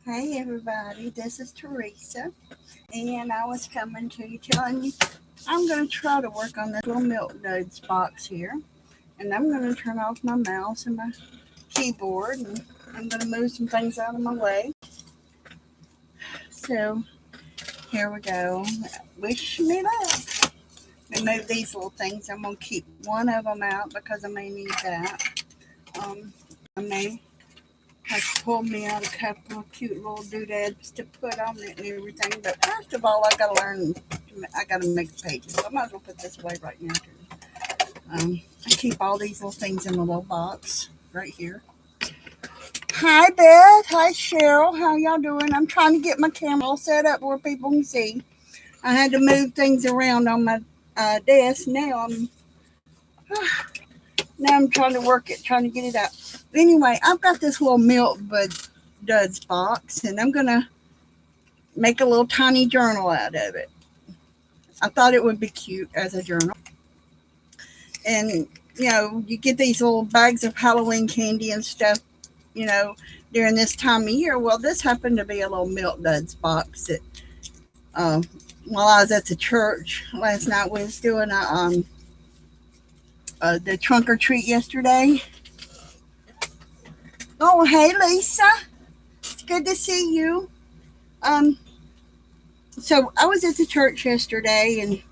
Hey everybody, this is Teresa, and I was coming to you telling you I'm going to try to work on this little milk duds box here, and I'm going to turn off my mouse and my keyboard, and I'm going to move some things out of my way. So here we go. Wish me luck. Remove these little things. I'm going to keep one of them out because I may need that. I may have pulled me out a couple of cute little doodads to put on it and everything. But first of all, I got to learn. I got to make the pages. So I might as well put this away right now. I keep all these little things in a little box right here. Hi Beth. Hi Cheryl. How y'all doing? I'm trying to get my camera all set up where people can see. I had to move things around on my desk. Now I'm trying to work it, trying to get it out. Anyway, I've got this little milk duds box, and I'm gonna make a little tiny journal out of it. I thought it would be cute as a journal. And you get these little bags of Halloween candy and stuff, you know, during this time of year. Well, this happened to be a little milk duds box that while I was at the church last night, we was doing the trunk or treat yesterday. Oh, hey Lisa, it's good to see you. So I was at the church yesterday, and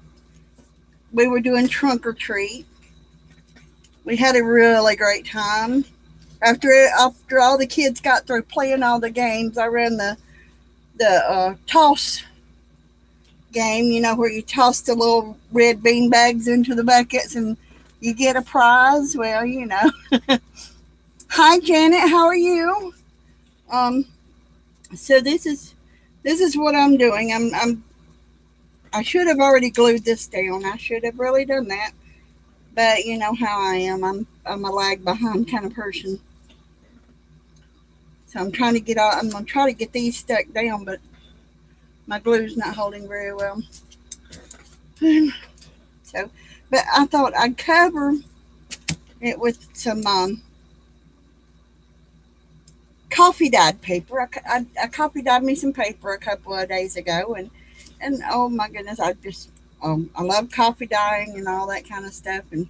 we were doing trunk or treat. We had a really great time. After all the kids got through playing all the games, I ran the toss game. You know, where you toss the little red bean bags into the buckets and you get a prize. Well, Hi Janet, how are you? Um, so this is what I'm doing. I should have already glued this down. I should have really done that. But you know how I am. I'm a lag behind kind of person. So I'm gonna try to get these stuck down, but my glue's not holding very well. So, but I thought I'd cover it with some coffee dyed paper. I coffee dyed me some paper a couple of days ago, and oh my goodness, I love coffee dyeing and all that kind of stuff. And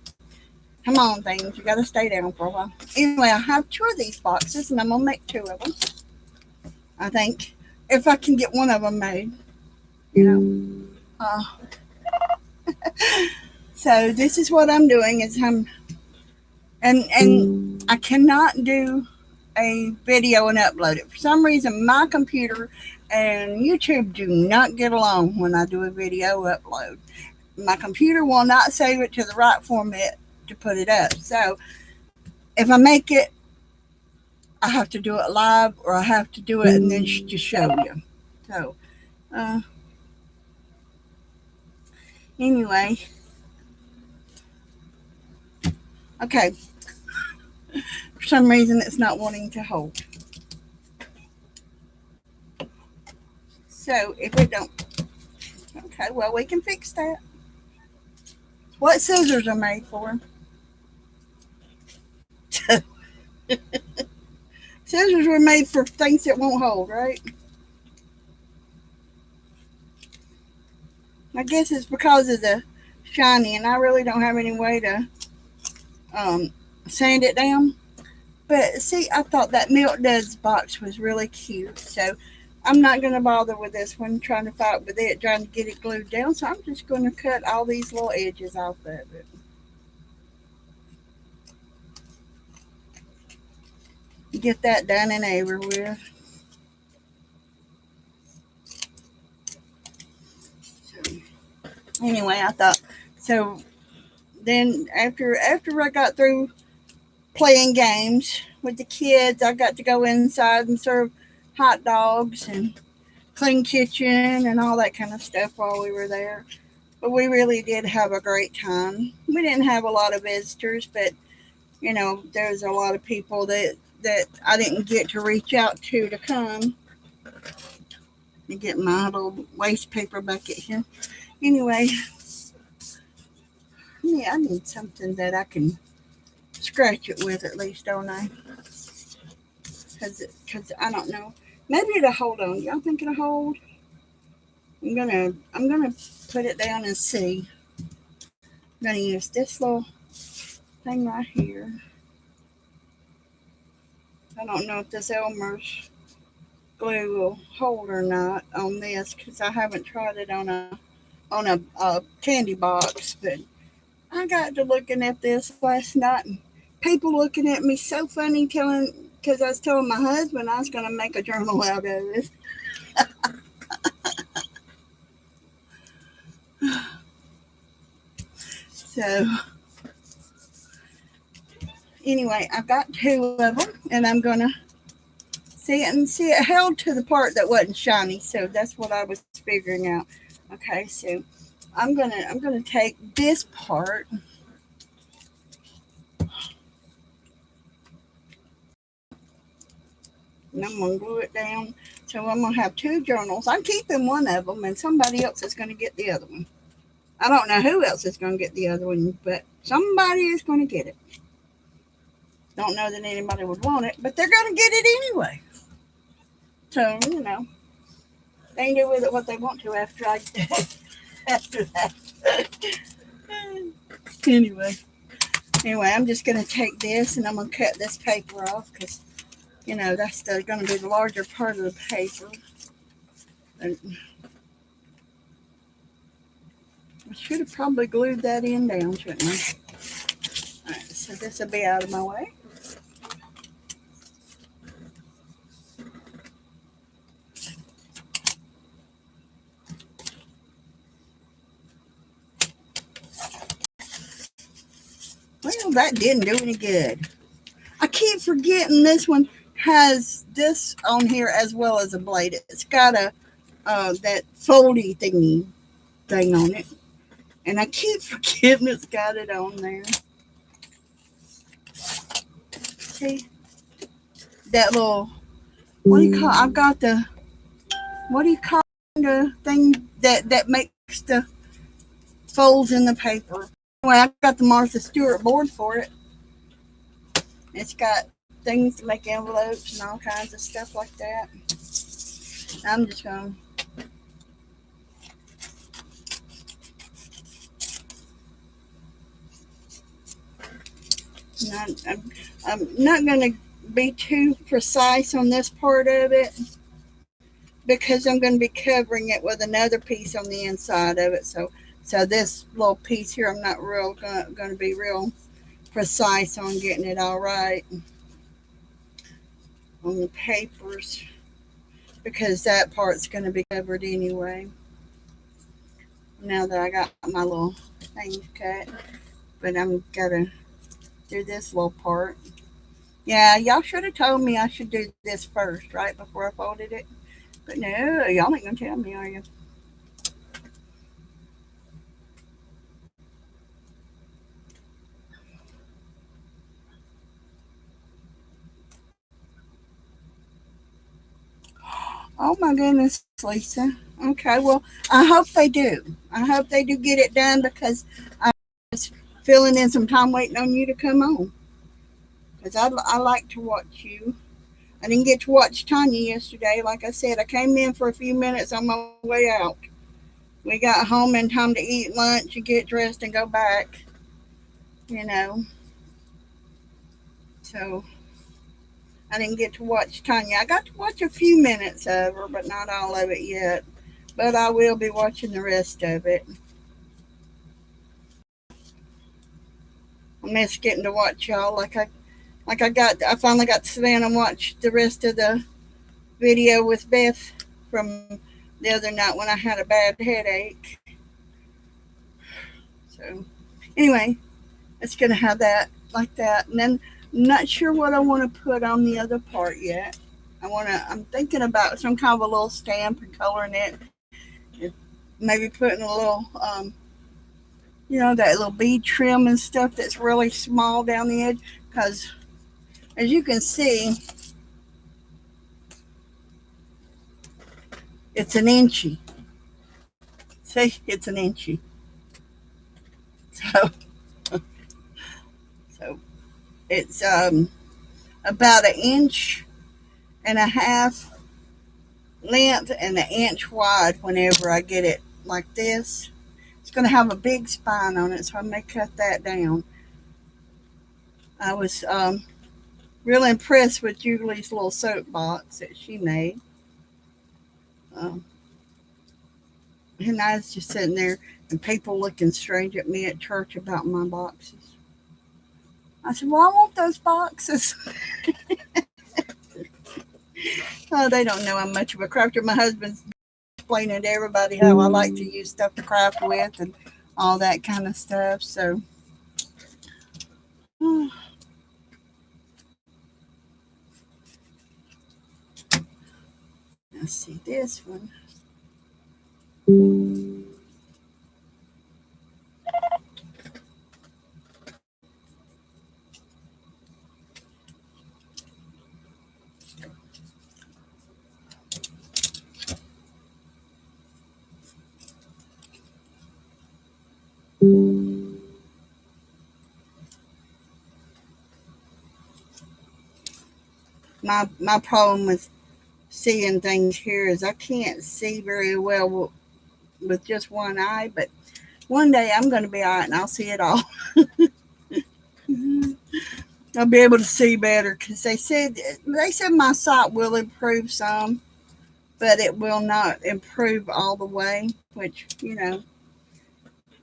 come on, things, you got to stay down for a while. Anyway, I have two of these boxes, and I'm gonna make two of them. I think if I can get one of them made, you know. So this is what I'm doing. And I cannot do a video and upload it. For some reason, my computer and YouTube do not get along when I do a video upload. My computer will not save it to the right format to put it up. So if I make it, I have to do it live, or I have to do it and then just show you. So anyway, okay. For some reason, it's not wanting to hold. So if it don't, okay, well, we can fix that. What scissors are made for? Scissors were made for things that won't hold, right? I guess it's because of the shiny, and I really don't have any way to sand it down. But see, I thought that Milk Duds box was really cute, so I'm not going to bother with this one, trying to fight with it, trying to get it glued down. So I'm just going to cut all these little edges off of it. Get that done and over with. So, anyway, I thought so. Then after I got through playing games with the kids, I got to go inside and serve hot dogs and clean kitchen and all that kind of stuff while we were there. But we really did have a great time. We didn't have a lot of visitors, but there's a lot of people that I didn't get to reach out to come. Let me get my little waste paper bucket here. Anyway, yeah, I need something that I can scratch it with at least, don't I? Because I don't know. Maybe it'll hold on. Y'all think it'll hold? I'm gonna put it down and see. I'm gonna use this little thing right here. I don't know if this Elmer's glue will hold or not on this because I haven't tried it on a candy box. But I got to looking at this last night and people looking at me so funny telling because I was telling my husband I was going to make a journal out of it. So anyway, I've got two of them and I'm going to see it held to the part that wasn't shiny. So that's what I was figuring out. Okay, so I'm gonna take this part and I'm gonna glue it down. So I'm gonna have two journals. I'm keeping one of them, and somebody else is gonna get the other one. I don't know who else is gonna get the other one, but somebody is gonna get it. Don't know that anybody would want it, but they're gonna get it anyway. So they can do with it what they want to after I after that. anyway, I'm just gonna take this and I'm gonna cut this paper off because that's going to be the larger part of the paper. And I should have probably glued that in down, shouldn't I? All right, so this will be out of my way. Well, that didn't do any good. I keep forgetting this one has this on here as well as a blade. It's got a that foldy thing on it, and I keep forgetting it's got it on there. See that little what do you call? I've got the what do you call the thing that makes the folds in the paper? Anyway, I've got the Martha Stewart board for it. It's got things to make envelopes and all kinds of stuff like that. I'm just going to I'm not going to be too precise on this part of it because I'm going to be covering it with another piece on the inside of it. So this little piece here, I'm not real going to be real precise on getting it all right on the papers because that part's going to be covered anyway. Now that I got my little things cut, but I'm gonna do this little part. Yeah, y'all should have told me I should do this first, right, before I folded it. But no, y'all ain't gonna tell me, are you? Oh my goodness, Lisa. Okay, well, I hope they do. I hope they do get it done because I was filling in some time waiting on you to come on. Because I like to watch you. I didn't get to watch Tanya yesterday. Like I said, I came in for a few minutes on my way out. We got home in time to eat lunch and get dressed and go back. You know, so I didn't get to watch Tanya. I got to watch a few minutes of her, but not all of it yet. But I will be watching the rest of it. I miss getting to watch y'all. I finally got to sit down and watch the rest of the video with Beth from the other night when I had a bad headache. So anyway, it's gonna have that like that, and then I'm not sure what I want to put on the other part yet. I'm thinking about some kind of a little stamp and coloring it. Maybe putting a little, that little bead trim and stuff that's really small down the edge. Because as you can see, it's an inchy. See, it's an inchy. So, so it's about 1.5 inches length and an inch wide whenever I get it like this. It's going to have a big spine on it, so I may cut that down. I was real impressed with Julie's little soapbox that she made. Um, and I was just sitting there and people looking strange at me at church about my boxes. I said, well, I want those boxes. Oh, they don't know I'm much of a crafter. My husband's explaining to everybody how I like to use stuff to craft with and all that kind of stuff. So, let's see this one. My problem with seeing things here is I can't see very well with just one eye, but one day I'm going to be all right and I'll see it all. I'll be able to see better because they said my sight will improve some, but it will not improve all the way. Which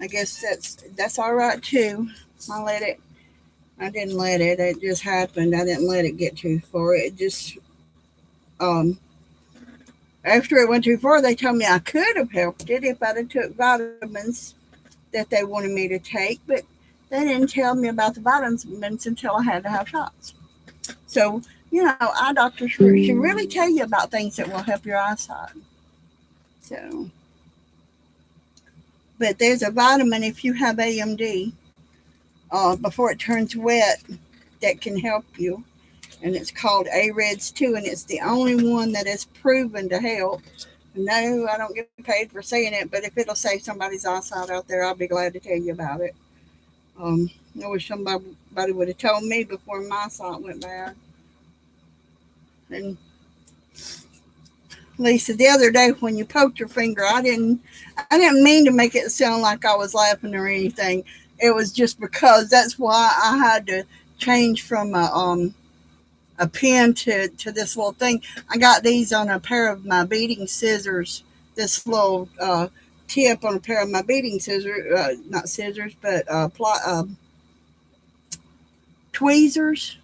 I guess that's all right too. I let it. I didn't let it. It just happened. I didn't let it get too far. It just um after it went too far, they told me I could have helped it if I'd have took vitamins that they wanted me to take, but they didn't tell me about the vitamins until I had to have shots. So, eye doctors should really tell you about things that will help your eyesight. So, but there's a vitamin if you have AMD before it turns wet that can help you, and it's called AREDS 2, and it's the only one that is proven to help. No, I don't get paid for saying it, but if it'll save somebody's eyesight out there, I'll be glad to tell you about it. I wish somebody would have told me before my sight went bad. And Lisa, the other day when you poked your finger, I didn't mean to make it sound like I was laughing or anything. It was just because that's why I had to change from a pen to this little thing. I got these on a pair of my beading scissors. This little tip on a pair of my beading scissors, not scissors, but tweezers,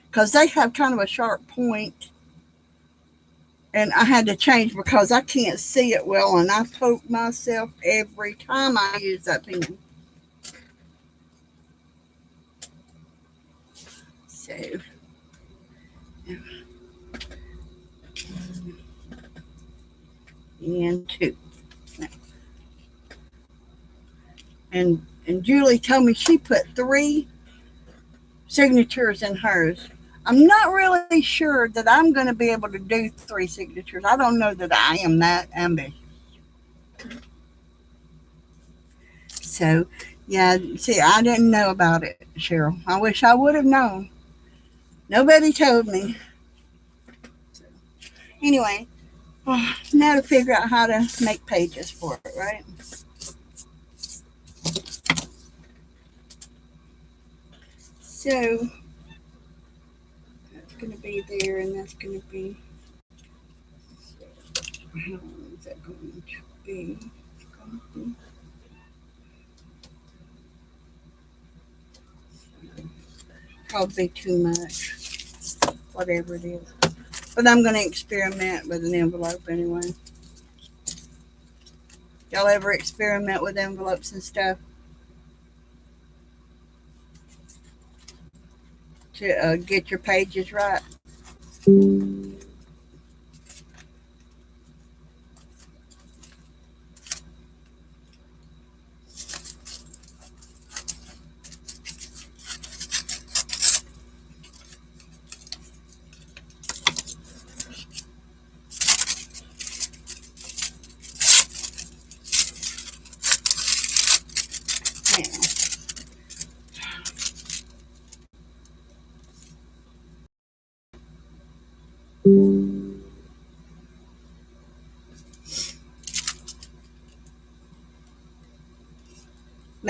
because they have kind of a sharp point. And I had to change because I can't see it well, and I poke myself every time I use that pen. So, and two. And Julie told me she put 3 signatures in hers. I'm not really sure that I'm going to be able to do 3 signatures. I don't know that I am that ambitious. So, yeah, see, I didn't know about it, Cheryl. I wish I would have known. Nobody told me. So, anyway, now to figure out how to make pages for it, right? So, that's going to be there, and that's going to be, how long is that going to be? It's going to be probably too much, whatever it is. But I'm going to experiment with an envelope anyway. Y'all ever experiment with envelopes and stuff to get your pages right?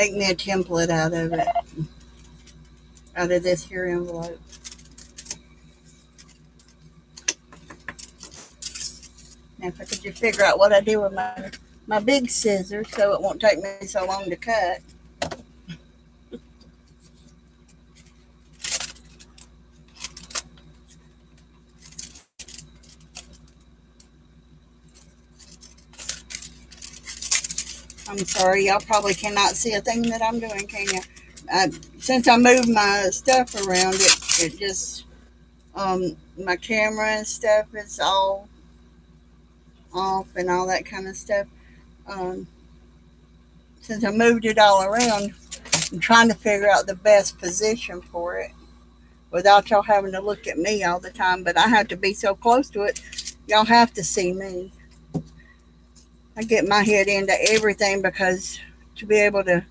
make me a template out of it, out of this here envelope. Now, if I could just figure out what I do with my big scissors so it won't take me so long to cut. I'm sorry, y'all probably cannot see a thing that I'm doing, can you? Since I moved my stuff around, it just, my camera and stuff is all off and all that kind of stuff. Um, since I moved it all around, I'm trying to figure out the best position for it without y'all having to look at me all the time. But I have to be so close to it, y'all have to see me. I get my head into everything because to be able to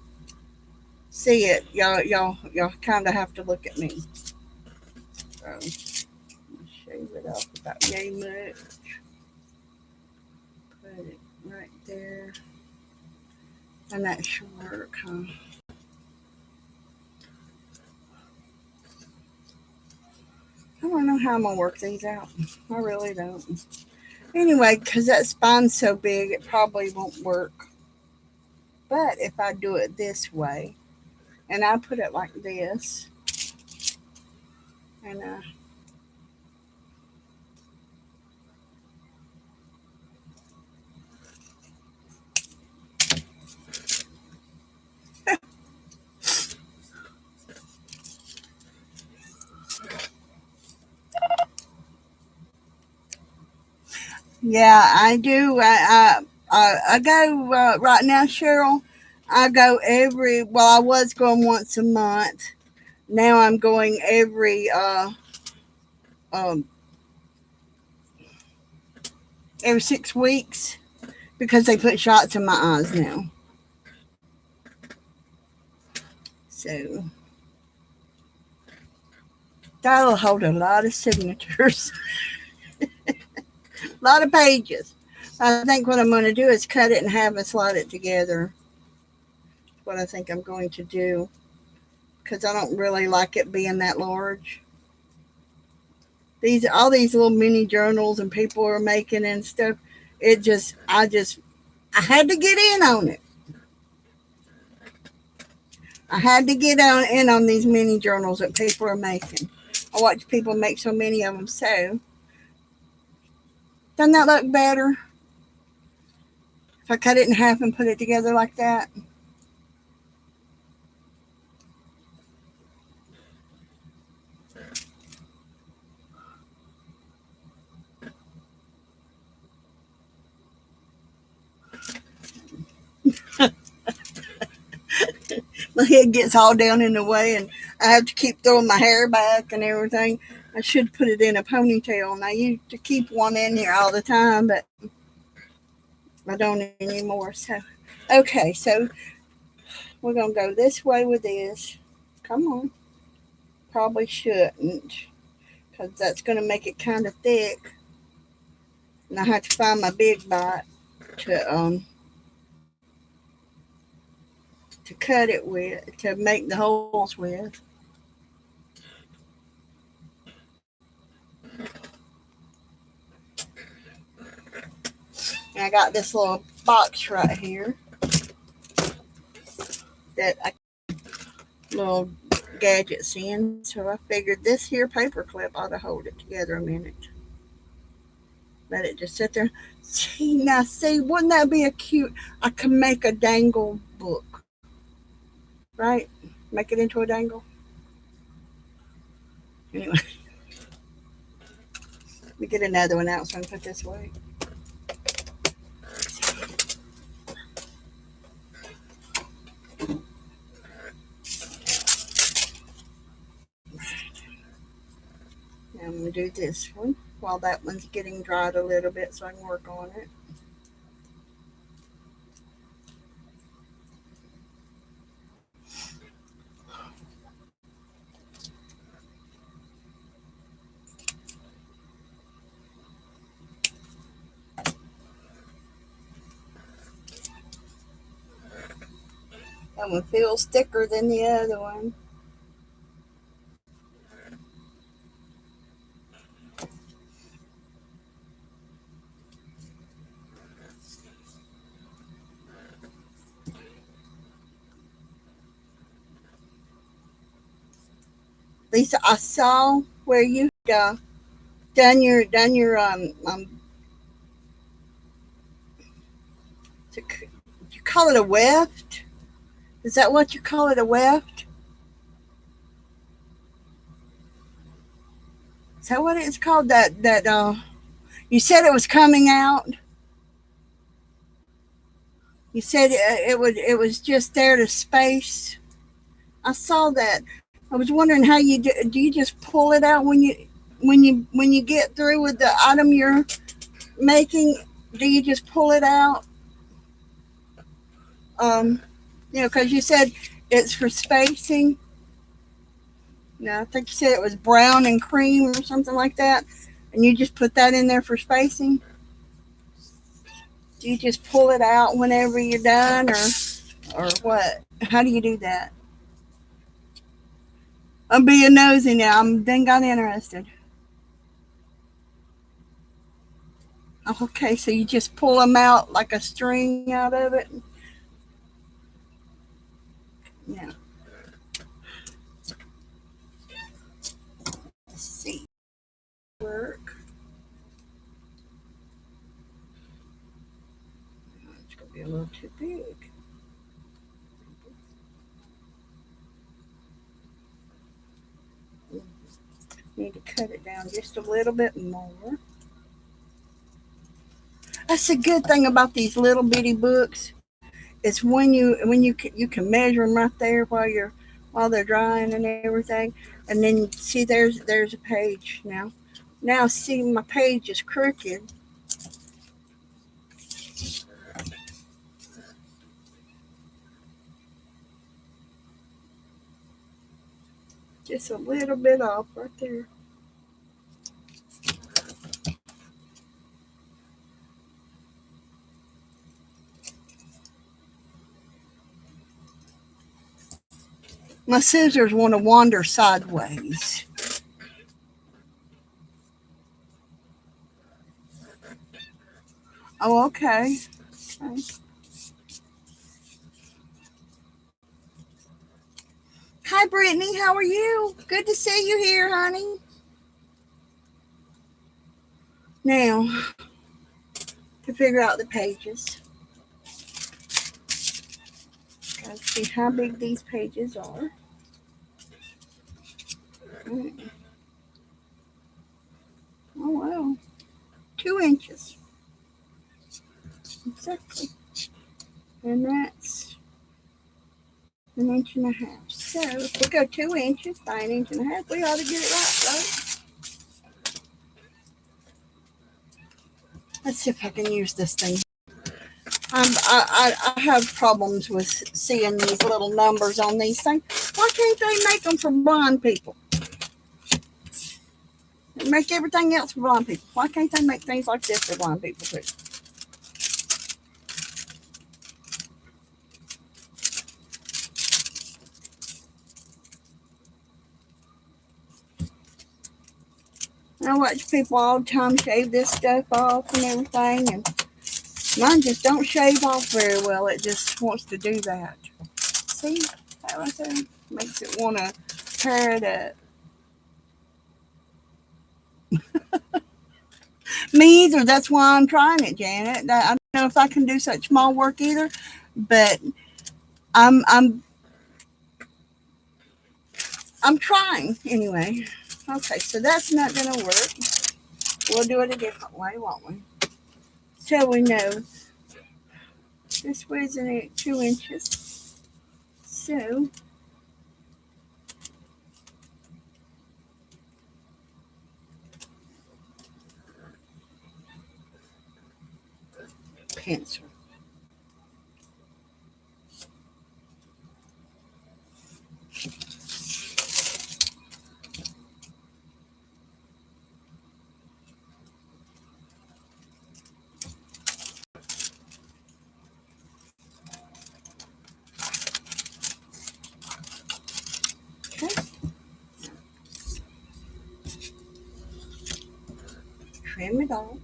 see it, y'all kind of have to look at me. So, shave it up about yay much. Put it right there. And that should work, huh? I don't know how I'm gonna work these out. I really don't. Anyway, because that spine's so big, it probably won't work. But if I do it this way, and I put it like this, and yeah, I do. I go right now, Cheryl. I go I was going once a month. Now I'm going um, every 6 weeks because they put shots in my eyes now. So that'll hold a lot of signatures, a lot of pages. I think what I'm going to do is cut it in half and slide it together. What I think I'm going to do because I don't really like it being that large. All these little mini journals and people are making and stuff. I had to get in on it. I had to get in on these mini journals that people are making. I watch people make so many of them. So, doesn't that look better? If I cut it in half and put it together like that. My head gets all down in the way and I have to keep throwing my hair back and everything. I should put it in a ponytail, and I used to keep one in here all the time, but I don't anymore. So, okay, so we're going to go this way with this. Come on. Probably shouldn't because that's going to make it kind of thick. And I have to find my big bite to cut it with, to make the holes with. And I got this little box right here that I little gadgets in. So I figured this here paper clip ought to hold it together a minute. Let it just sit there. See, wouldn't that be a cute? I can make a dangle book, right? Make it into a dangle. Anyway, let me get another one out so I can put this away. Now I'm going to do this one while that one's getting dried a little bit so I can work on it. That one feels thicker than the other one. Lisa, I saw where you done your you call it a weft? Is that what you call it, a weft? Is that what it's called? That you said it was coming out. You said it was just there to space. I saw that. I was wondering how you do you just pull it out when you get through with the item you're making? Do you just pull it out? Um, because you said it's for spacing. No, I think you said it was brown and cream or something like that, and you just put that in there for spacing. Do you just pull it out whenever you're done, or what? How do you do that? I'm being nosy now. I'm then got interested. Okay, so you just pull them out like a string out of it. Yeah. Let's see. Work. It's gonna be a little too big. Need to cut it down just a little bit more. That's the good thing about these little bitty books. It's when you can measure them right there while they're drying and everything, and then see there's a page now. Now see my page is crooked. Just a little bit off right there. My scissors want to wander sideways. Oh, okay. Okay. Hi, Brittany. How are you? Good to see you here, honey. Now, to figure out the pages, gotta see how big these pages are. Oh, wow. 2 inches. Exactly. And that's an inch and a half. So if we go 2 inches by an inch and a half, we ought to get it right. Let's see if I can use this thing. I have problems with seeing these little numbers on these things. Why can't they make them for blind people? They make everything else for blind people. Why can't they make things like this for blind people too? I watch people all the time shave this stuff off and everything, and mine just don't shave off very well. It just wants to do that. See, that right there makes it want to tear it up. Me either. That's why I'm trying it, Janet. I don't know if I can do such small work either, but I'm I'm trying anyway. Okay, so that's not gonna work. We'll do it a different way, won't we? So we know this weighs in 2 inches. So pencil. trim it off.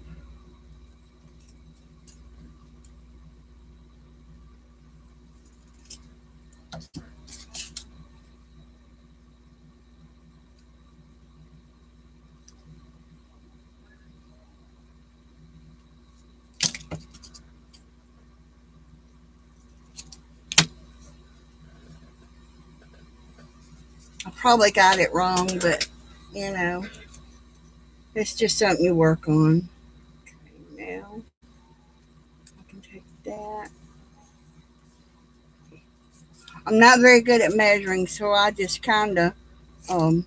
I probably got it wrong, but you know, it's just something you work on. Okay, now I can take that. I'm not very good at measuring, so I just kind of um,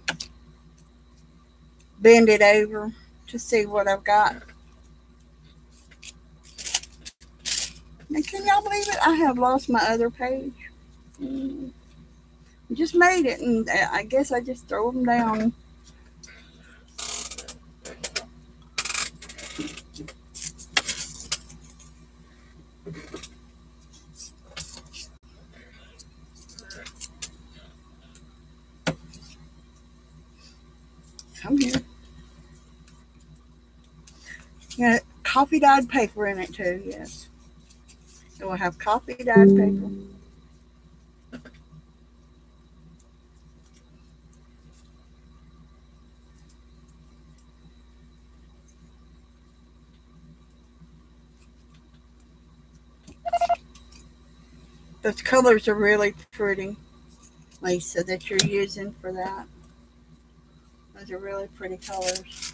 bend it over to see what I've got. Now, can y'all believe it? I have lost my other page. Just made it, and I guess I just throw them down. Come here. Yeah, coffee dyed paper in it too. Yes, it will have coffee dyed paper. Those colors are really pretty, Lisa, that you're using for that. Those are really pretty colors.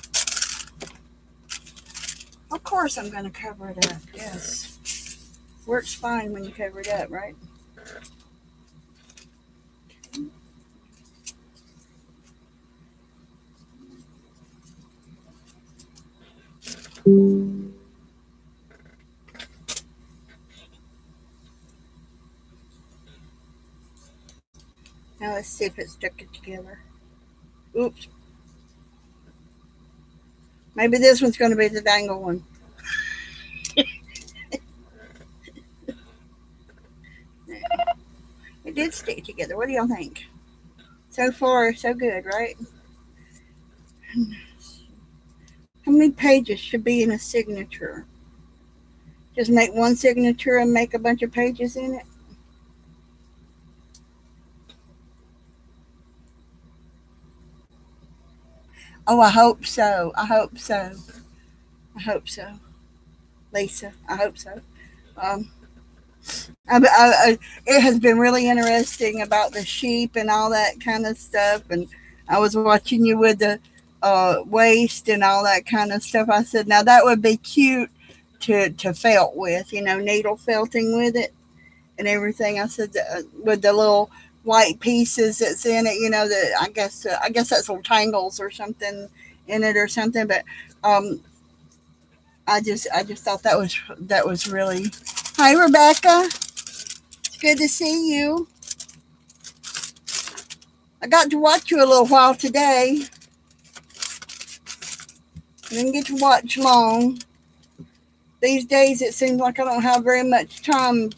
Of course, I'm going to cover it up. Yes, works fine when you cover it up, right? Now let's see if it stuck it together. Oops. Maybe this one's going to be the dangle one. It did stick together. What do y'all think? So far, so good, right? How many pages should be in a signature? Just make one signature and make a bunch of pages in it? Oh, I hope so. I hope so. I hope so. Lisa, I hope so. Um, it has been really interesting about the sheep and all that kind of stuff. And I was watching you with the waist and all that kind of stuff. I said, now that would be cute to felt with, needle felting with it and everything. I said, with the little white pieces that's in it, that I guess that's little tangles or something in it or something. But I just thought that was really. Hi, Rebecca. It's good to see you. I got to watch you a little while today. I didn't get to watch long. These days it seems like I don't have very much time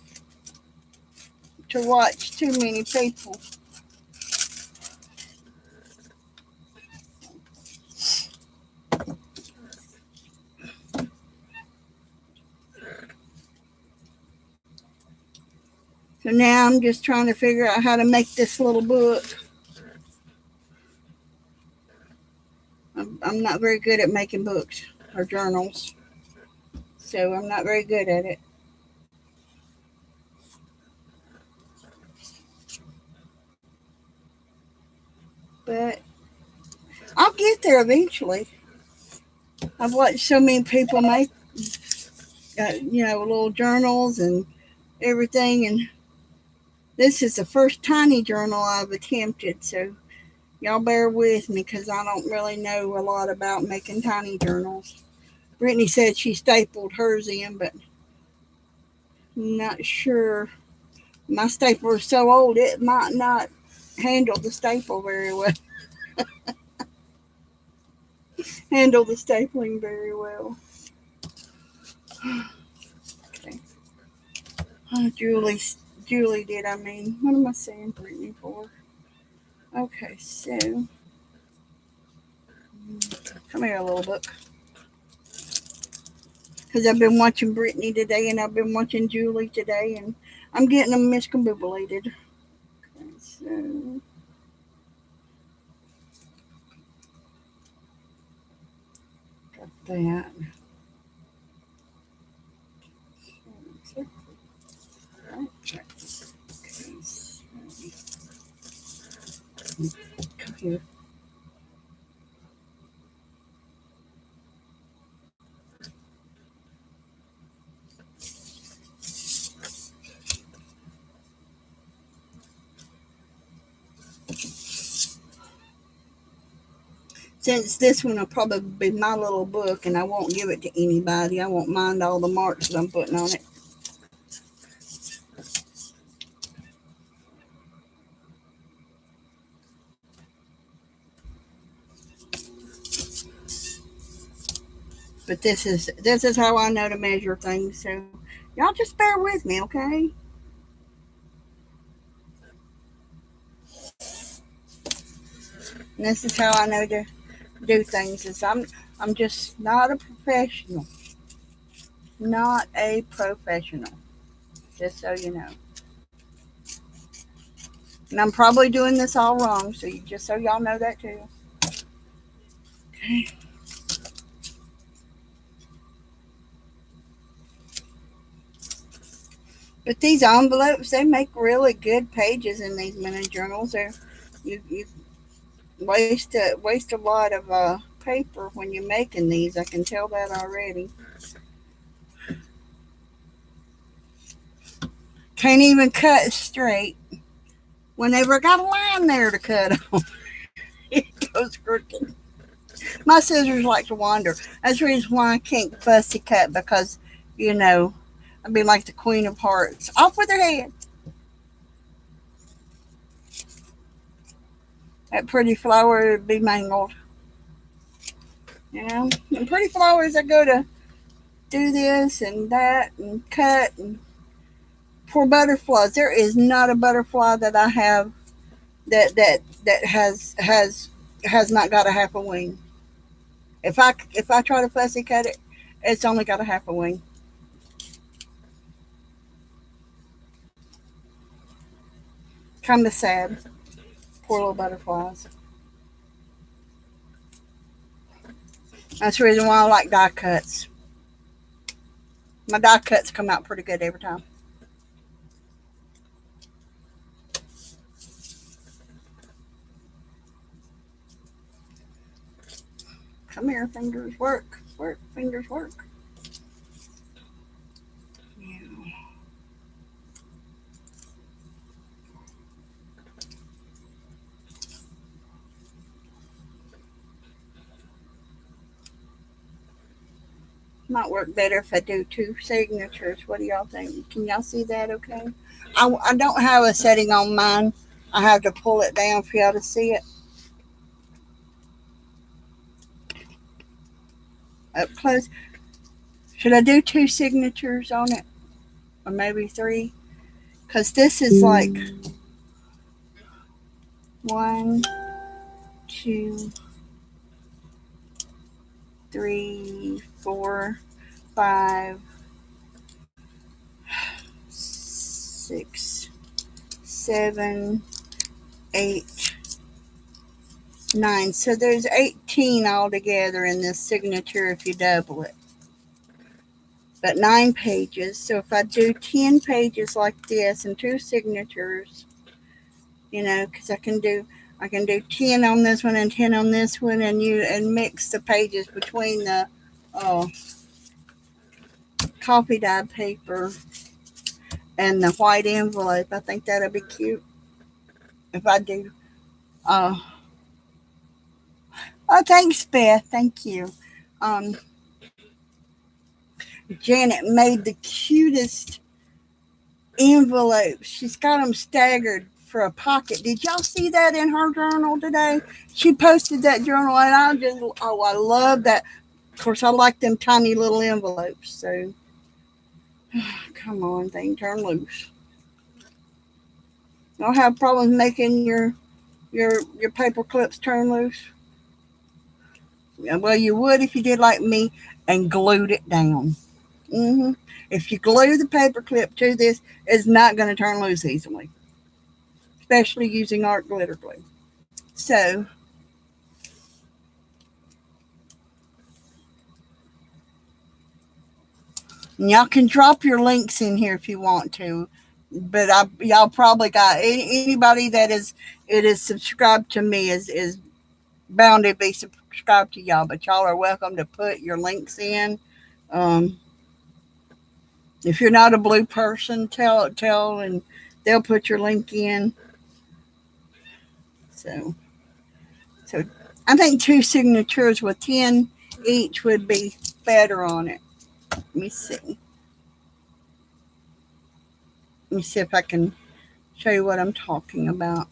to watch too many people. So now I'm just trying to figure out how to make this little book. I'm not very good at making books or journals, so I'm not very good at it. But I'll get there eventually. I've watched so many people make, little journals and everything, and this is the first tiny journal I've attempted, so y'all bear with me because I don't really know a lot about making tiny journals. Brittany said she stapled hers in, but I'm not sure. My stapler is so old it might not handle the staple very well. Handle the stapling very well. Okay. Oh, Julie did. I mean, what am I saying Brittany for? Okay, so come here, little book. because I've been watching Brittany today and I've been watching Julie today, and I'm getting them miscombobulated. Okay, so got that. Okay, come here. Since this one will probably be my little book and I won't give it to anybody, I won't mind all the marks that I'm putting on it. But this is how I know to measure things. So y'all just bear with me, okay? And this is how I know to do things. Is I'm just not a professional. Not a professional. Just so you know. And I'm probably doing this all wrong, so just so y'all know that too. Okay. But these envelopes, they make really good pages in these mini journals. You waste a lot of paper when you're making these. I can tell that already. Can't even cut straight. Whenever I got a line there to cut on, it goes crooked. My scissors like to wander. That's the reason why I can't fussy cut, because, you know, I'd be like the Queen of Hearts. Off with her head. That pretty flower would be mangled. You know? And pretty flowers, I go to do this and that and cut. And for butterflies, there is not a butterfly that I have that has not got a half a wing. If I try to fussy cut it, it's only got a half a wing. Kind of sad. Poor little butterflies. That's the reason why I like die cuts. My die cuts come out pretty good every time. Come here, fingers, work, work, fingers, work. Yeah. Might work better if I do two signatures. What do y'all think? Can y'all see that okay? I don't have a setting on mine. I have to pull it down for y'all to see it up close. Should I do two signatures on it? Or maybe three? Because this is like 1, 2, 3, 4, 5, 6, 7, 8, 9. So there's 18 altogether in this signature if you double it. But 9 pages. So if I do 10 pages like this and two signatures, you know, because I can do 10 on this one and 10 on this one, and mix the pages between the coffee dyed paper and the white envelope. I think that'll be cute if I do. Oh, thanks, Beth. Thank you. Um, Janet made the cutest envelopes. She's got them staggered for a pocket. Did y'all see that in her journal today? She posted that journal, and I love that. Of course, I like them tiny little envelopes. So, come on, thing, turn loose. Y'all have problems making your paper clips turn loose? Yeah, well, you would if you did like me and glued it down. Mm-hmm. If you glue the paper clip to this, it's not going to turn loose easily, especially using art glitter glue. So y'all can drop your links in here if you want to, but y'all probably got anybody that is it is subscribed to me is bound to be subscribed to y'all. But y'all are welcome to put your links in. Um, if you're not a blue person, tell and they'll put your link in. So so I think two signatures with 10 each would be better on it. Let me see. Let me see if I can show you what I'm talking about.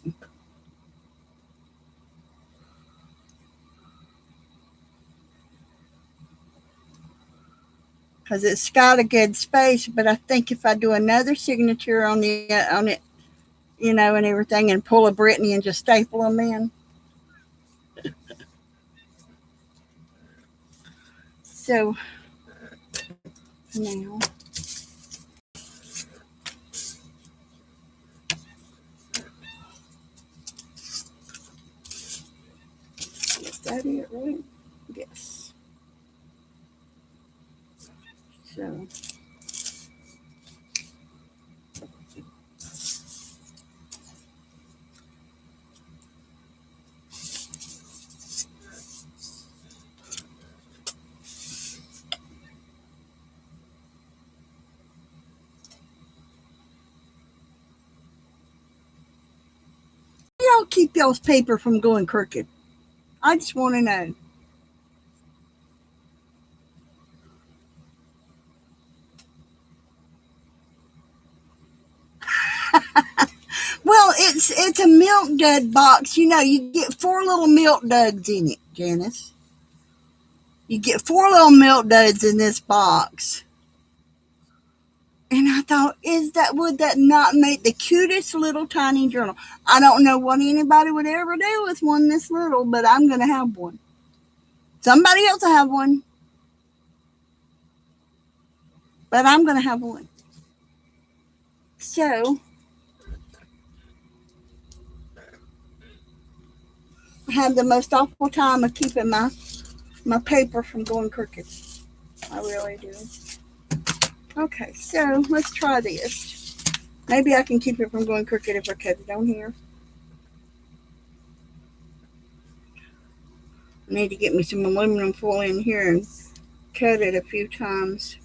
Because it's got a good space, but I think if I do another signature on it, and everything, and pull a Brittany and just staple them in. So now, is that it, right? Yes. So y'all keep y'all's paper from going crooked? I just want to know. Well, it's a milk dud box. You get 4 little milk duds in it, Janice. You get 4 little milk duds in this box. And I thought, would that not make the cutest little tiny journal? I don't know what anybody would ever do with one this little, but I'm gonna have one. Somebody else will have one, but I'm gonna have one. So I have the most awful time of keeping my paper from going crooked. I really do. Okay, so let's try this. Maybe I can keep it from going crooked if I cut it on here. I need to get me some aluminum foil in here and cut it a few times.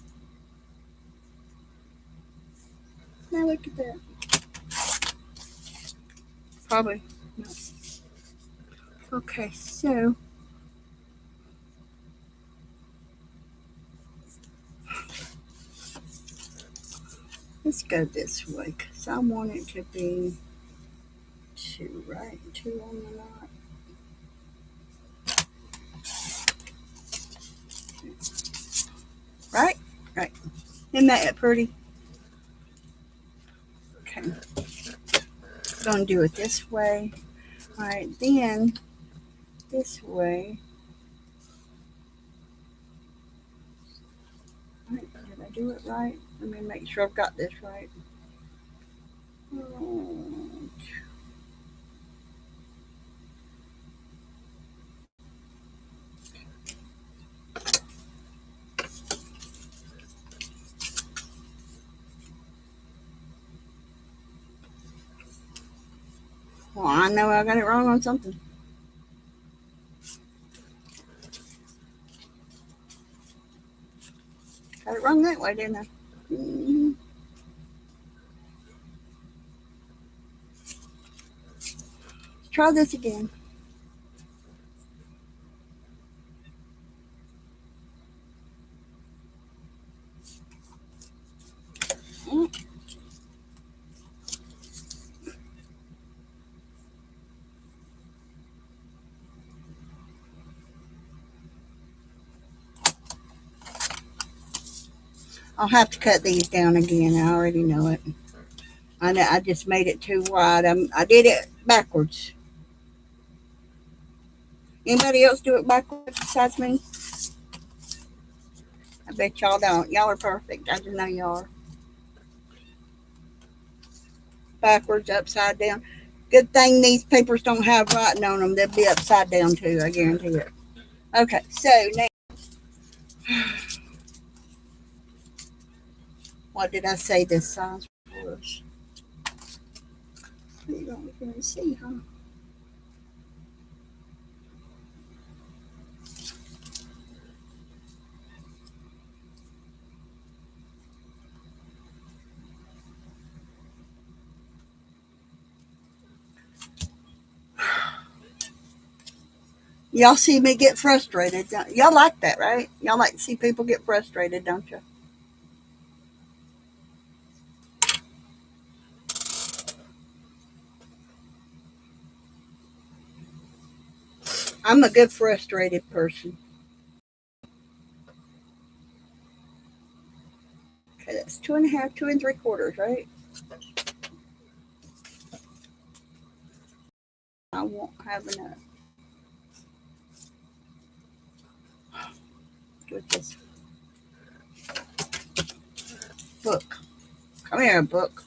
Now look at that. Probably. No. Okay, so let's go this way because I want it to be 2, right? 2 on the knot. Right? Right. Isn't that pretty? Okay. Gonna do it this way. All right, then this way. All right, did I do it right? Let me make sure I've got this right. Well, I know I got it wrong on something. Got it wrong that way, didn't I? Mm-hmm. Try this again. I'll have to cut these down again. I already know it. I just made it too wide. I did it backwards. Anybody else do it backwards besides me? I bet y'all don't. Y'all are perfect. I just know y'all are. Backwards, upside down. Good thing these papers don't have writing on them. They'll be upside down too, I guarantee it. Okay, so now, what did I say this size was? You don't even see, huh? Y'all see me get frustrated. Y'all like that, right? Y'all like to see people get frustrated, don't you? I'm a good frustrated person. Okay, that's 2.5, 2 3/4, right? I won't have enough. With this book. Come here, book.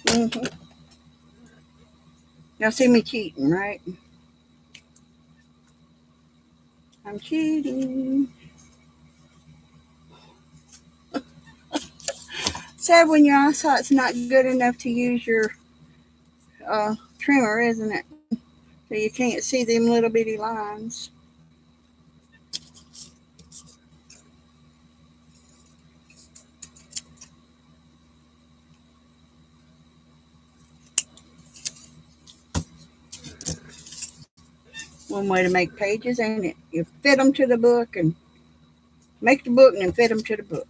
Mm-hmm. Y'all see me cheating, right? I'm cheating. Sad when your eyesight's not good enough to use your trimmer, isn't it? So you can't see them little bitty lines. One way to make pages, ain't it? You fit them to the book and make the book and then fit them to the book.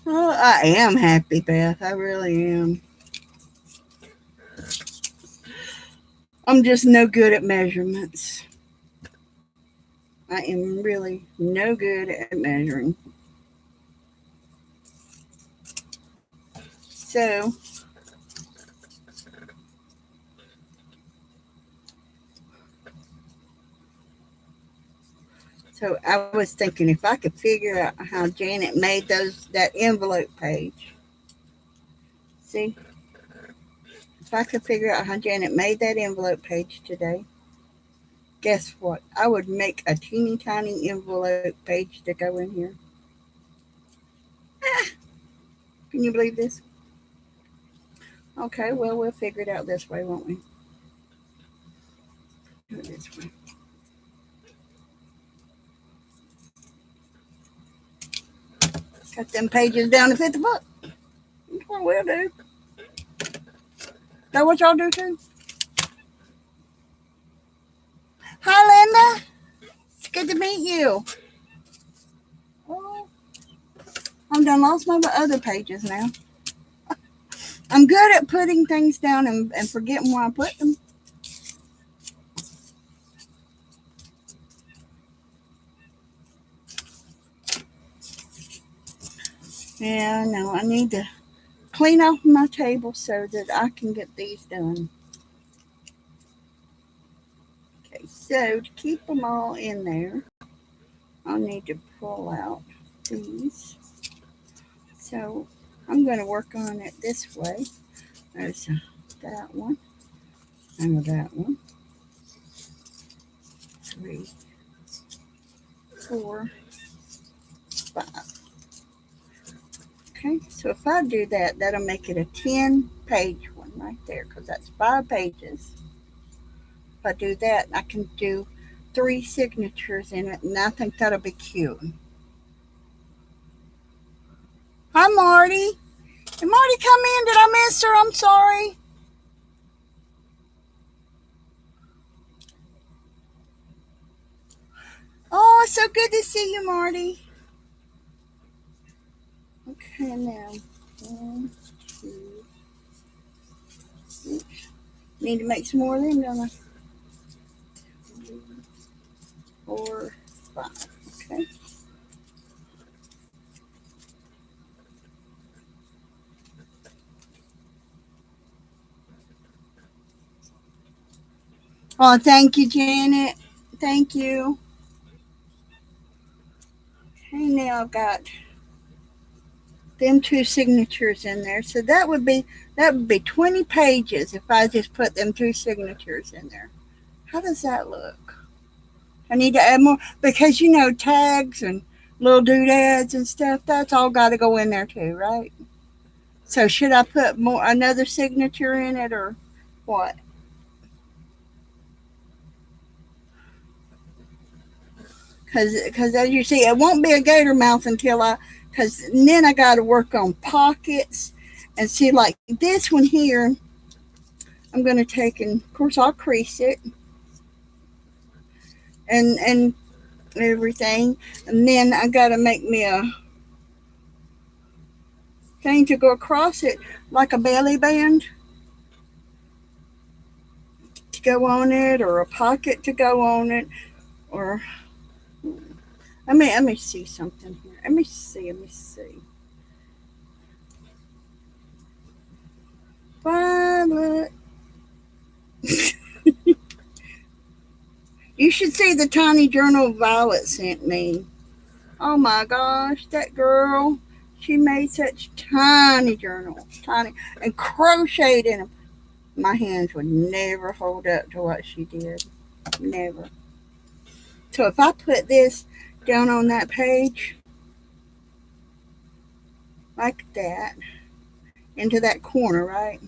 Oh, I am happy, Beth. I really am. I'm just no good at measurements. I am really no good at measuring. So, so I was thinking if I could figure out how Janet made that envelope page. See, if I could figure out how Janet made that envelope page today, guess what? I would make a teeny tiny envelope page to go in here. Ah, can you believe this? Okay, well, we'll figure it out this way, won't we? Do it this way. Cut them pages down to fit the book. That's what we'll do. That what y'all do too? Hi, Linda. It's good to meet you. Oh, I'm done lost my other pages now. I'm good at putting things down and forgetting where I put them. Yeah, no, I need to clean off my table so that I can get these done. Okay, so to keep them all in there, I'll need to pull out these. So I'm going to work on it this way. There's that one and that one. 3, 4, 5. Okay, so if I do that, that'll make it a 10-page one right there because that's 5 pages. If I do that, I can do 3 signatures in it, and I think that'll be cute. Hi, Marty. Did Marty come in? Did I miss her? I'm sorry. Oh, it's so good to see you, Marty. Okay, now 1, 2. Need to make some more of them, don't I? 3, 4, 5. Okay. Oh, thank you, Janet. Thank you. Okay, now I've got them two signatures in there. So that would be 20 pages if I just put them two signatures in there. How does that look? I need to add more because tags and little doodads and stuff. That's all got to go in there too, right? So should I put another signature in it or what? Because as you see, it won't be a gator mouth until because then I got to work on pockets and see like this one here. I'm going to take and of course I'll crease it and everything, and then I got to make me a thing to go across it like a belly band to go on it or a pocket to go on it or let me see something here. Let me see. Violet. You should see the tiny journal Violet sent me. Oh my gosh, that girl. She made such tiny journals, tiny, and crocheted in them. My hands would never hold up to what she did. Never. So if I put this down on that page, like that, into that corner, right?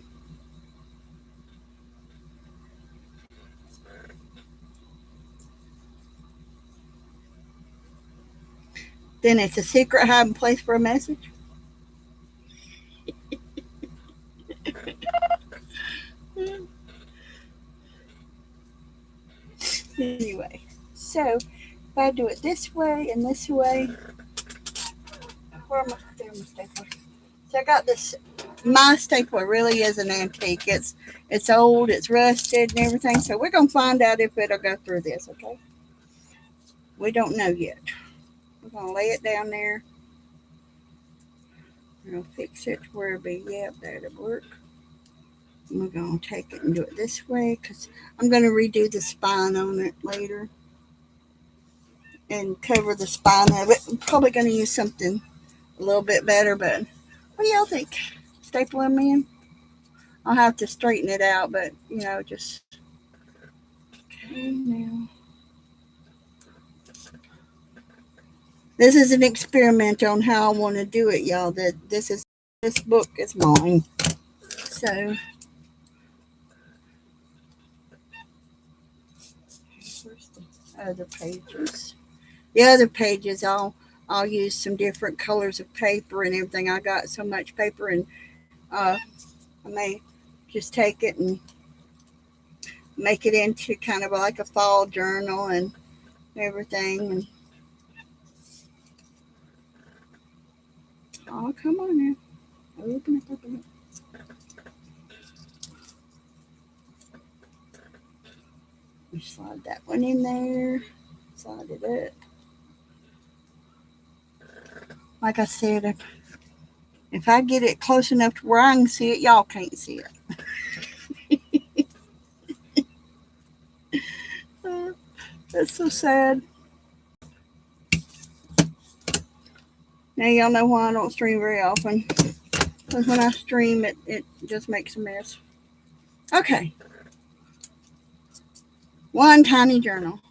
Then it's a secret hiding place for a message. Anyway, so if I do it this way and this way, where am I? There's my stapler. So I got this. My stapler really is an antique. It's old, it's rusted and everything. So we're gonna find out if it'll go through this. Okay, we don't know yet. We're gonna lay it down there. We're gonna fix it to where it'll be. Yep, that'll work. And we're gonna take it and do it this way because I'm gonna redo the spine on it later and cover the spine of it. I'm probably gonna use something a little bit better, but what do y'all think? Stapling me in? I'll have to straighten it out, but just okay now. This is an experiment on how I want to do it, y'all. That this book is mine. So where's the other pages? The other pages I'll use some different colors of paper and everything. I got so much paper and I may just take it and make it into kind of like a fall journal and everything. And oh, come on now, open it. Slide that one in there. Slide it up. Like I said, if I get it close enough to where I can see it, y'all can't see it. That's so sad. Now y'all know why I don't stream very often. Because when I stream, it just makes a mess. Okay. One tiny journal.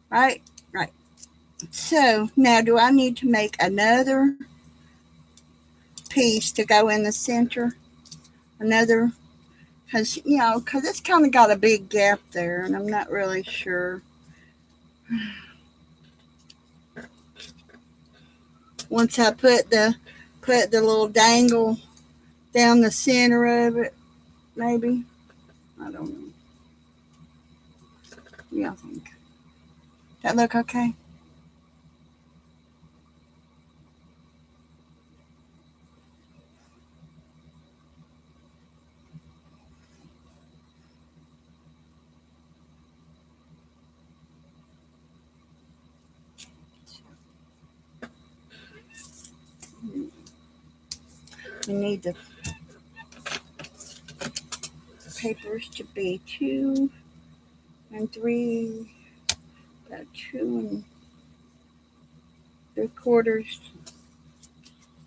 Right? Right. So now do I need to make another piece to go in the center? Another, because it's kind of got a big gap there and I'm not really sure. Once I put the little dangle down the center of it, maybe. I don't know. What do y'all think? That look okay? We need the papers to be 2 and 3, about 2 3/4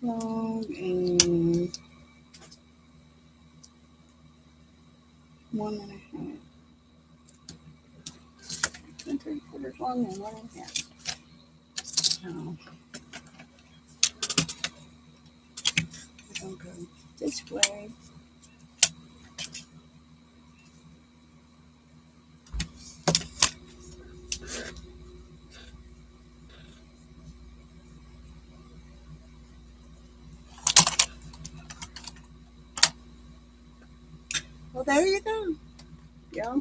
long and 1 1/2. 2 3/4 long and 1 1/2. So we're gonna go this way. Well, there you go. Yeah.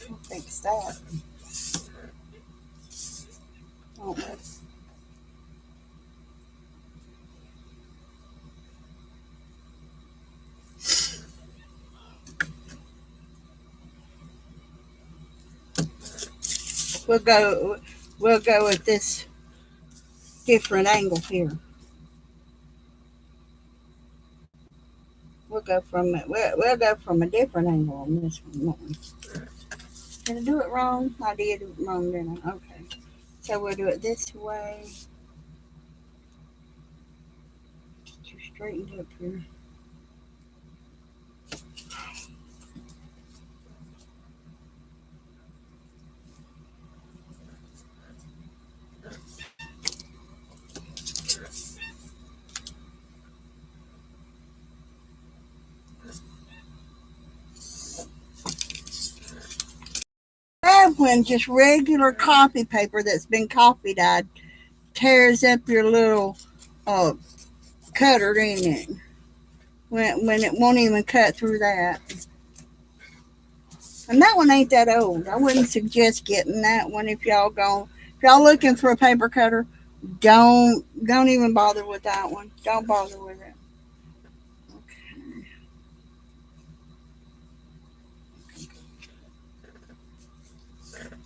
I'll fix that. Oh, we'll go with this different angle here. We'll go from a different angle on this one. Did I do it wrong? I did it wrong, didn't I? Okay. So we'll do it this way. Get you straightened up here. When just regular copy paper that's been coffee dyed tears up your little cutter in it, when it won't even cut through that. And that one ain't that old. I wouldn't suggest getting that one if y'all looking for a paper cutter. Don't even bother with that one. Don't bother with it. Okay.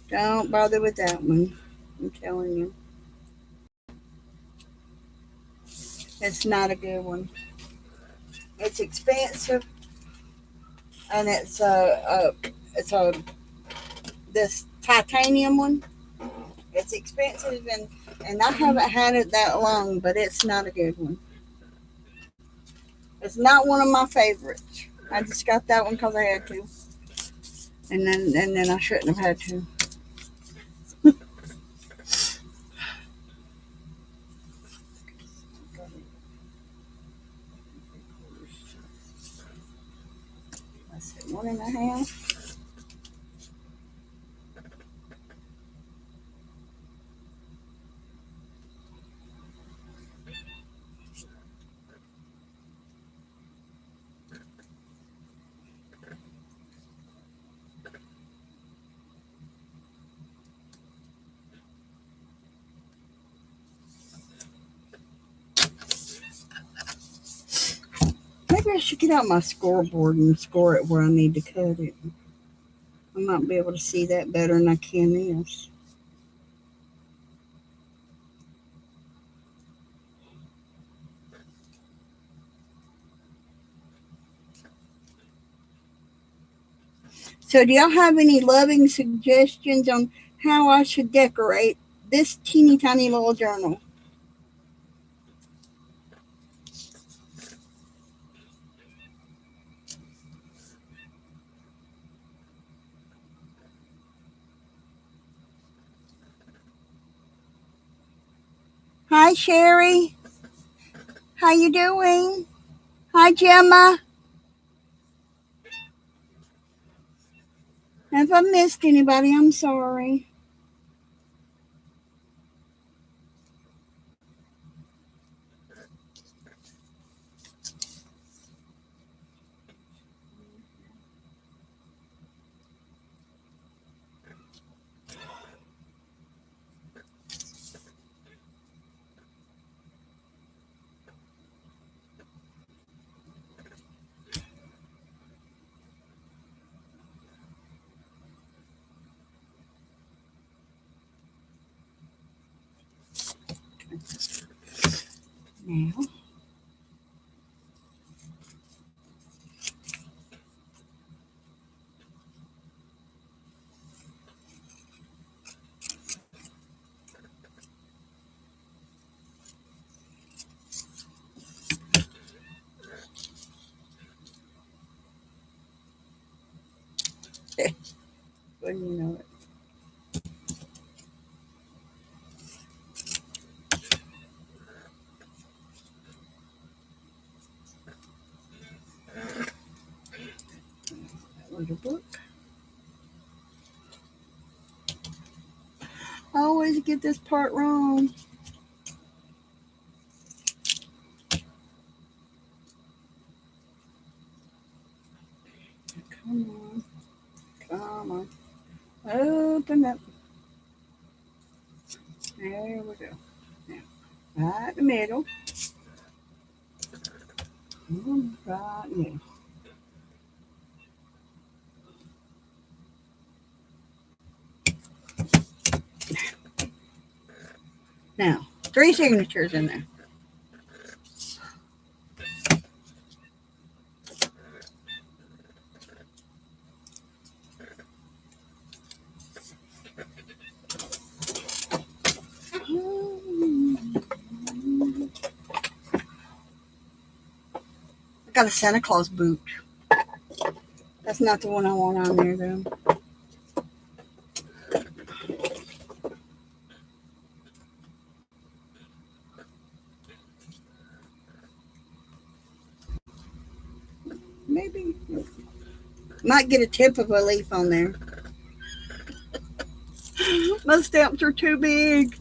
Don't bother with that one. I'm telling you. It's not a good one. It's expensive, and it's this titanium one. It's expensive, and I haven't had it that long, but it's not a good one. It's not one of my favorites. I just got that one because I had to, and then I shouldn't have had to. Let's see, 1 1/2. Maybe I should get out my scoreboard and score it where I need to cut it. I might be able to see that better than I can this. So do y'all have any loving suggestions on how I should decorate this teeny tiny little journal? Hi, Sherry. How you doing? Hi, Gemma. If I missed anybody, I'm sorry. Now, wouldn't you know it? That was a book. I always get this part wrong. Come on. Come on. Open up. There we go. Now, right in the middle. Right in the middle. Now, 3 signatures in there. I got a Santa Claus boot. That's not the one I want on there, though. Maybe. Might get a tip of a leaf on there. My stamps are too big.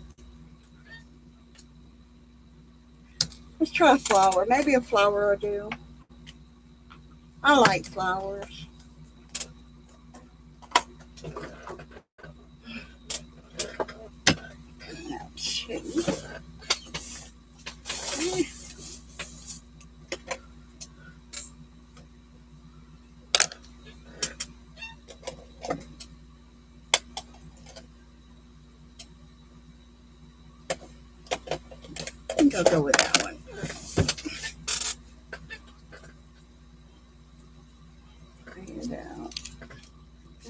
Let's try a flower. Maybe a flower will do. I like flowers. Now, two. I think I'll go with that one. Bring it out.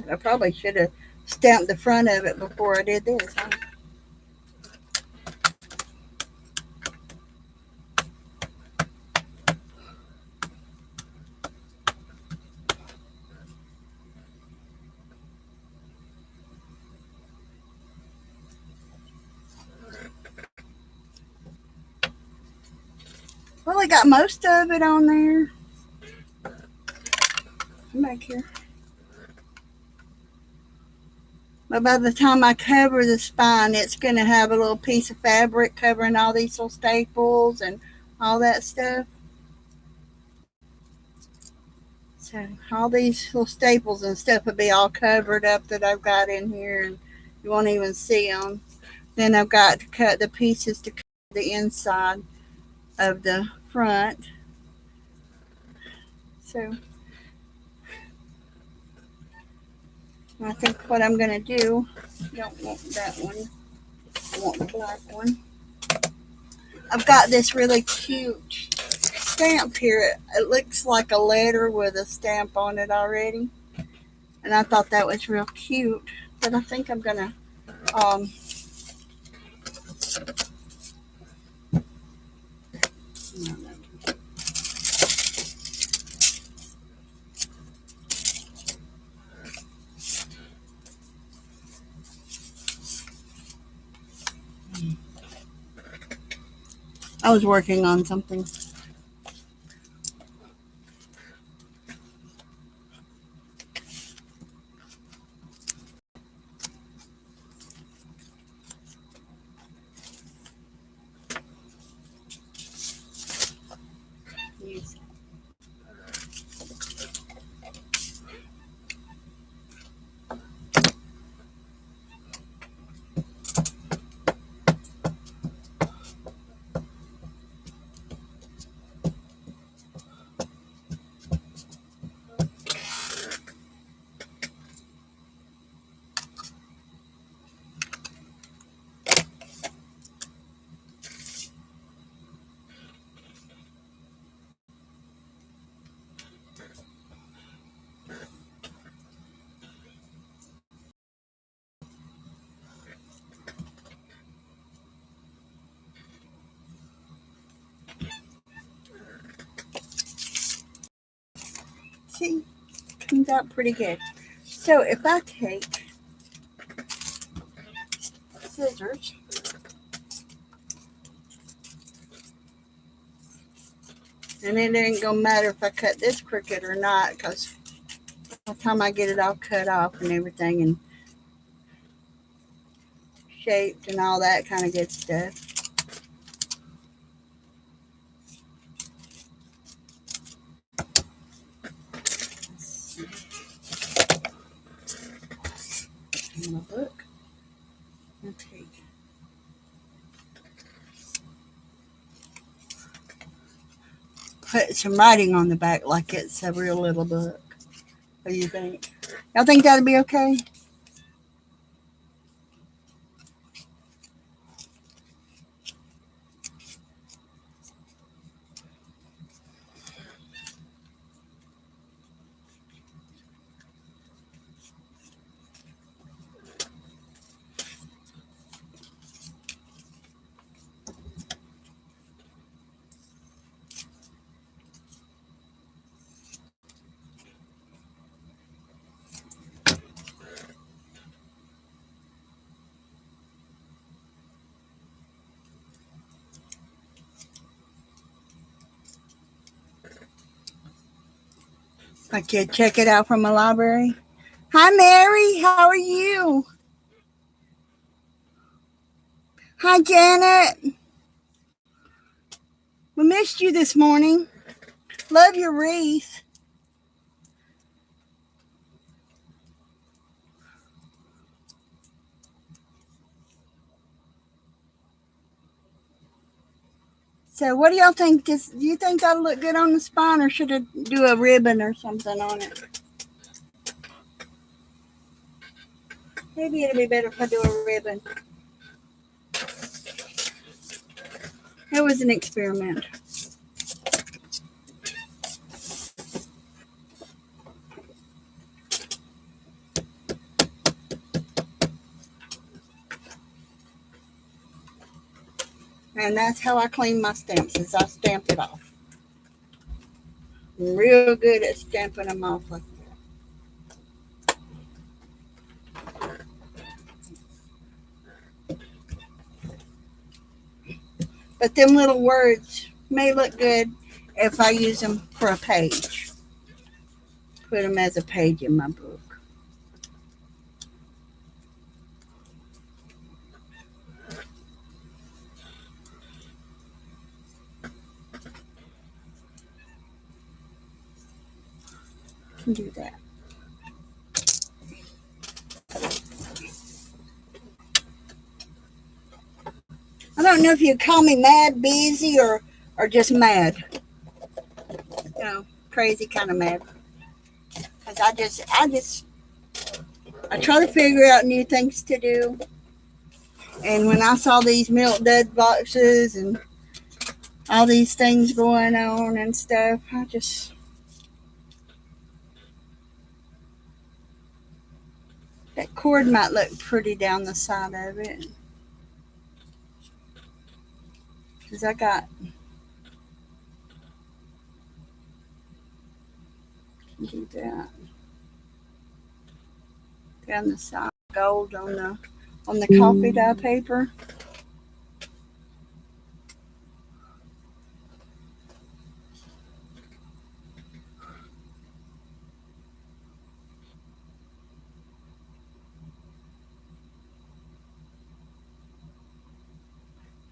I probably should have stamped the front of it before I did this. Huh? Well, I got most of it on there. Come back here. But by the time I cover the spine, it's going to have a little piece of fabric covering all these little staples and all that stuff. So all these little staples and stuff will be all covered up that I've got in here, and you won't even see them. Then I've got to cut the pieces to cover the inside of the front. So I think what I'm going to do, I don't want that one, I want the black one. I've got this really cute stamp here. It looks like a letter with a stamp on it already. And I thought that was real cute. But I think I'm going to I was working on something. Yes. See, comes out pretty good. So if I take scissors, and it ain't gonna matter if I cut this crooked or not, because by the time I get it all cut off and everything and shaped and all that kind of good stuff. In my book, I'll take put some writing on the back like it's a real little book. What do you think? Y'all think that'd be okay? My kid check it out from a library. Hi, Mary. How are you? Hi, Janet. We missed you this morning. Love your wreath. So what do y'all think? Do you think that'll look good on the spine, or should I do a ribbon or something on it? Maybe it'll be better if I do a ribbon. It was an experiment. And that's how I clean my stamps, is I stamp it off. I'm real good at stamping them off like that. But them little words may look good if I use them for a page. Put them as a page in my book. Can do that. I don't know if you'd call me mad, busy, or just mad. You know, crazy kind of mad. Because I try to figure out new things to do. And when I saw these milk dud boxes and all these things going on and stuff, that cord might look pretty down the side of it. Because I got, do that. Down the side, gold on the coffee dye paper.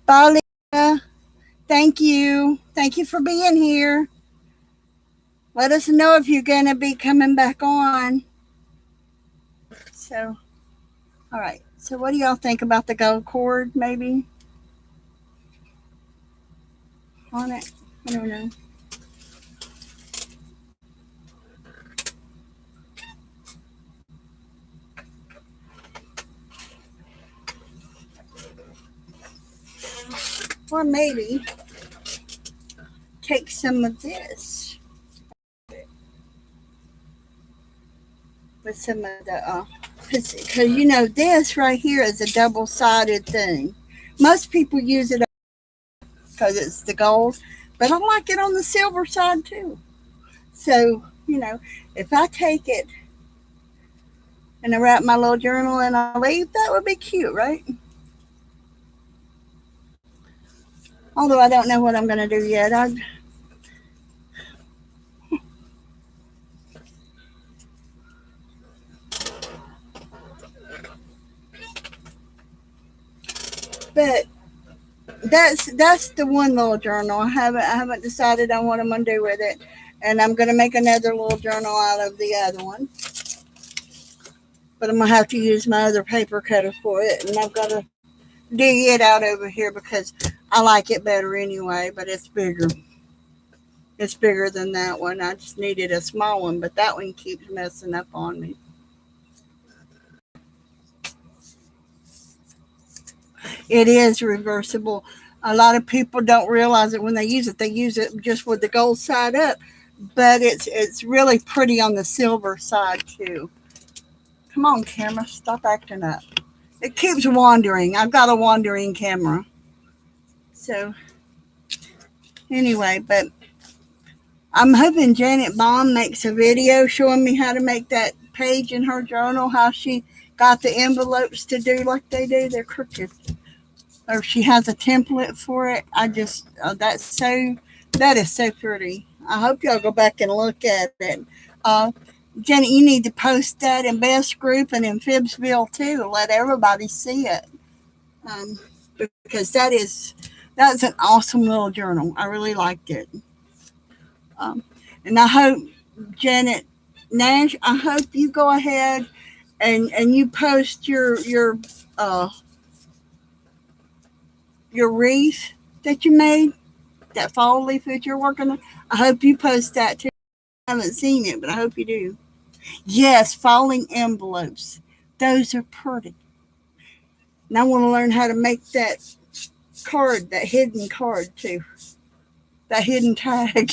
Bye, Lisa. Thank you. Thank you for being here. Let us know if you're going to be coming back on. So, all right. So what do y'all think about the gold cord, maybe? On it? I don't know. Or maybe take some of this with some of the, because you know, this right here is a double-sided thing. Most people use it because it's the gold, but I like it on the silver side too. So you know, if I take it and I write my little journal and I leave, that would be cute, right? Although I don't know what I'm going to do yet. But that's the one little journal. I haven't decided on what I'm going to do with it, and I'm going to make another little journal out of the other one. But I'm going to have to use my other paper cutter for it, and I've got to dig it out over here because I like it better anyway. But it's bigger. It's bigger than that one. I just needed a small one, but that one keeps messing up on me. It is reversible. A lot of people don't realize it when they use it. They use it just with the gold side up, but it's really pretty on the silver side too. Come on, camera, stop acting up. It keeps wandering. I've got a wandering camera. So anyway, but I'm hoping Janet Baum makes a video showing me how to make that page in her journal, how she got the envelopes to do like they do. They're crooked. Or she has a template for it. I just that is so pretty. I hope y'all go back and look at it. Uh, Janet, you need to post that in Best Group and in Phibbsville too. Let everybody see it, um, because that's an awesome little journal. I really liked it, and I hope Janet Nash. I hope you go ahead and you post uh, your wreath that you made, that fall leaf that you're working on. I hope you post that too. I haven't seen it, but I hope you do. Yes, falling envelopes. Those are pretty. And I want to learn how to make that card, that hidden card too, that hidden tag.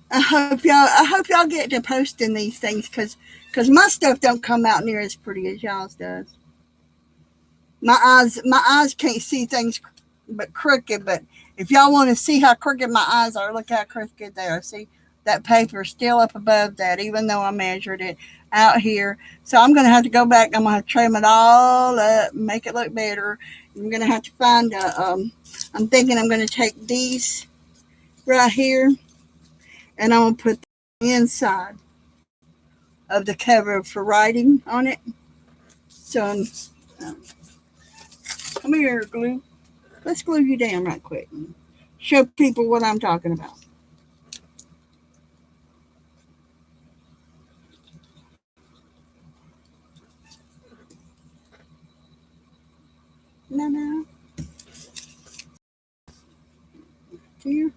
I hope y'all get to posting these things because my stuff don't come out near as pretty as y'all's does. My eyes can't see things but crooked. But if y'all want to see how crooked my eyes are, look how crooked they are. See, that paper is still up above that, even though I measured it out here. So I'm gonna have to go back. I'm gonna have to trim it all up, make it look better. I'm gonna have to find a. I'm thinking I'm gonna take these right here, and I'm gonna put the inside of the cover for writing on it. So um, come here, glue. Let's glue you down right quick. Show people what I'm talking about. No, no, here.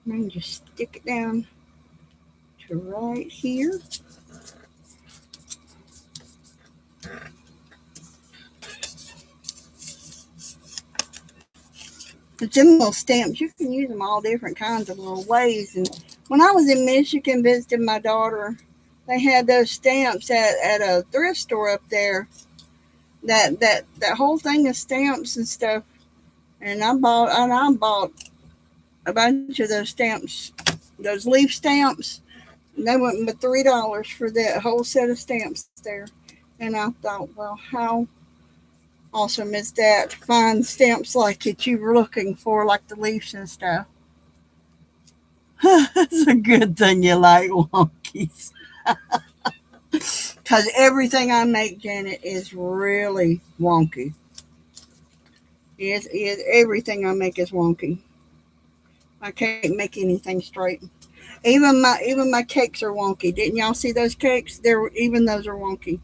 And then just stick it down to right here. But them little stamps, you can use them all different kinds of little ways. And when I was in Michigan visiting my daughter, they had those stamps at a thrift store up there. That whole thing of stamps and stuff. And I bought a bunch of those stamps, those leaf stamps. And they went but $3 for that whole set of stamps there. And I thought, well, how awesome is that to find stamps like it you were looking for, like the leaves and stuff. It's a good thing you like wonkies. Because everything I make, Janet, is really wonky. Everything I make is wonky. I can't make anything straight. Even my cakes are wonky. Didn't y'all see those cakes? Even those are wonky.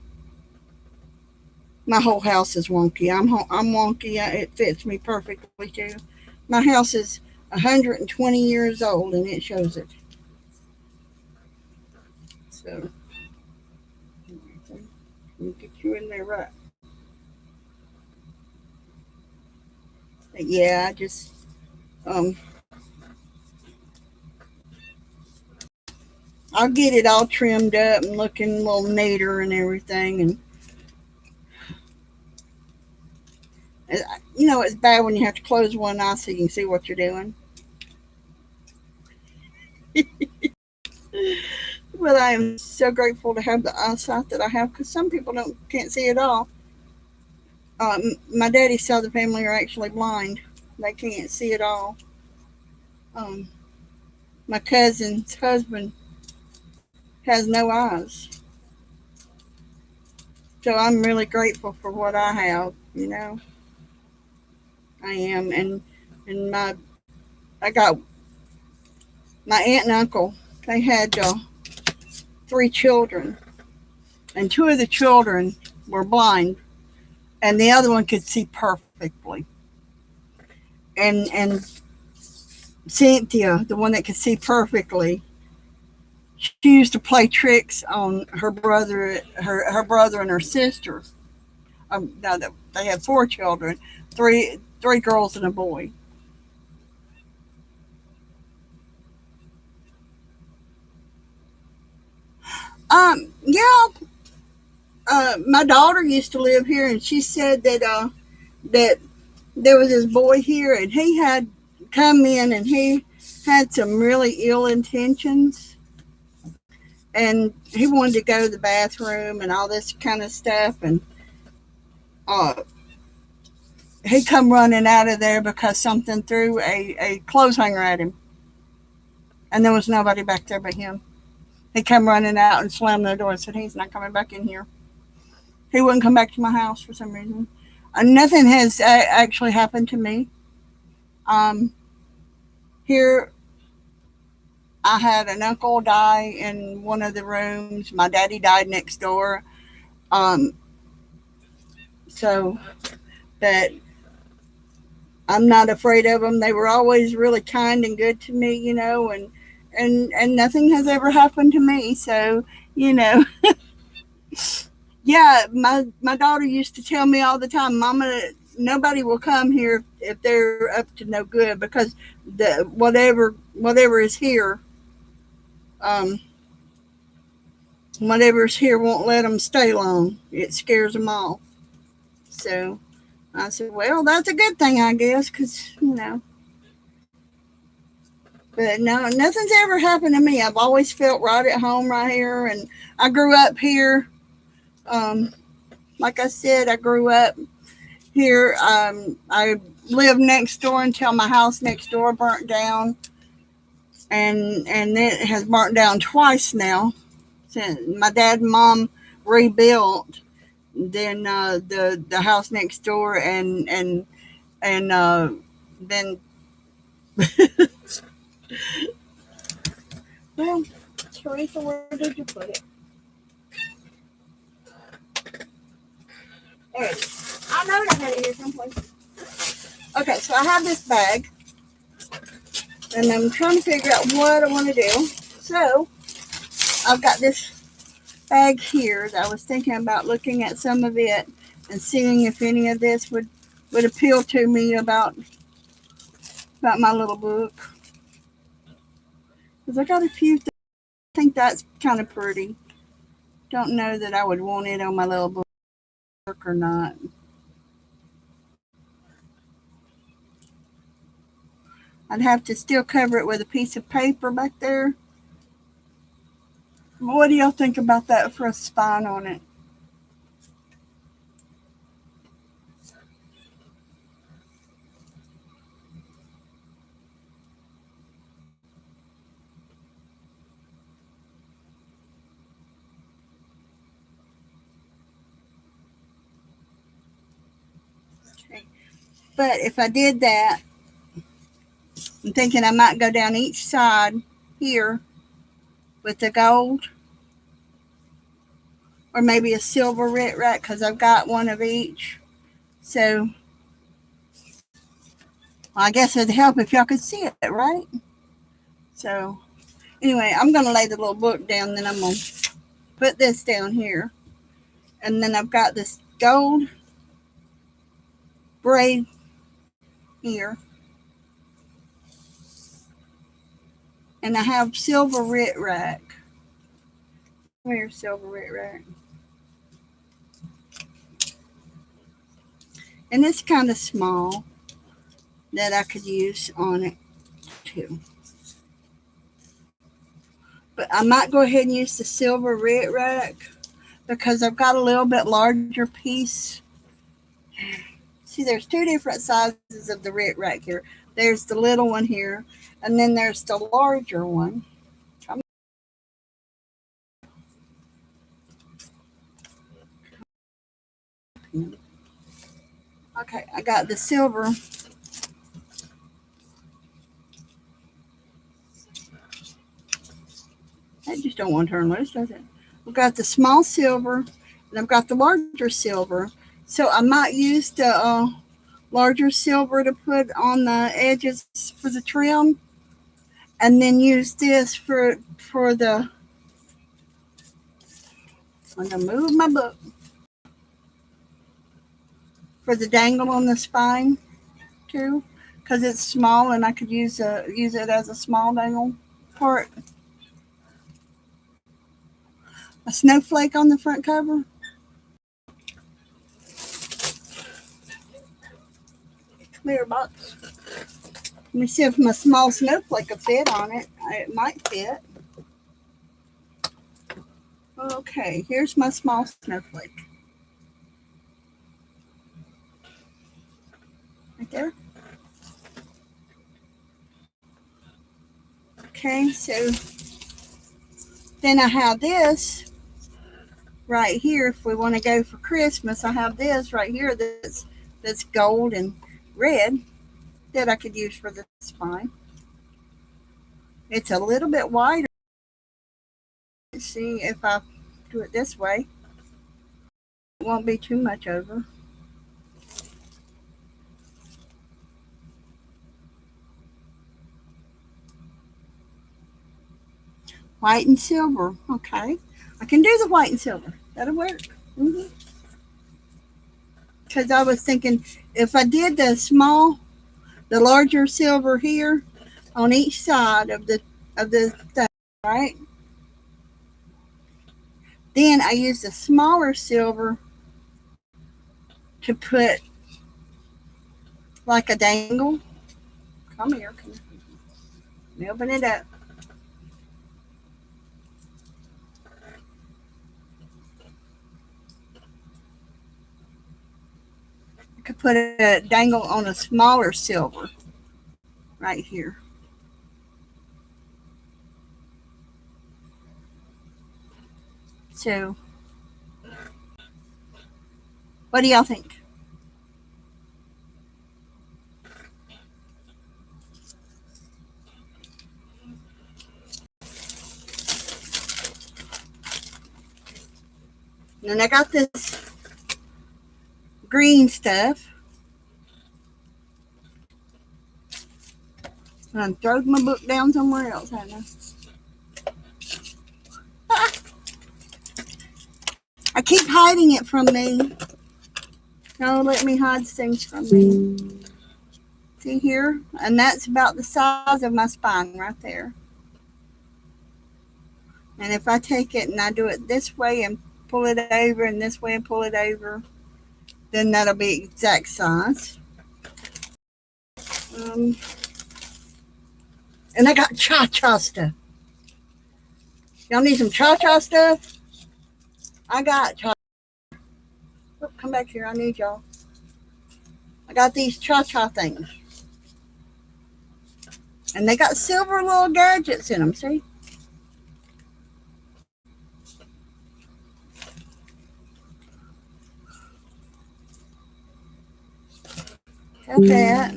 My whole house is wonky. I'm wonky. It fits me perfectly too. My house is 120 years old, and it shows it. So let me get you in there right. But yeah, I just um, I'll get it all trimmed up and looking a little neater and everything. And You know, it's bad when you have to close one eye so you can see what you're doing. But I am so grateful to have the eyesight that I have because some people can't see at all. My daddy's side of the family are actually blind; they can't see at all. Um, my cousin's husband has no eyes, so I'm really grateful for what I have. You know, I am, and I got my aunt and uncle. They had 3 children, and 2 of the children were blind, and the other one could see perfectly. And Cynthia, the one that could see perfectly, she used to play tricks on her brother and her sister. Now that they had 4 children, three girls and a boy. Yeah. My daughter used to live here, and she said that there was this boy here, and he had come in, and he had some really ill intentions, and he wanted to go to the bathroom and all this kind of stuff, and uh, he come running out of there because something threw a clothes hanger at him, and there was nobody back there but him. He come running out and slammed the door and said he's not coming back in here. He wouldn't come back to my house for some reason. Nothing has actually happened to me. Um, Here, I had an uncle die in one of the rooms. My daddy died next door. Um, so, but I'm not afraid of them. They were always really kind and good to me, you know, and nothing has ever happened to me. So, you know, yeah, my daughter used to tell me all the time, Mama, nobody will come here if they're up to no good because the whatever is here, um, whatever's here won't let them stay long. It scares them off. So I said, well, that's a good thing, I guess, because you know. But no, nothing's ever happened to me. I've always felt right at home right here, and I grew up here. Um, like I said, I grew up here. I lived next door until my house next door burnt down, and it has burnt down twice now. Since my dad and mom rebuilt, then the house next door, and then well, Teresa, where did you put it? There it is. I know I had it here someplace. Okay, so I have this bag, and I'm trying to figure out what I want to do. So I've got this bag here that I was thinking about looking at some of it and seeing if any of this would appeal to me about my little book. Because I got a few things. I think that's kind of pretty. Don't know that I would want it on my little book or not. I'd have to still cover it with a piece of paper back there. What do y'all think about that for a spine on it? Okay. But if I did that, I'm thinking I might go down each side here with the gold or maybe a silver rit rack because I've got one of each. So I guess it'd help if y'all could see it, right? So anyway, I'm going to lay the little book down, then I'm going to put this down here. And then I've got this gold braid here. And I have silver rit rack. Where's silver rit rack? And it's kind of small that I could use on it too. But I might go ahead and use the silver red rack because I've got a little bit larger piece. See, there's two different sizes of the red rack here. There's the little one here, and then there's the larger one. Okay, I got the silver. That just don't want to turn loose, does it? We've got the small silver, and I've got the larger silver. So I might use the larger silver to put on the edges for the trim, and then use this for the. I'm gonna move my book for the dangle on the spine too, because it's small and I could use it as a small dangle part. A snowflake on the front cover. Clear box. Let me see if my small snowflake will fit on it. It might fit. Okay, here's my small snowflake. Right there. Okay, so then I have this right here. If we want to go for Christmas, I have this right here that's gold and red that I could use for the spine. It's a little bit wider. Let's see if I do it this way. It won't be too much over. White and silver. Okay. I can do the white and silver. That'll work. Because I was thinking if I did the larger silver here on each side of the thing, right? Then I use the smaller silver to put like a dangle. Come here. Open it up. I could put a dangle on a smaller silver right here. So, what do y'all think? And I got this green stuff. And I threw my book down somewhere else, haven't I? I keep hiding it from me. Don't let me hide things from me. See here? And that's about the size of my spine right there. And if I take it and I do it this way and pull it over and this way and pull it over, then that'll be exact size. And I got cha-cha stuff. Y'all need some cha-cha stuff? I got cha-cha. Oh, come back here. I need y'all. I got these cha-cha things. And they got silver little gadgets in them, see? Got that.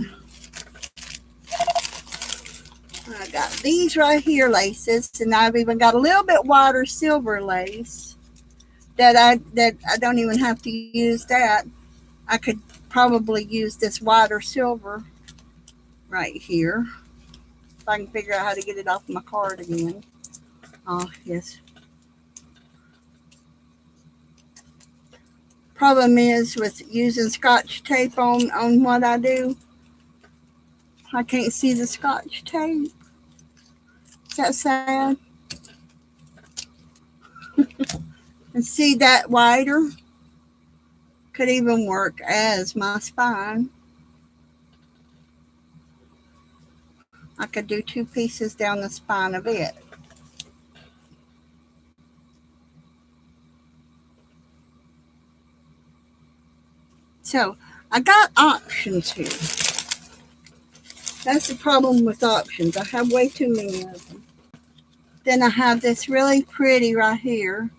I got these right here laces, and I've even got a little bit wider silver lace that I don't even have to use that. I could probably use this wider silver right here. If I can figure out how to get it off my card again. Oh, yes. Problem is with using Scotch tape on what I do, I can't see the Scotch tape. Is that sad? And see that wider? Could even work as my spine. I could do 2 pieces down the spine of it. So I got options here. That's the problem with options. I have way too many of them. Then I have this really pretty right here.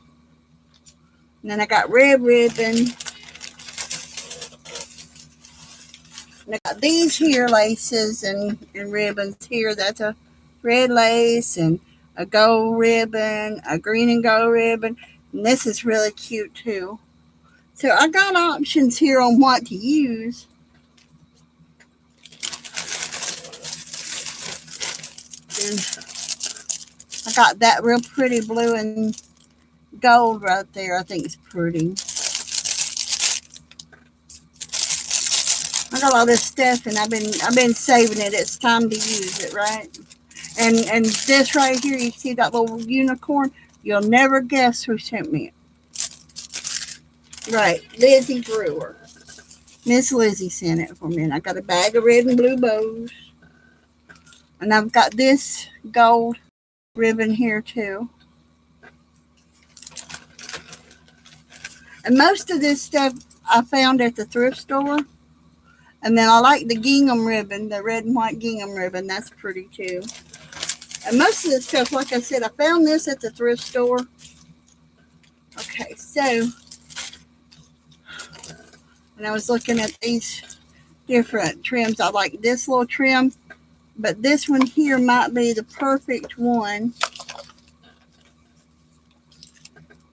And then I got red ribbon. And I got these here laces and ribbons here. That's a red lace and a gold ribbon, a green and gold ribbon. And this is really cute too. So I got options here on what to use. And I got that real pretty blue and gold right there. I think it's pretty. I got all this stuff and I've been saving it. It's time to use it, right? And this right here, you see that little unicorn? You'll never guess who sent me it. Right, Lizzie Brewer. Miss Lizzie sent it for me. And I got a bag of red and blue bows. And I've got this gold ribbon here too. And most of this stuff I found at the thrift store. And then I like the gingham ribbon, the red and white gingham ribbon. That's pretty too. And most of this stuff, like I said, I found this at the thrift store. Okay, so when I was looking at these different trims, I like this little trim. But this one here might be the perfect one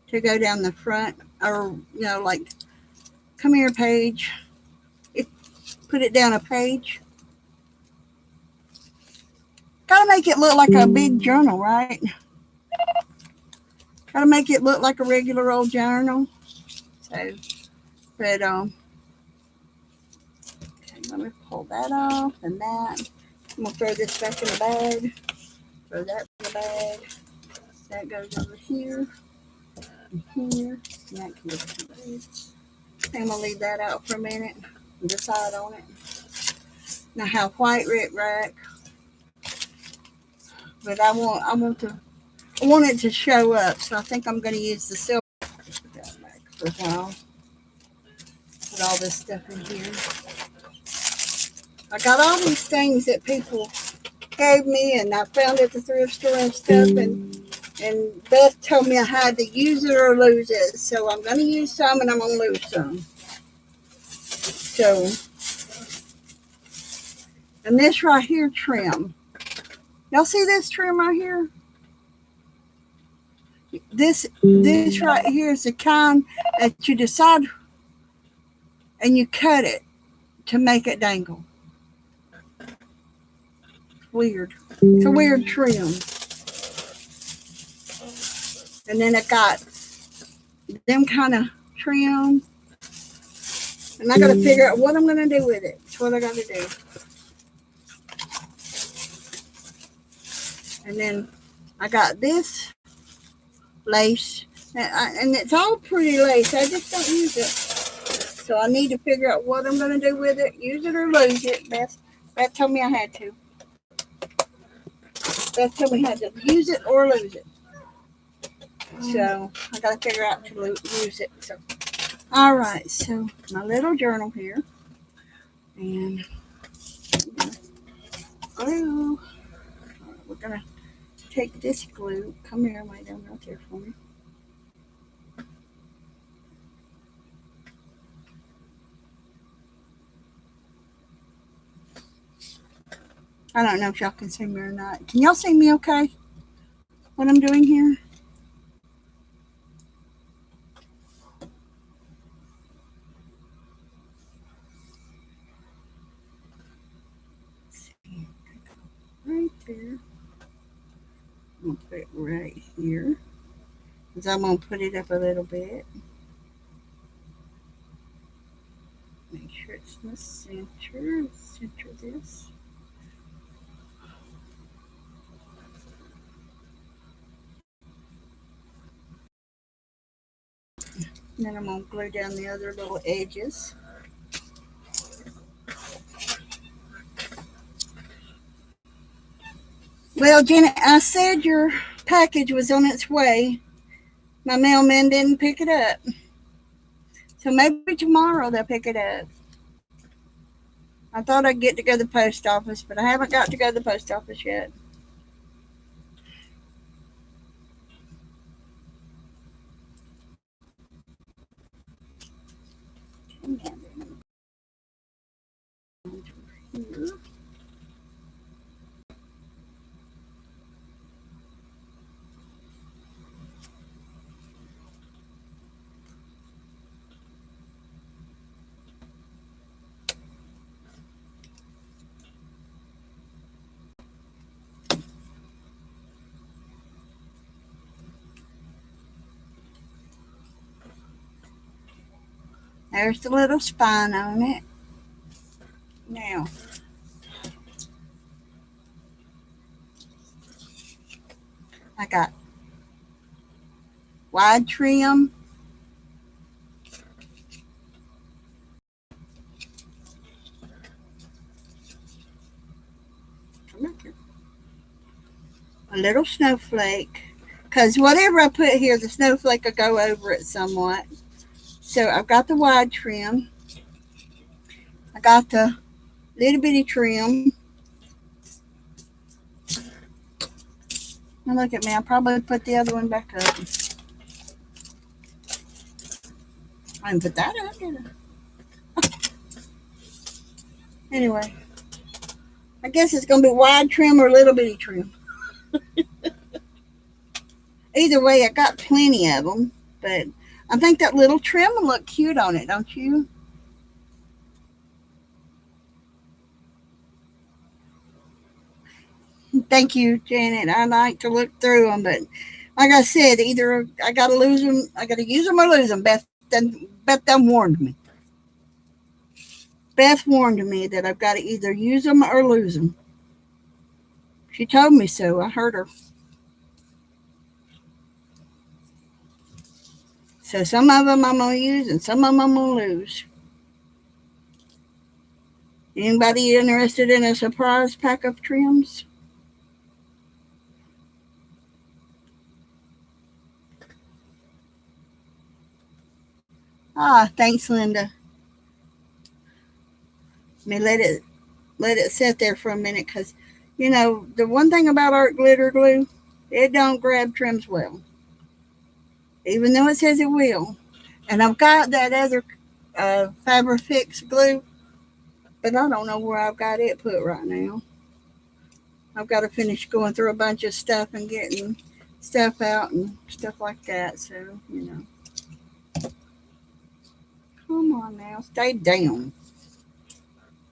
to go down the front. Or, you know, like, come here, Paige. Put it down a page. Gotta make it look like a big journal, right? Gotta make it look like a regular old journal. So, but, okay, let me pull that off and that. I'm gonna throw this back in the bag. Throw that in the bag. That goes over here and here. And that can go to the bag. I'm gonna leave that out for a minute and decide on it. Now I have white rip rack, but I want it to show up, so I think I'm gonna use the silver. Put that back for a while. Put all this stuff in here. I got all these things that people gave me, and I found at the thrift store and stuff, and Beth told me I had to use it or lose it. So I'm going to use some and I'm going to lose some. So, and this right here trim. Y'all see this trim right here? This right here is the kind that you decide and you cut it to make it dangle. Weird. It's a weird trim. And then I got them kind of trim. And I got to figure out what I'm going to do with it. That's what I got to do. And then I got this lace. And it's all pretty lace. I just don't use it. So I need to figure out what I'm going to do with it. Use it or lose it. Beth told me I had to. Beth told me I had to use it or lose it. So I got to figure out to use it. So, all right. So my little journal here, and glue. We're gonna take this glue. Come here, lay down right there for me. I don't know if y'all can see me or not. Can y'all see me okay? What I'm doing here? Right there. I'm going to put it right here. Because I'm going to put it up a little bit. Make sure it's in the center. Center this. And then I'm going to glue down the other little edges. Well, Janet, I said your package was on its way. My mailman didn't pick it up. So maybe tomorrow they'll pick it up. I thought I'd get to go to the post office, but I haven't got to go to the post office yet. There's the little spine on it. Now, I got wide trim, a little snowflake, because whatever I put here, the snowflake will go over it somewhat. So I've got the wide trim. I got the little bitty trim. Now look at me, I'll probably put the other one back up. I didn't put that up, did I? Anyway, I guess it's going to be wide trim or little bitty trim. Either way, I got plenty of them, but I think that little trim will look cute on it, don't you? Thank you, Janet. I like to look through them, but like I said, either I got to lose them, I got to use them or lose them. Beth done warned me. Beth warned me that I've got to either use them or lose them. She told me so. I heard her. So some of them I'm going to use and some of them I'm going to lose. Anybody interested in a surprise pack of trims? Ah, thanks, Linda. Let me let it sit there for a minute, because you know the one thing about art glitter glue, it don't grab trims well, even though it says it will. And I've got that other Fabrifix glue, but I don't know where I've got it put right now. I've got to finish going through a bunch of stuff and getting stuff out and stuff like that. So, you know. Come on now. Stay down.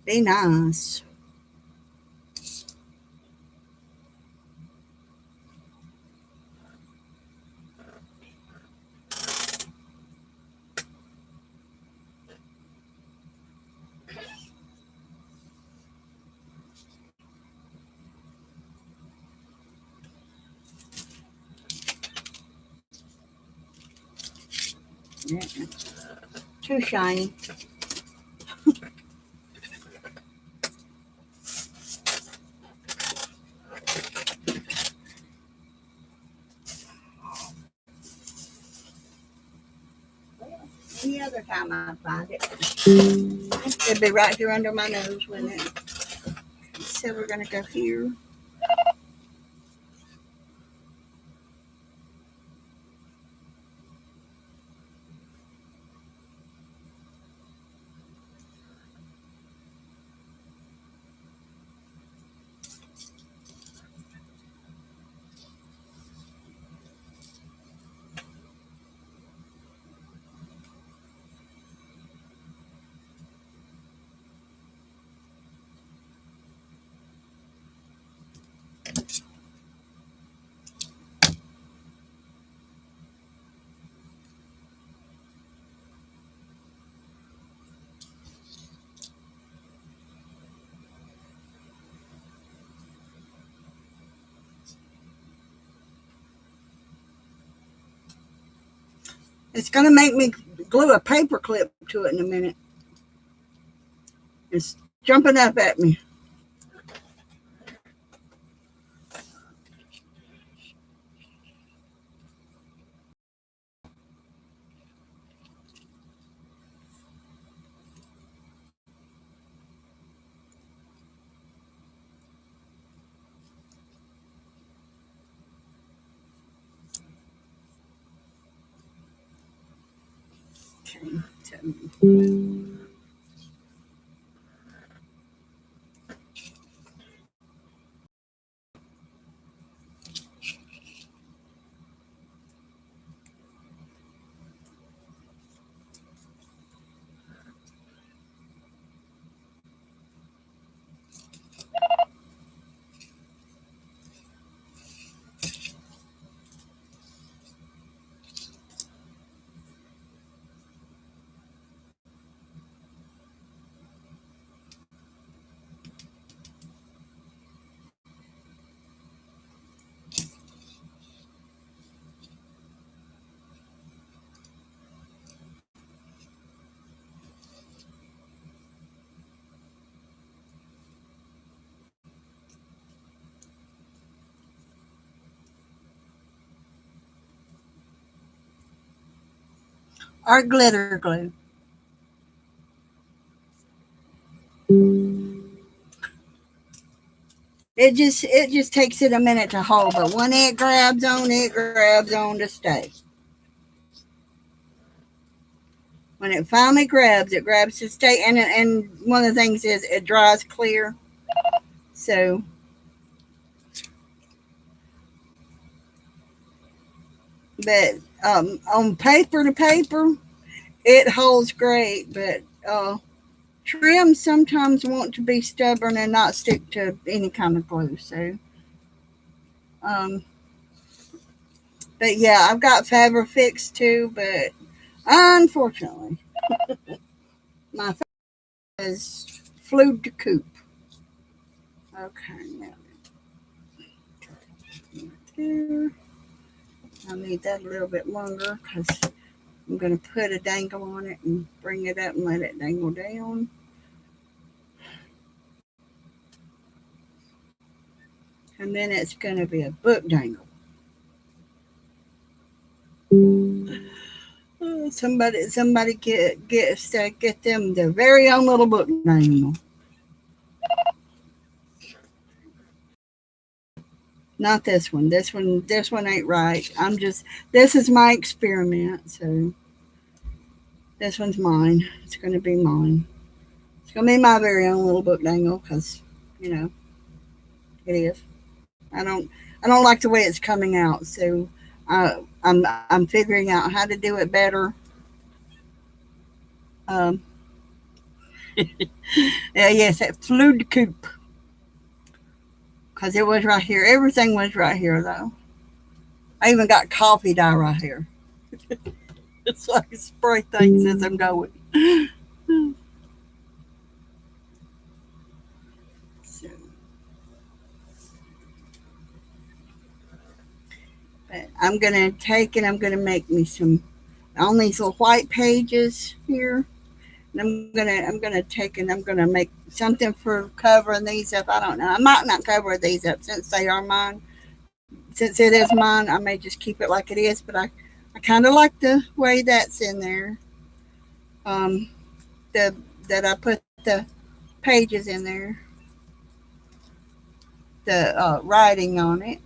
Be nice. Yeah. Too shiny. Any other time I find it, it'd be right here under my nose, wouldn't it? So we're going to go here. It's going to make me glue a paper clip to it in a minute. It's jumping up at me. Okay. Art glitter glue. It just takes it a minute to hold, but when it grabs on to stay. When it finally grabs, it grabs to stay. And one of the things is it dries clear. So, but on paper to paper, it holds great. But trims sometimes want to be stubborn and not stick to any kind of glue. So, um, but yeah, I've got Fabrifix too, but unfortunately, my favorite is flued to coupe. Okay, now there. I need that a little bit longer because I'm going to put a dangle on it and bring it up and let it dangle down. And then it's going to be a book dangle. Oh, somebody get them their very own little book dangle. Not this one. This one ain't right. This is my experiment, so this one's mine. It's going to be mine. It's going to be my very own little book dangle because, you know, it is. I don't I don't like the way it's coming out, so I'm figuring out how to do it better. Um, yeah, yes, that fluid coupe because it was right here. Everything was right here though. I even got coffee dye right here. It's like spray things as I'm going. So, but I'm gonna take and I'm gonna make me some on these little white pages here. And I'm gonna take and I'm gonna make something for covering these up. I don't know. I might not cover these up since they are mine. Since it is mine, I may just keep it like it is. But I kind of like the way that's in there. Um, the that I put the pages in there, the writing on it,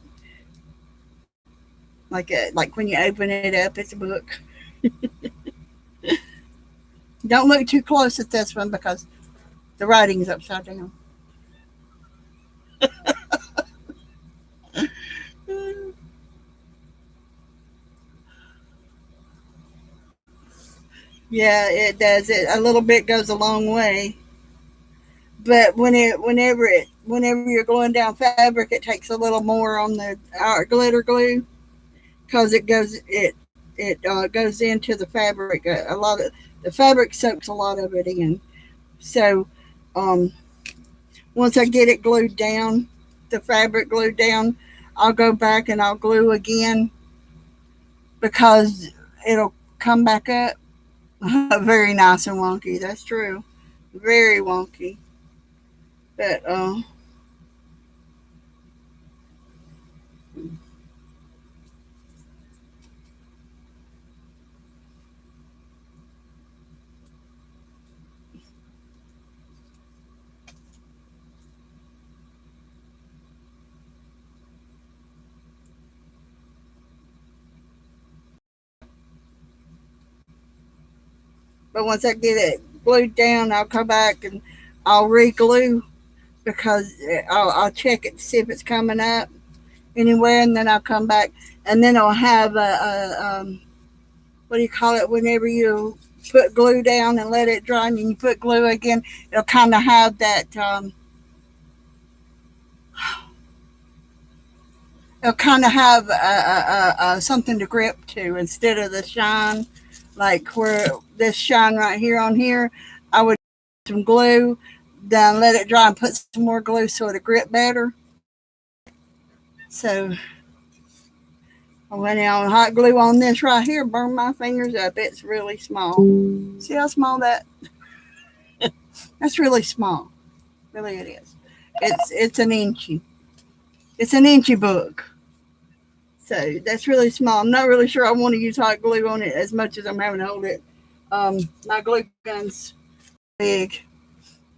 like when you open it up, it's a book. Don't look too close at this one because the writing is upside down. Yeah, it does. It a little bit goes a long way. But whenever you're going down fabric, it takes a little more on the glitter glue because it goes into the fabric. A lot of the fabric soaks a lot of it in. So um, once I get it glued down, the fabric glued down, I'll go back and I'll glue again because it'll come back up. Very nice and wonky. That's true. Very wonky. But once I get it glued down, I'll come back and I'll re-glue because I'll check it to see if it's coming up anywhere, and then I'll come back, and then I'll have a what do you call it? Whenever you put glue down and let it dry, and then you put glue again, it'll kind of have that. It'll kind of have something to grip to instead of the shine, like where this shine right here on here. I would put some glue, then let it dry and put some more glue so it'll grip better. So I went on hot glue on this right here, burned my fingers up. It's really small. See how small that? That's really small. Really, it is. It's an inchy. It's an inchy book. So that's really small. I'm not really sure I want to use hot glue on it as much as I'm having to hold it. My glue gun's big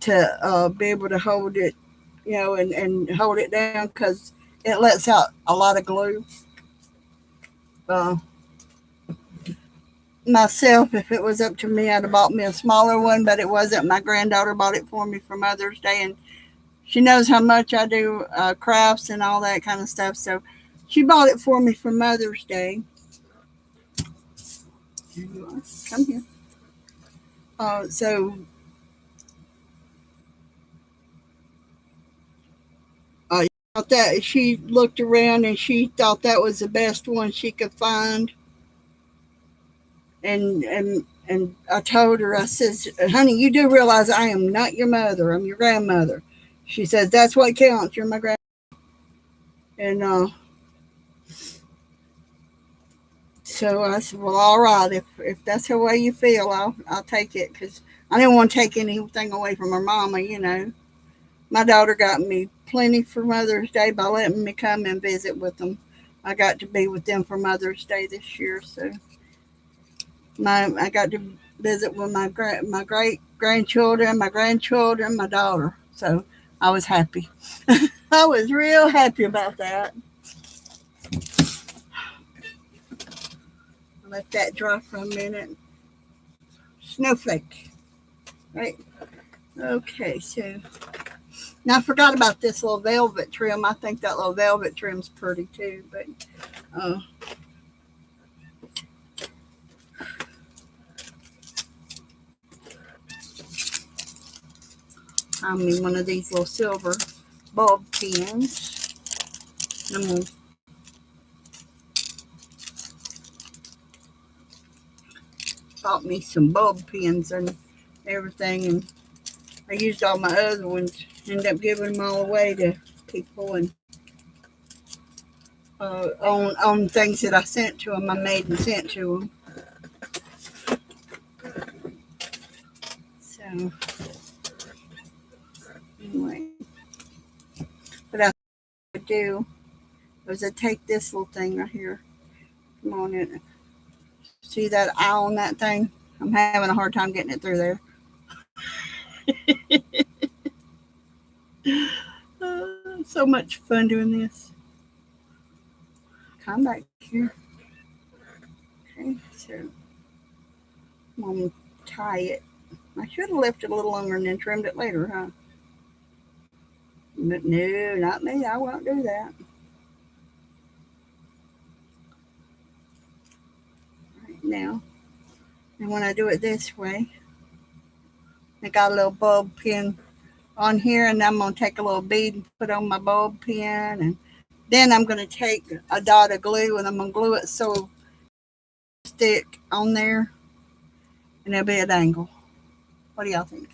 to be able to hold it, and hold it down because it lets out a lot of glue. Uh, Myself, if it was up to me, I'd have bought me a smaller one, but it wasn't. My granddaughter bought it for me for Mother's Day, and she knows how much I do crafts and all that kind of stuff. So she bought it for me for Mother's Day. Here you are. Come here. So thought that she looked around and she thought that was the best one she could find. And I told her, I says, honey, you do realize I am not your mother. I'm your grandmother. She says, that's what counts. You're my grandmother. And so I said, well, all right. If that's the way you feel, I'll take it because I didn't want to take anything away from her mama. My daughter got me plenty for Mother's Day by letting me come and visit with them. I got to be with them for Mother's Day this year, so I got to visit with my great grandchildren, my grandchildren, my daughter. So I was happy. I was real happy about that. Let that dry for a minute. Snowflake, right? Okay, so now I forgot about this little velvet trim. I think that little velvet trim's pretty too, but uh, I mean one of these little silver bulb pins. I'm gonna bought me some bulb pins and everything, and I used all my other ones. Ended up giving them all away to people and on things that I sent to them. I made and sent to them. So anyway, what I would do was I take this little thing right here. Come on in. See that eye on that thing? I'm having a hard time getting it through there. So much fun doing this. Come back here. Okay, so I'm gonna tie it. I should have left it a little longer and then trimmed it later, huh? But no, not me. I won't do that. Right now. And when I do it this way, I got a little bulb pin on here, and I'm going to take a little bead and put on my bulb pin, and then I'm going to take a dot of glue and I'm going to glue it so stick on there, and it'll be at an angle. What do y'all think?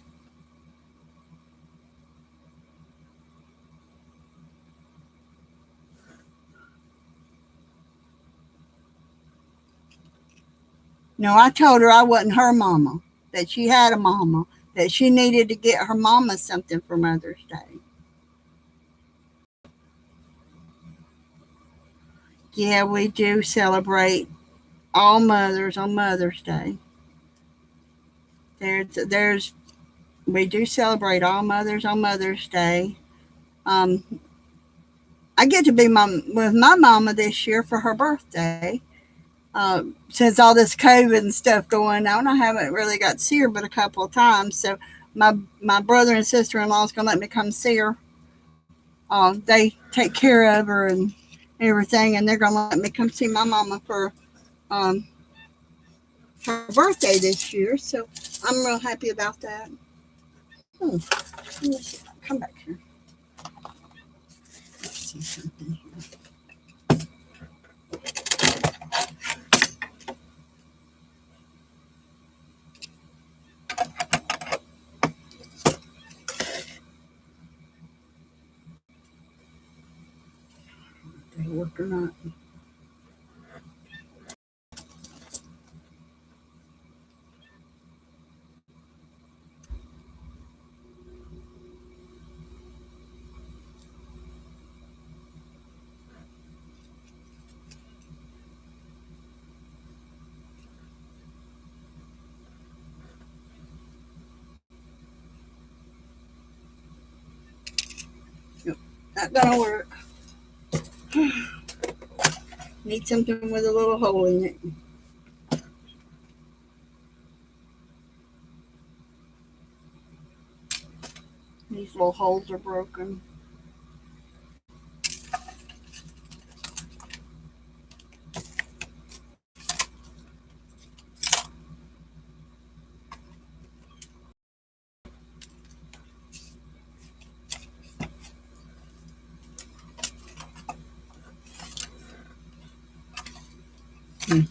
No, I told her I wasn't her mama, that she had a mama, that she needed to get her mama something for Mother's Day. Yeah, we do celebrate all mothers on Mother's Day. There's we do celebrate all mothers on Mother's Day. Um, I get to be with my mama this year for her birthday. Since all this COVID and stuff going on, I haven't really got to see her but a couple of times. So my brother and sister in law is gonna let me come see her. They take care of her and everything, and they're gonna let me come see my mama for um, her birthday this year. So I'm real happy about that. Hmm. Let me see. Come back here. Let's see something here. Did it work or not? Nope, not gonna work. Need something with a little hole in it. These little holes are broken. Hmm.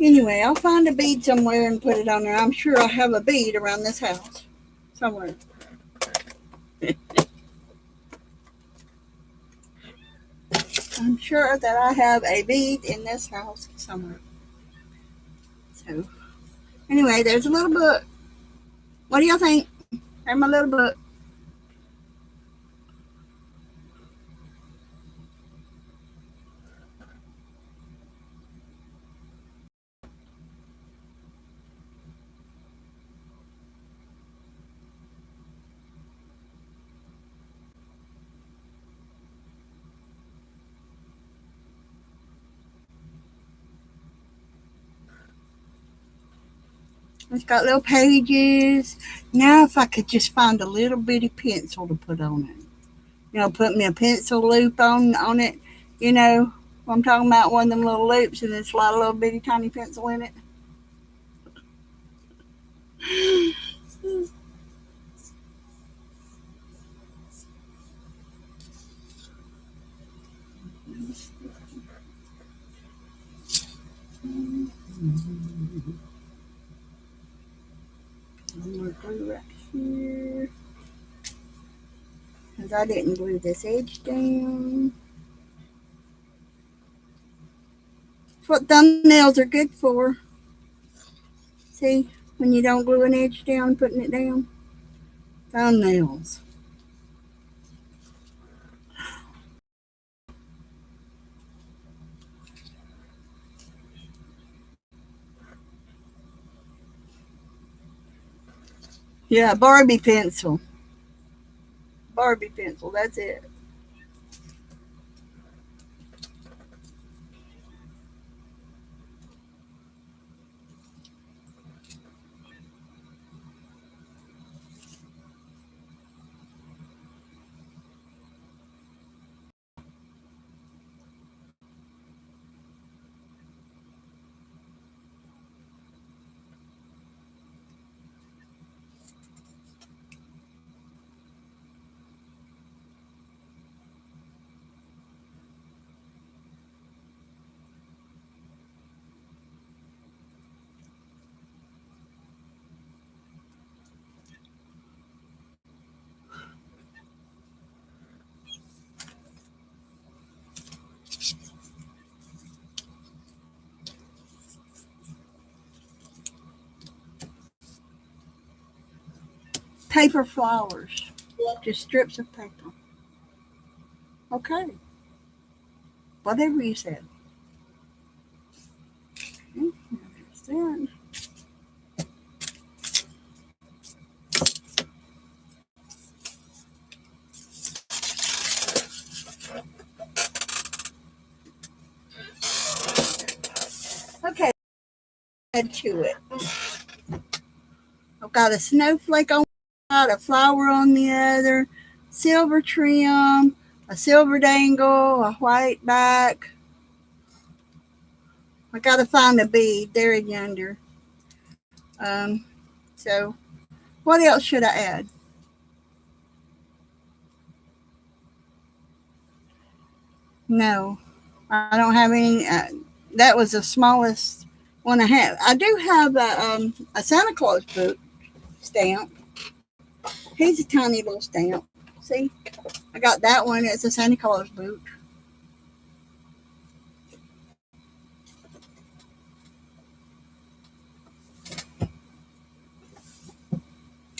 Anyway, I'll find a bead somewhere and put it on there. I'm sure I have a bead around this house somewhere. I'm sure that I have a bead in this house somewhere. So, anyway, there's a little book. What do y'all think? There's my little book. It's got little pages. Now, if I could just find a little bitty pencil to put on it, put me a pencil loop on it. You know what I'm talking about? One of them little loops, and it's a lot of little bitty tiny pencil in it. I'm gonna glue right here because I didn't glue this edge down. That's what thumbnails are good for. See, when you don't glue an edge down, putting it down. Thumbnails. Yeah, Barbie pencil. Barbie pencil, that's it. paper flowers. Just strips of paper. Okay. Whatever you said. Okay, there's that. Okay, add to it. I've got a snowflake on one side, a flower on the other, silver trim, a silver dangle, a white back. I gotta find a bead there and yonder. So what else should I add? No, I don't have any. That was the smallest one I have. I do have a Santa Claus boot stamp. He's a tiny little stamp. See, I got that one. It's a Santa Claus boot.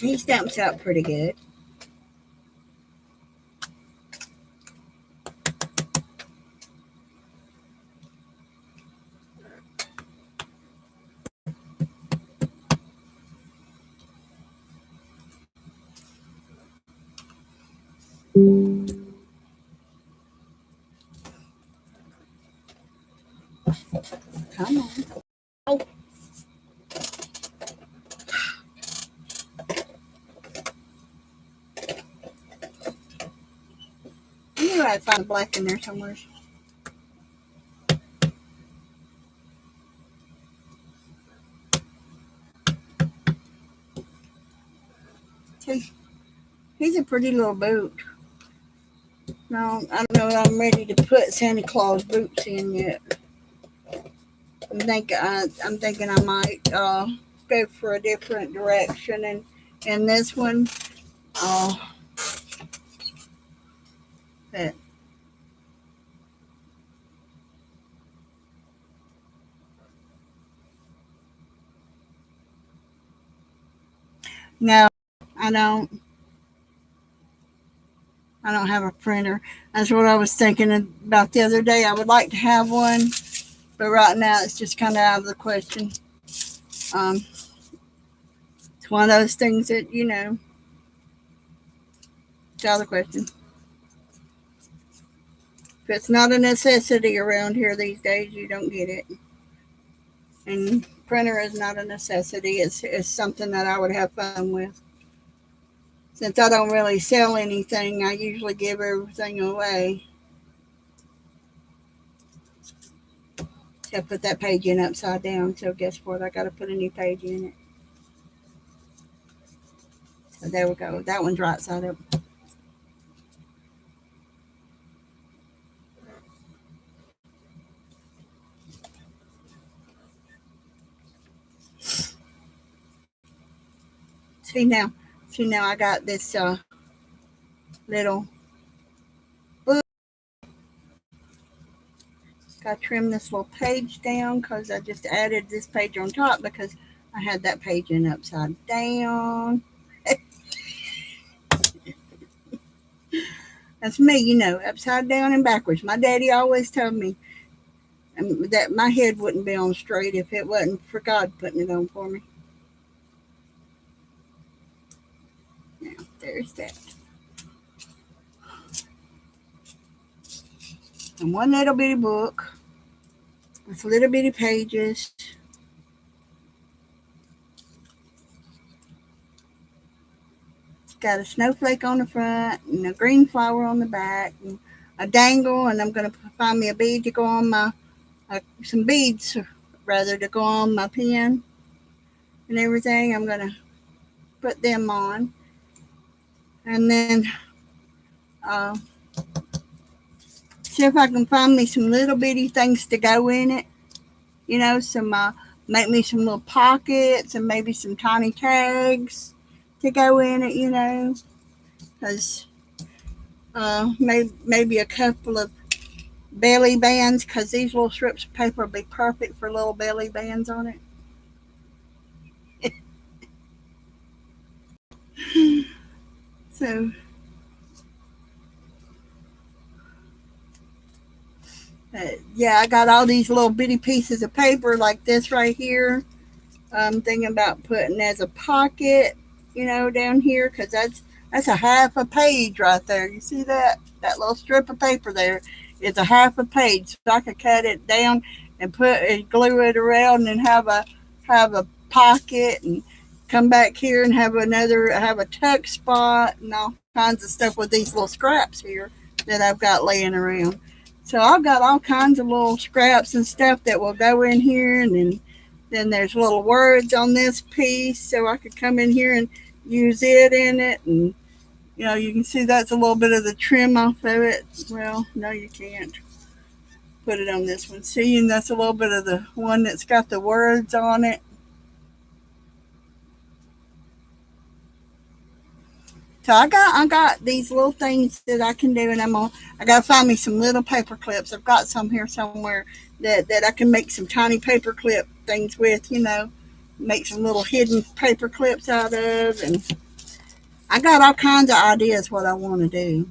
He stamps out pretty good. Come on. Oh. I knew I'd find black in there somewhere. See, he's a pretty little boot. No, I don't know if I'm ready to put Santa Claus boots in yet. I'm thinking I might go for a different direction, and this one, that no, I don't. I don't have a printer. That's what I was thinking about the other day. I would like to have one, but right now it's just kind of out of the question. It's one of those things that, it's out of the question. If it's not a necessity around here these days, you don't get it. And printer is not a necessity. It's something that I would have fun with. Since I don't really sell anything, I usually give everything away. So I put that page in upside down. So guess what? I got to put a new page in it. So there we go. That one's right side up. See now I got this little book. Got to trim this little page down because I just added this page on top because I had that page in upside down. That's me, upside down and backwards. My daddy always told me that my head wouldn't be on straight if it wasn't for God putting it on for me. Now, there's that. And one little bitty book with little bitty pages. It's got a snowflake on the front and a green flower on the back and a dangle, and I'm going to find me a bead to go on some beads rather to go on my pen and everything. I'm going to put them on. And then see if I can find me some little bitty things to go in it. Make me some little pockets and maybe some tiny tags to go in it, because maybe a couple of belly bands, because these little strips of paper will be perfect for little belly bands on it. So, yeah, I got all these little bitty pieces of paper like this right here. I'm thinking about putting as a pocket, down here, because that's a half a page right there. You see that? That little strip of paper there is a half a page. So I could cut it down and put it, glue it around, and have a pocket, and come back here and have a tuck spot and all kinds of stuff with these little scraps here that I've got laying around. So I've got all kinds of little scraps and stuff that will go in here, and then there's little words on this piece, so I could come in here and use it in it. And you can see that's a little bit of the trim off of it. Well, no, you can't put it on this one. See, and that's a little bit of the one that's got the words on it. So I got these little things that I can do, and I gotta find me some little paper clips. I've got some here somewhere that I can make some tiny paper clip things with, make some little hidden paper clips out of, and I got all kinds of ideas what I want to do.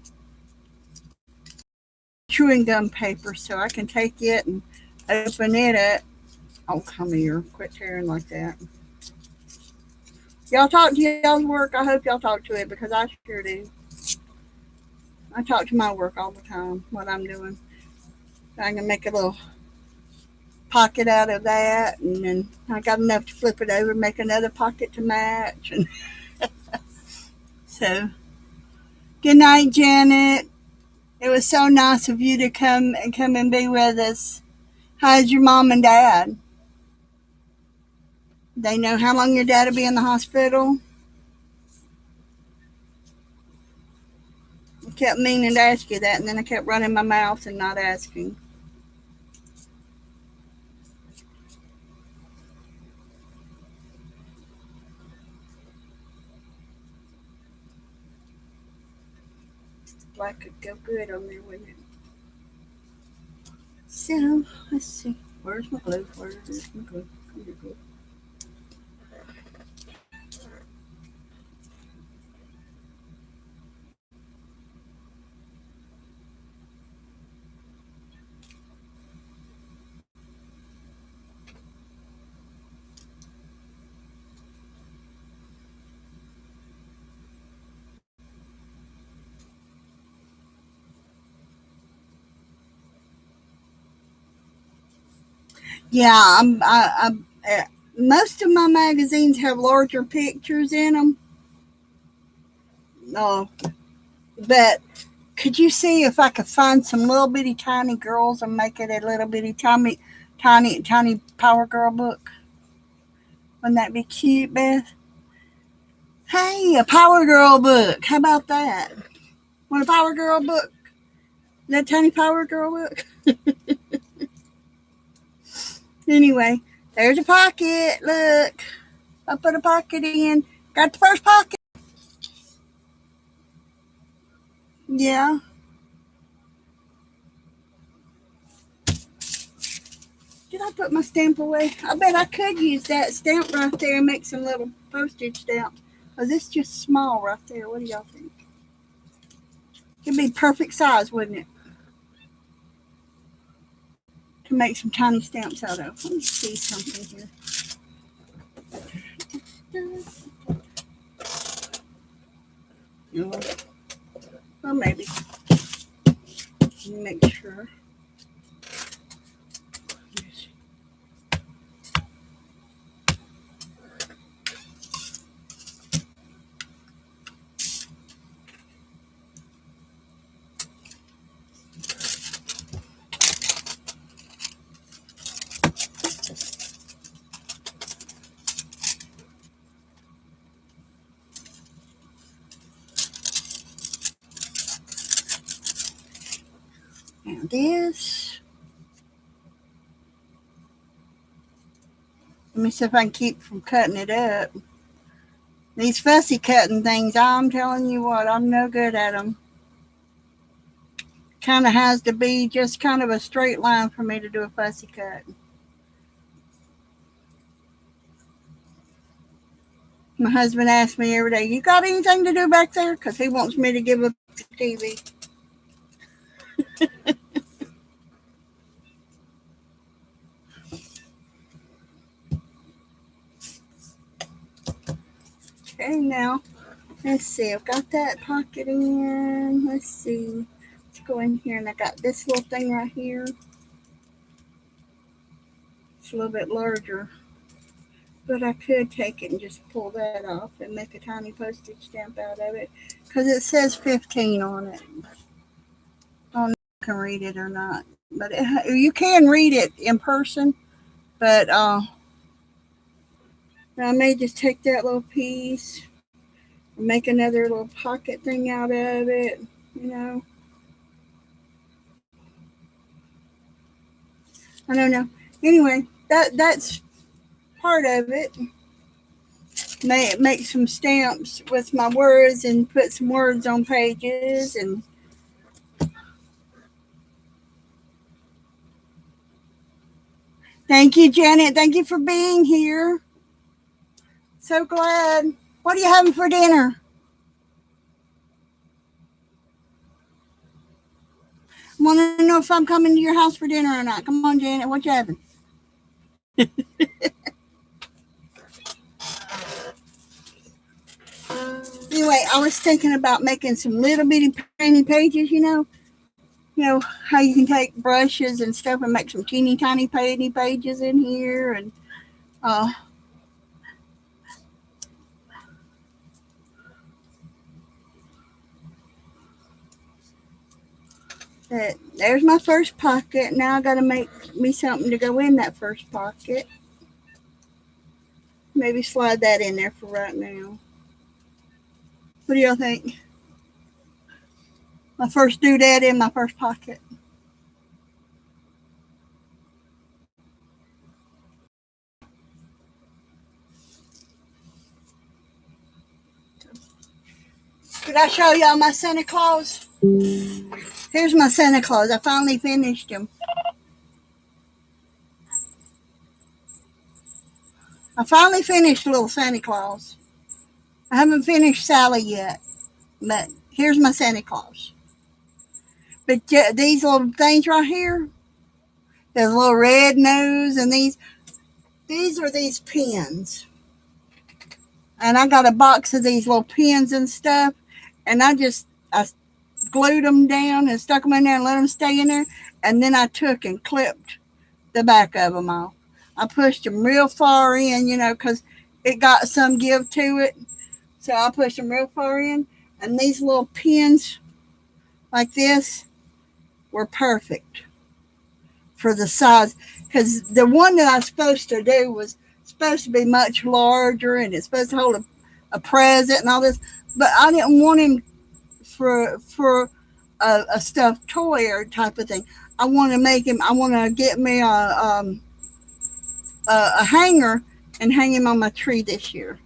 Chewing gum paper, so I can take it and open it up. Oh, come here, quit tearing like that. Y'all talk to y'all's work. I hope y'all talk to it, because I sure do. I talk to my work all the time, what I'm doing. I can make a little pocket out of that, and then I got enough to flip it over, make another pocket to match. And so, good night, Janet. It was so nice of you to come and be with us. How's your mom and dad? They know how long your dad will be in the hospital? I kept meaning to ask you that, and then I kept running my mouth and not asking. Black could go good on there, wouldn't it? So, let's see. Where's my glue? Where's my glue? Come here, glue. Yeah, most of my magazines have larger pictures in them. No, but could you see if I could find some little bitty tiny girls and make it a little bitty tiny Power Girl book? Wouldn't that be cute, Beth? Hey, a Power Girl book. How about that? Want a Power Girl book? That tiny Power Girl book? Anyway, there's a pocket. Look, I put a pocket in. Got the first pocket. Yeah. Did I put my stamp away? I bet I could use that stamp right there and make some little postage stamps. Oh, this is just small right there. What do y'all think? It'd be perfect size, wouldn't it? To make some tiny stamps out of. Let me see something here. No. Well, maybe. Let me make sure. Now this. Let me see if I can keep from cutting it up. These fussy cutting things, I'm telling you what, I'm no good at them. Kind of has to be just kind of a straight line for me to do a fussy cut. My husband asks me every day, "You got anything to do back there?" Because he wants me to give up the TV. Okay, now let's see. I've got that pocket in. Let's see. Let's go in here, and I got this little thing right here. It's a little bit larger, but I could take it and just pull that off and make a tiny postage stamp out of it because it says 15 on it. I don't know if you can read it or not, but you can read it in person. But I may just take that little piece and make another little pocket thing out of it. You know, I don't know. Anyway, that's part of it. Make some stamps with my words and put some words on pages. And thank you, Janet. Thank you for being here. So glad. What are you having for dinner? I want to know if I'm coming to your house for dinner or not. Come on, Janet. What you having? Anyway, I was thinking about making some little bitty tiny pages. How you can take brushes and stuff and make some teeny tiny pages in here, and uh, there's my first pocket. Now I got to make me something to go in that first pocket. Maybe slide that in there for right now. What do y'all think? My first doodad in my first pocket. Did I show y'all my Santa Claus? Here's my Santa Claus. I finally finished him. I finally finished little Santa Claus. I haven't finished Sally yet, but here's my Santa Claus. But these little things right here, there's a little red nose, and these are these pins. And I got a box of these little pins and stuff, and I glued them down and stuck them in there and let them stay in there. And then I took and clipped the back of them off. I pushed them real far in, because it got some give to it. So I pushed them real far in. And these little pins like this were perfect for the size. Because the one that I was supposed to do was supposed to be much larger, and it's supposed to hold a present and all this. But I didn't want him for a stuffed toy or type of thing. I want to get me a hanger and hang him on my tree this year.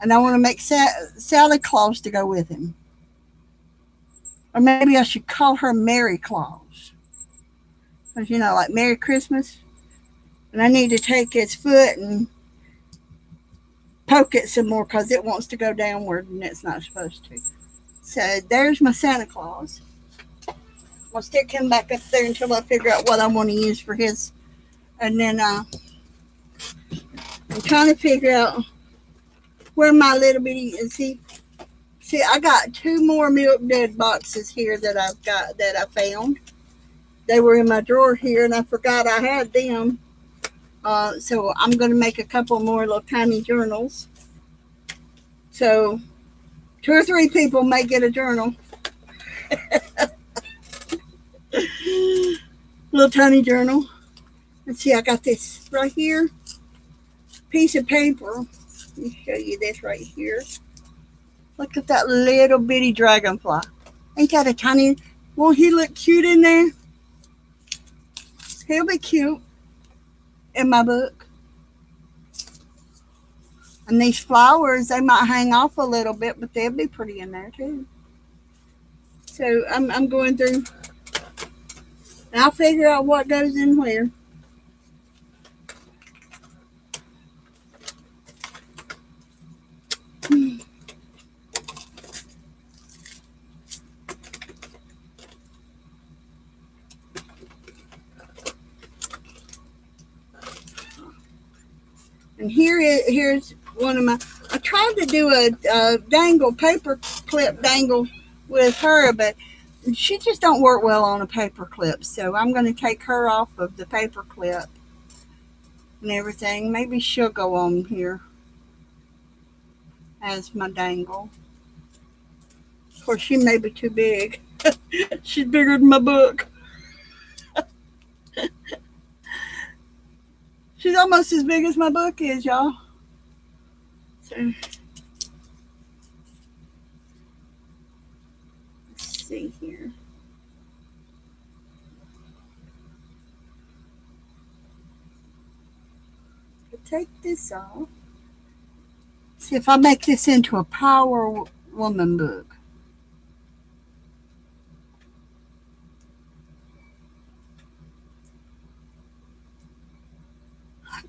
And I want to make Santa Claus to go with him. Or maybe I should call her Mary Claus. Because, like Merry Christmas. And I need to take his foot and poke it some more because it wants to go downward and it's not supposed to. So there's my Santa Claus. I'll stick him back up there until I figure out what I want to use for his. And then I'm trying to figure out where my little bitty is. See, I got 2 more Milk Dud boxes here that I found. They were in my drawer here, and I forgot I had them. So I'm going to make a couple more little tiny journals. So 2 or 3 people may get a journal. Little tiny journal. Let's see, I got this right here. Piece of paper. Let me show you this right here. Look at that little bitty dragonfly. Ain't that a tiny... Won't he look cute in there? He'll be cute in my book. And these flowers, they might hang off a little bit, but they'll be pretty in there too. So I'm going through, and I'll figure out what goes in where. And here's one of my. I tried to do a dangle paper clip dangle with her, but she just don't work well on a paper clip. So I'm going to take her off of the paper clip and everything. Maybe she'll go on here as my dangle. Of course, she may be too big. She's bigger than my book. She's almost as big as my book is, y'all. So, let's see here. I'll take this off. See if I make this into a Power Woman book.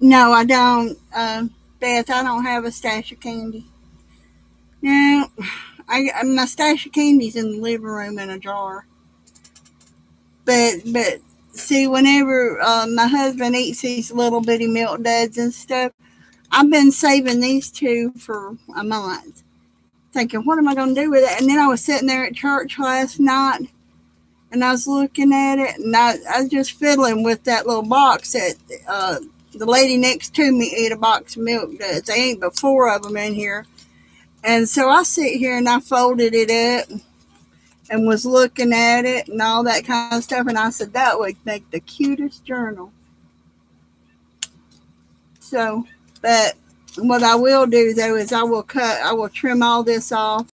No, I don't. Beth, I don't have a stash of candy. No, my stash of candy's in the living room in a jar. But see, whenever my husband eats these little bitty milk duds and stuff, I've been saving these two for a month, thinking, what am I going to do with it? And then I was sitting there at church last night, and I was looking at it, and I was just fiddling with that little box that the lady next to me ate a box of milk duds. There ain't but 4 of them in here. And so I sit here and I folded it up and was looking at it and all that kind of stuff. And I said, that would make the cutest journal. So, but what I will do though is I will trim all this off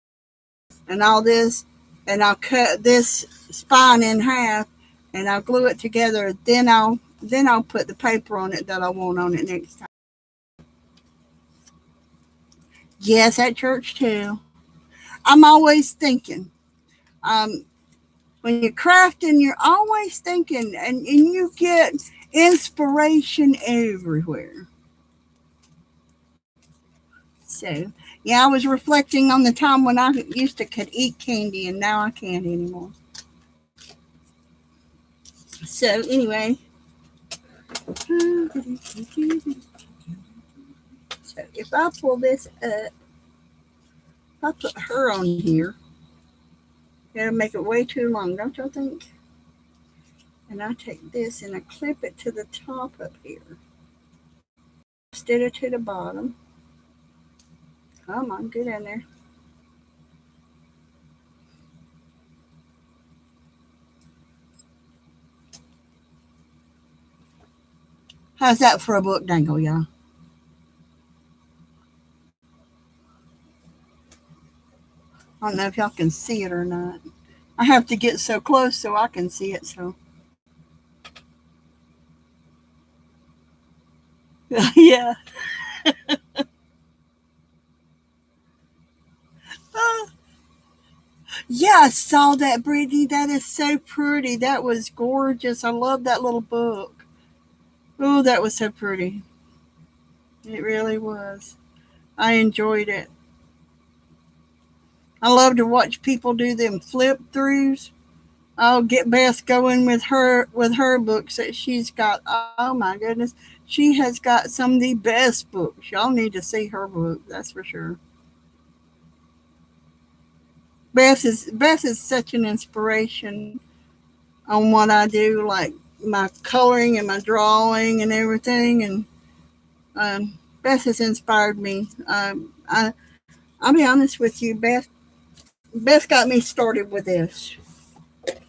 and all this, and I'll cut this spine in half and I'll glue it together. Then I'll put the paper on it that I want on it next time. Yes, at church too. I'm always thinking. When you're crafting, you're always thinking, and you get inspiration everywhere. So, yeah, I was reflecting on the time when I used to could eat candy, and now I can't anymore. So, anyway. So, if I pull this up, if I put her on here, it'll make it way too long, don't y'all think? And I take this and I clip it to the top up here instead of to the bottom. Come on, get in there. How's that for a book dangle, y'all? I don't know if y'all can see it or not. I have to get so close so I can see it. So, yeah. Yeah, I saw that, Brittany. That is so pretty. That was gorgeous. I love that little book. Oh, that was so pretty. It really was. I enjoyed it. I love to watch people do them flip throughs. I'll get Beth going with her books that she's got. Oh my goodness. She has got some of the best books. Y'all need to see her book, that's for sure. Beth is such an inspiration on what I do, like my coloring and my drawing and everything. And Beth has inspired me. I'll be honest with you, Beth got me started with this.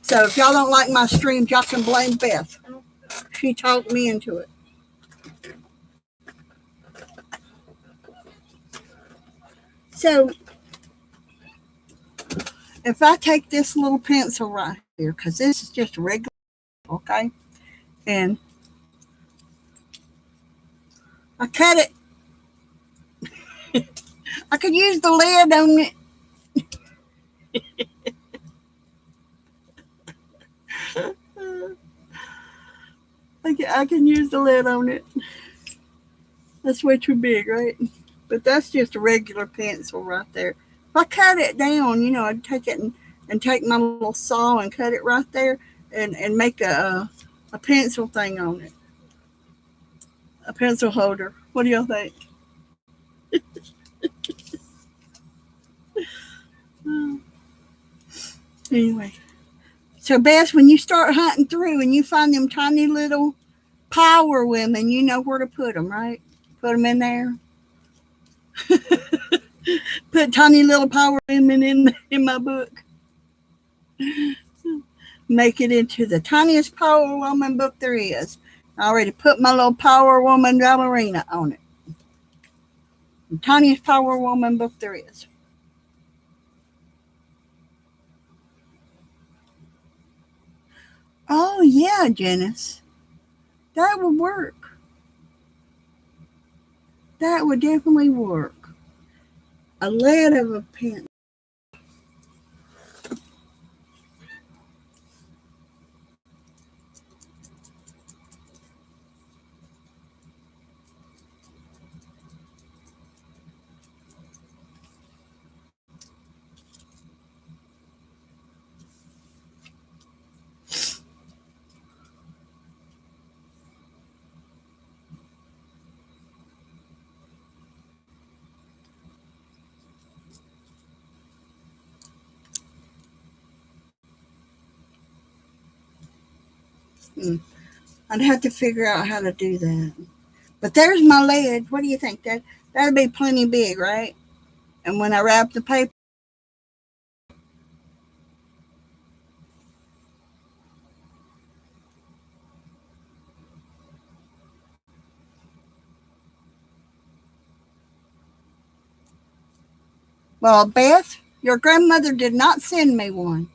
So if y'all don't like my streams, y'all can blame Beth. She talked me into it. So if I take this little pencil right here, because this is just regular, okay, and I cut it, I could use the lid on it. I can use the lid on it. That's way too big, right? But that's just a regular pencil right there. If I cut it down, I'd take it and take my little saw and cut it right there and make a pencil thing on it. A pencil holder. What do y'all think? Anyway, so Beth, when you start hunting through and you find them tiny little power women, you know where to put them, right? Put them in there. Put tiny little power women in my book. Make it into the tiniest power woman book there is. I already put my little power woman ballerina on it. The tiniest power woman book there is. Oh yeah, Janice. That would work. That would definitely work. A lead of a pen. I'd have to figure out how to do that. But there's my lead. What do you think? That'd be plenty big, right? And when I wrap the paper, well, Beth, your grandmother did not send me one.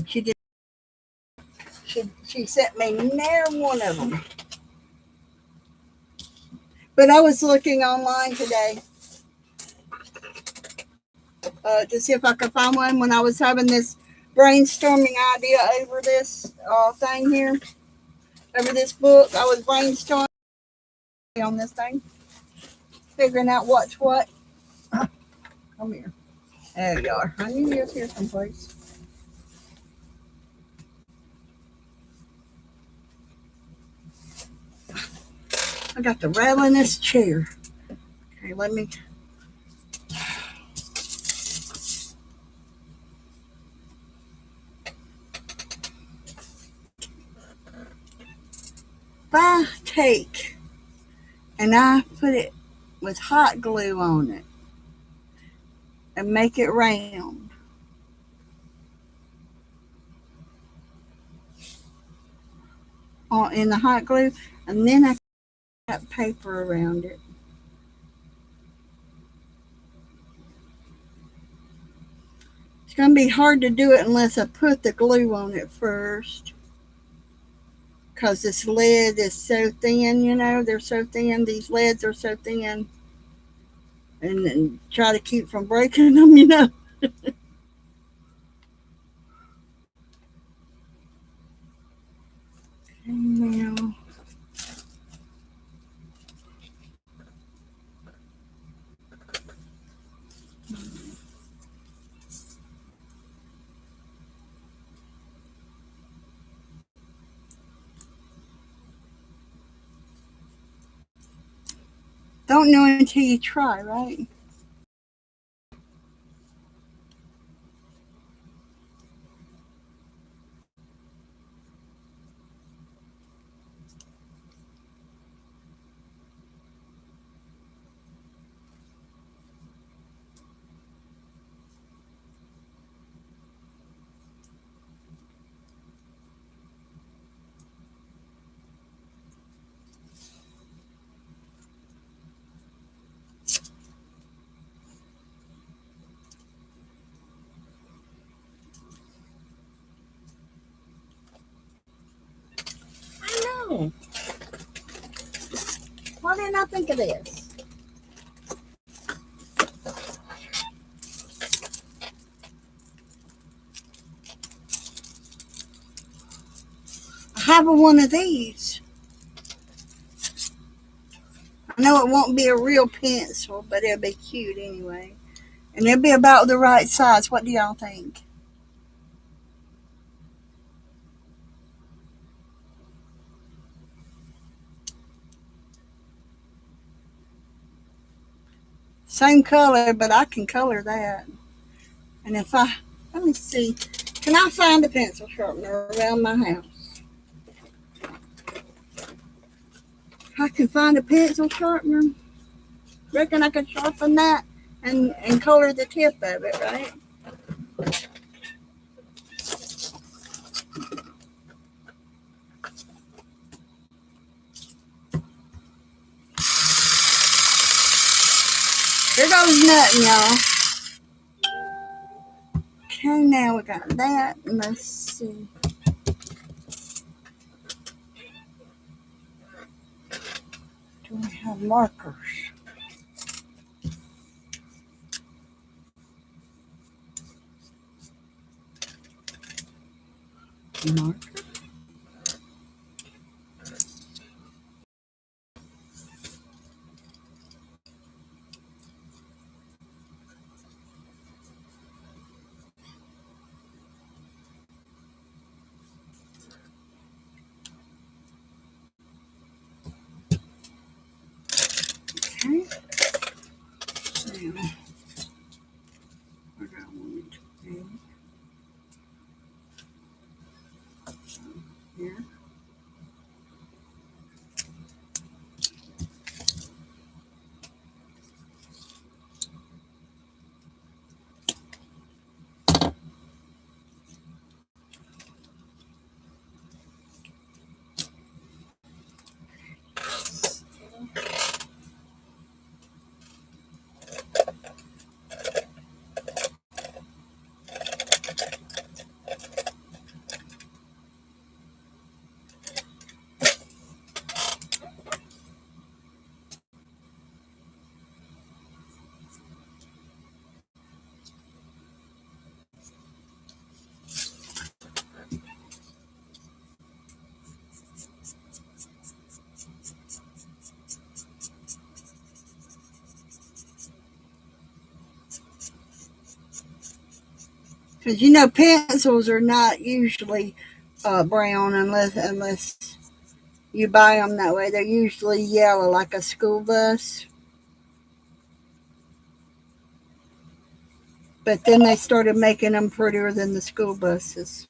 She did. She sent me near one of them. But I was looking online today to see if I could find one when I was having this brainstorming idea over this thing here, over this book. I was brainstorming on this thing, figuring out what's what. Come here. There you are. I knew you was here someplace. I got the rattlinest chair. Okay, let me. If I take and I put it with hot glue on it and make it round, in the hot glue, and then I got paper around it. It's going to be hard to do it unless I put the glue on it first. Because this lead is so thin, they're so thin. These leads are so thin. And try to keep from breaking them. Now, don't know until you try, right? I know. Why didn't I think of this? I have one of these. I know it won't be a real pencil, but it'll be cute anyway. And it'll be about the right size. What do y'all think? Same color, but I can color that. And if I, let me see, can I find a pencil sharpener around my house? I can find a pencil sharpener. Reckon I could sharpen that and color the tip of it, right? Here goes nothing, y'all. Okay, now we got that. And let's see. Do we have markers? Marker. Okay. Now, where do I want it to be? Here. Because you know pencils are not usually brown unless you buy them that way. They're usually yellow, like a school bus. But then they started making them prettier than the school buses.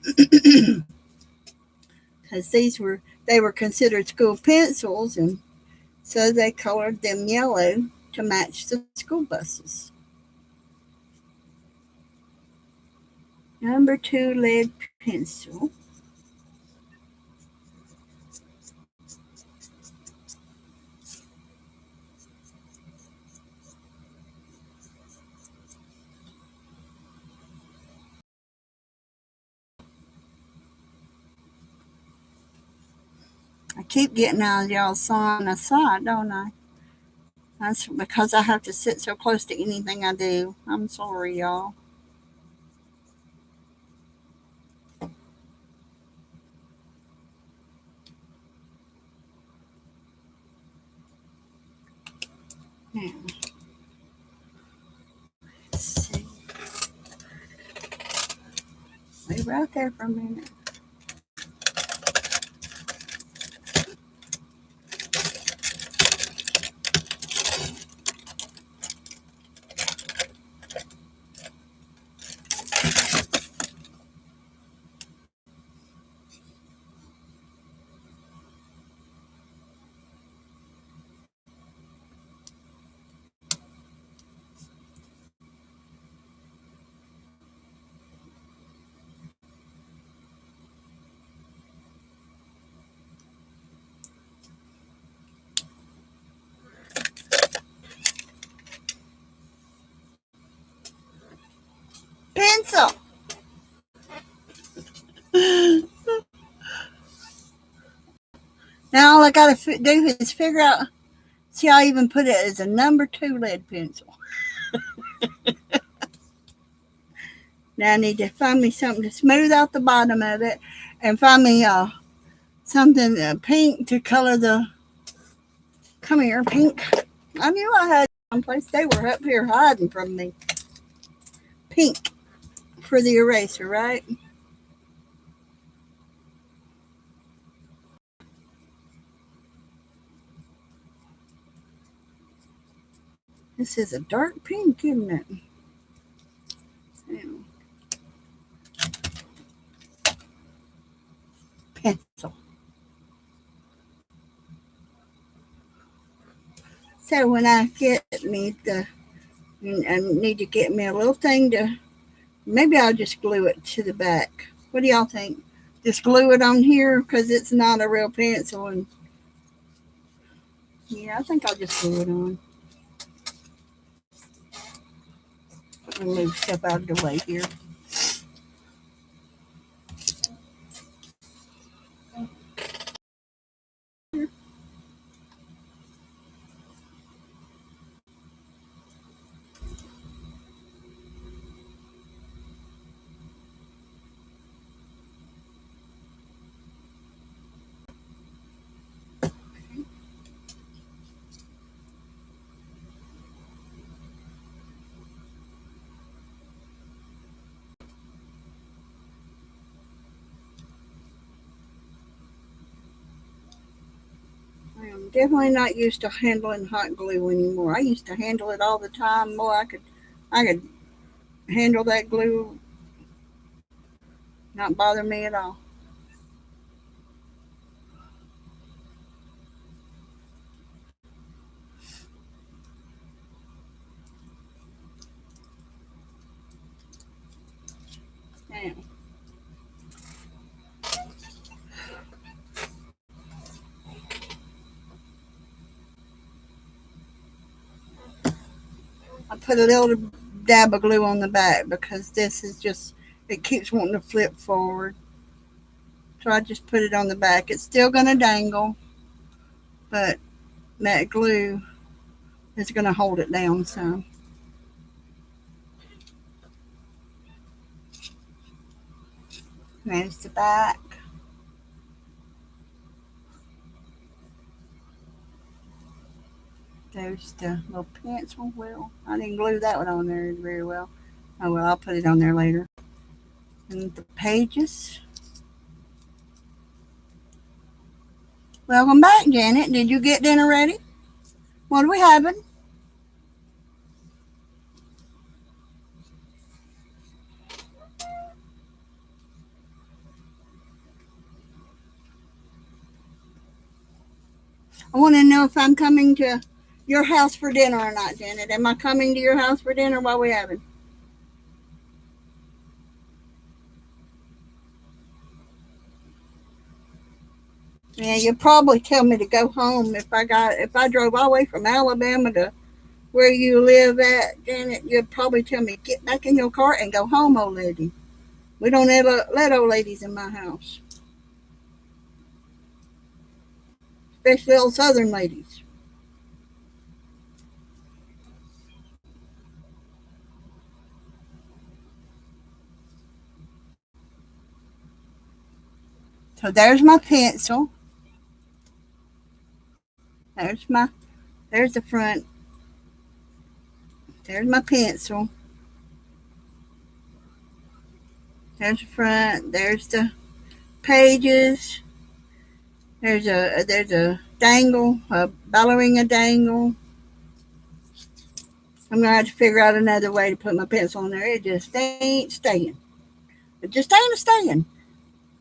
Because they were considered school pencils, and so they colored them yellow to match the school buses. Number 2 lead pencil. I keep getting out of y'all's line of sight, don't I? That's because I have to sit so close to anything I do. I'm sorry, y'all. Now, let's see. Wait right there for a minute. Pencil. Now all I gotta do is figure out. See, I even put it as a number 2 lead pencil. Now I need to find me something to smooth out the bottom of it, and find me something pink to color the. Come here, pink. I knew I had someplace. They were up here hiding from me. Pink for the eraser, right? This is a dark pink, isn't it? Yeah. Pencil. So when I need to get me a little thing to, maybe I'll just glue it to the back. What do y'all think? Just glue it on here because it's not a real pencil. And yeah, I think I'll just glue it on. Move stuff out of the way here. I am definitely not used to handling hot glue anymore. I used to handle it all the time. Boy, I could handle that glue, not bother me at all. Now, I put a little dab of glue on the back because this is just, it keeps wanting to flip forward. So I just put it on the back. It's still going to dangle, but that glue is going to hold it down some. There's the back. There's the little pencil wheel. I didn't glue that one on there very well. Oh well, I'll put it on there later. And the pages. Welcome back, Janet. Did you get dinner ready? What are we having? I want to know if I'm coming to your house for dinner or not, Janet. Am I coming to your house for dinner? What are we having? Yeah, you'd probably tell me to go home if I drove all the way from Alabama to where you live at, Janet. You'd probably tell me get back in your car and go home, old lady. We don't ever let old ladies in my house, especially old Southern ladies. So there's my pencil. There's my there's the front. There's my pencil. There's the front. There's the pages. There's a dangle, a ballerina dangle. I'm gonna have to figure out another way to put my pencil on there. It just ain't staying. It just ain't staying.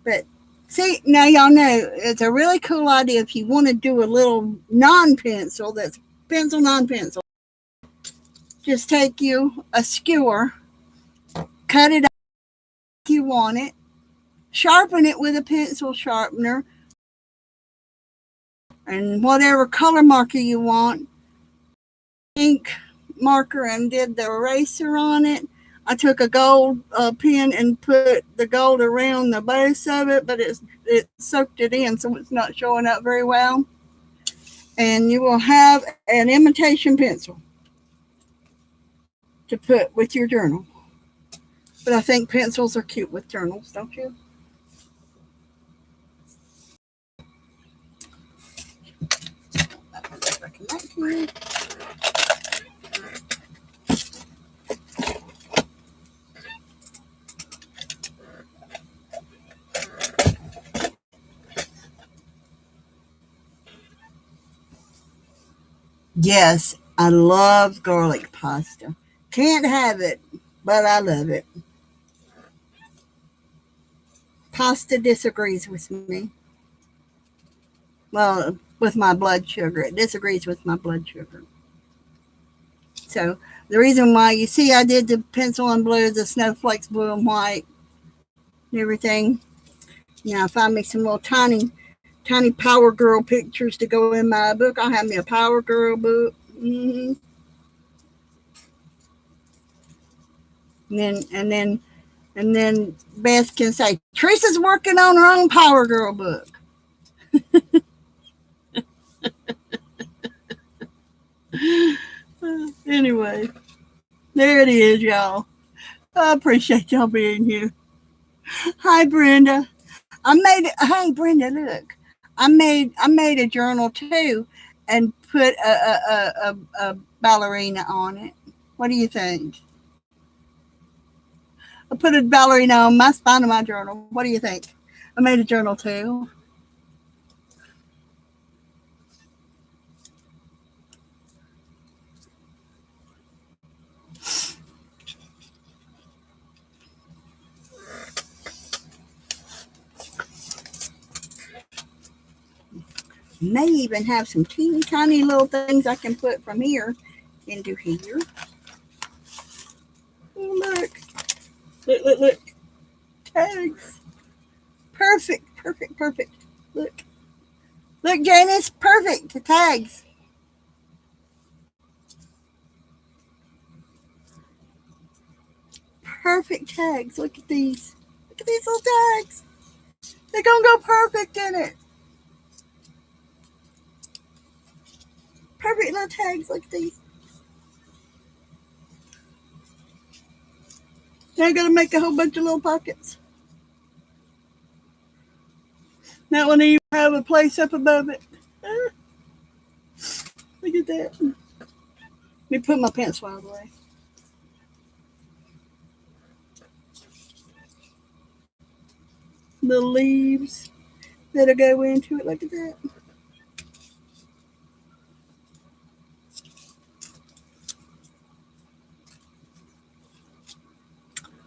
But see, now y'all know it's a really cool idea if you want to do a little non-pencil that's pencil non-pencil. Just take you a skewer, cut it out if you want it, sharpen it with a pencil sharpener, and whatever color marker you want, ink marker, and did the eraser on it. I took a gold pen and put the gold around the base of it, but it soaked it in, so it's not showing up very well. And you will have an imitation pencil to put with your journal. But I think pencils are cute with journals, don't you? Yes, I love garlic pasta. Can't have it, but I love it. Pasta disagrees with me. Well, with my blood sugar. It disagrees with my blood sugar. So the reason why you see I did the pencil and blue, the snowflakes blue and white, and everything. Now I find me some little tiny Power Girl pictures to go in my book. I'll have me a Power Girl book. And then Beth can say, Teresa's working on her own Power Girl book. Anyway, there it is, y'all. I appreciate y'all being here. Hi, Brenda. Hey, Brenda, look. I made a journal too, and put a ballerina on it. What do you think? I put a ballerina on my spine of my journal. What do you think? I made a journal too. May even have some teeny tiny little things I can put from here into here. Oh, look. Tags. Perfect. Look, Janice, perfect. The tags. Perfect tags. Look at these. Look at these little tags. They're gonna go perfect in it. Perfect little tags. Look at these. Now I'm gonna make a whole bunch of little pockets. That one even have a place up above it. Look at that. Let me put my pencil out of the way. The leaves that'll go into it. Look at that.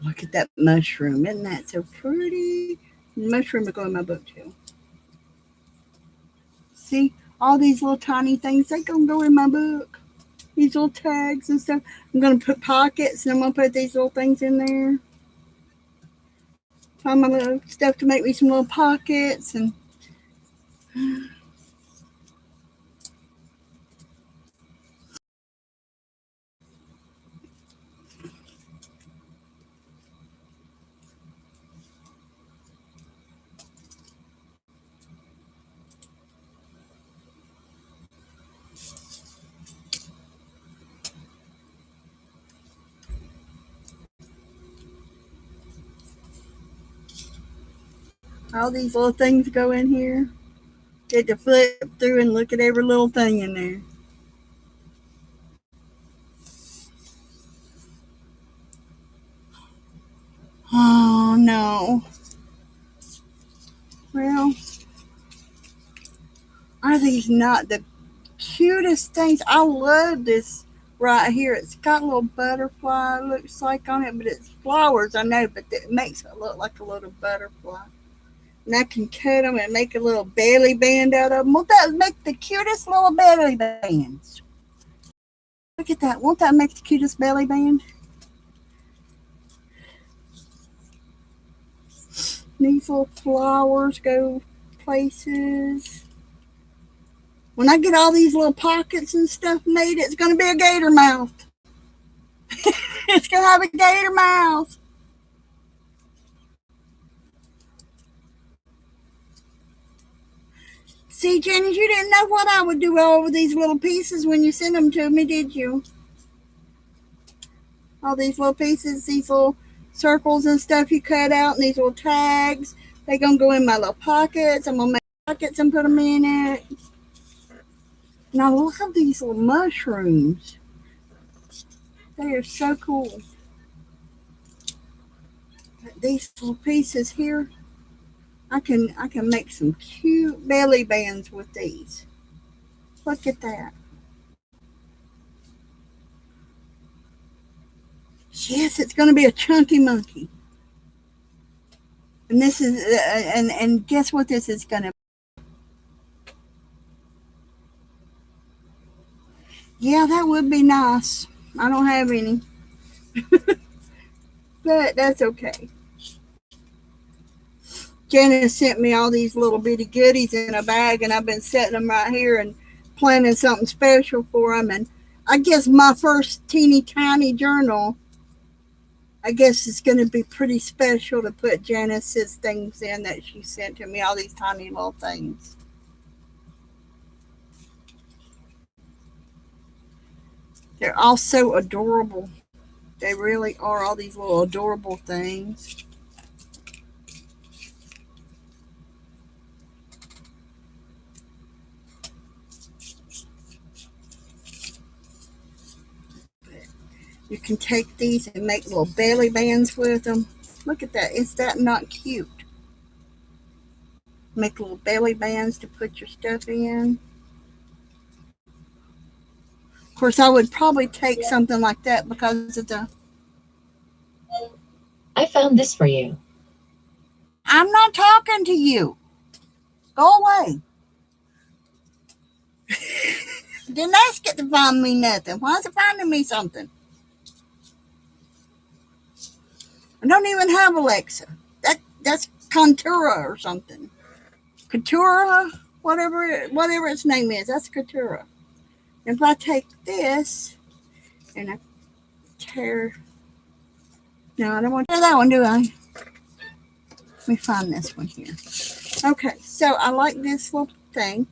Look at that mushroom. Isn't that so pretty? The mushroom will go in my book too. See, all these little tiny things, they gonna go in my book. These little tags and stuff. I'm gonna put pockets and I'm gonna put these little things in there. Find my little stuff to make me some little pockets and all these little things go in here. Get to flip through and look at every little thing in there. Oh no. Well, are these not the cutest things? I love this right here. It's got a little butterfly, looks like on it, but it's flowers, I know, but it makes it look like a little butterfly. And I can cut them and make a little belly band out of them. Won't that make the cutest little belly bands? Look at that. Won't that make the cutest belly band? These little flowers go places. When I get all these little pockets and stuff made, it's going to be a gator mouth. It's going to have a gator mouth. See, Janice, you didn't know what I would do all of these little pieces when you sent them to me, did you? All these little pieces, these little circles and stuff you cut out, and these little tags. They're going to go in my little pockets. I'm going to make pockets and put them in it. And I love these little mushrooms. They are so cool. These little pieces here, I can make some cute belly bands with these. Look at that. Yes, it's going to be a chunky monkey. And this is, and guess what this is going to be? Yeah, that would be nice. I don't have any, but that's okay. Janice sent me all these little bitty goodies in a bag, and I've been setting them right here and planning something special for them. And I guess my first teeny tiny journal, I guess it's going to be pretty special to put Janice's things in that she sent to me, all these tiny little things. They're all so adorable. They really are, all these little adorable things. You can take these and make little belly bands with them. Look at that. Is that not cute? Make little belly bands to put your stuff in. Of course, I would probably take something like that because of the... I found this for you. I'm not talking to you. Go away. Didn't ask it to find me nothing. Why is it finding me something? I don't even have Alexa. That's Contura or something. Contura, whatever its name is, that's Contura. If I take this and I tear... No, I don't want to tear that one, do I? Let me find this one here. Okay, so I like this little thing.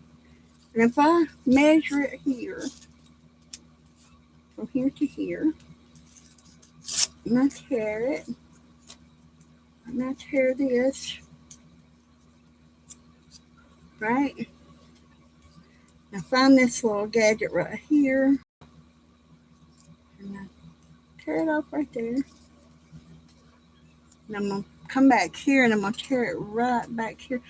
And if I measure it here, from here to here, and I tear it, and I tear this, right? I find this little gadget right here, and I tear it off right there. And I'm going to come back here, and I'm going to tear it right back here.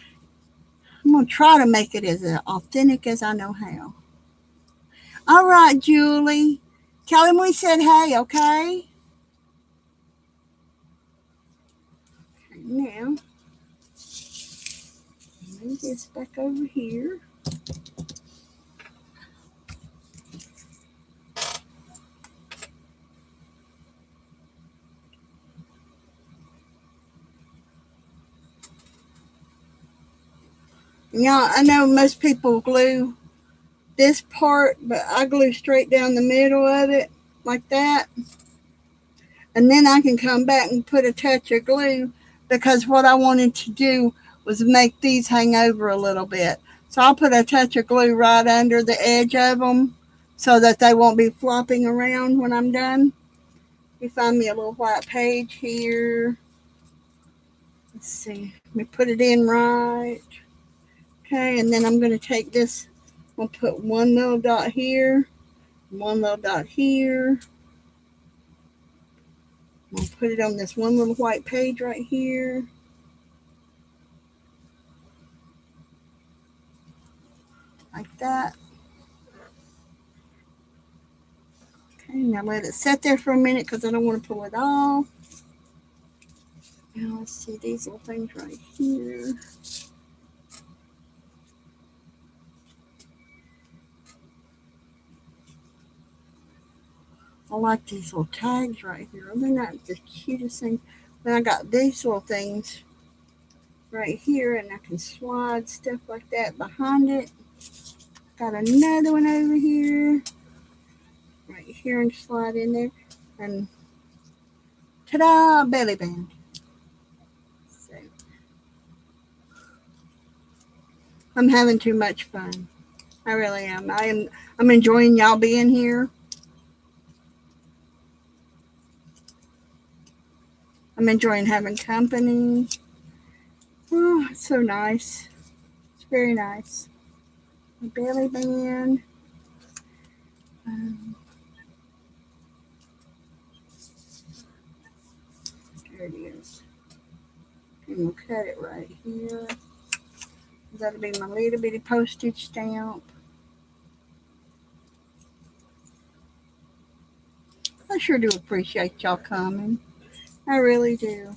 I'm going to try to make it as authentic as I know how. All right, Julie. Tell him we said hey, okay? Now, move this back over here. Yeah, I know most people glue this part, but I glue straight down the middle of it like that. And then I can come back and put a touch of glue because what I wanted to do was make these hang over a little bit. So I'll put a touch of glue right under the edge of them so that they won't be flopping around when I'm done. You find me a little white page here. Let's see. Let me put it in right. Okay, and then I'm going to take this. I'm going to put one little dot here, one little dot here. I'm going to put it on this one little white page right here. Like that. Okay, now let it sit there for a minute because I don't want to pull it off. Now let's see these little things right here. I like these little tags right here. They're not the cutest thing. Then I got these little things right here, and I can slide stuff like that behind it. Got another one over here. Right here, and slide in there. And ta-da, belly band. So I'm having too much fun. I really am. I'm enjoying y'all being here. I'm enjoying having company. Oh, it's so nice. It's very nice. A belly band. There it is. And we'll cut it right here. That'll be my little bitty postage stamp. sure do appreciate y'all coming. I really do.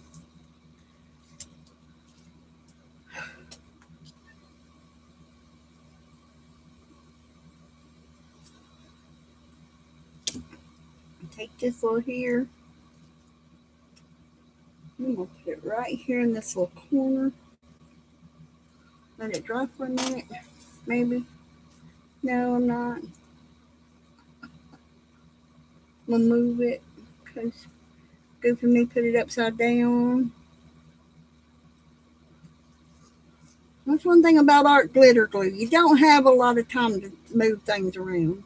Take this little here. I'm going to put it right here in this little corner. Let it dry for a minute. Maybe. No, I'm not. I'm going to move it because good for me put it upside down. That's one thing about art glitter glue. You don't have a lot of time to move things around.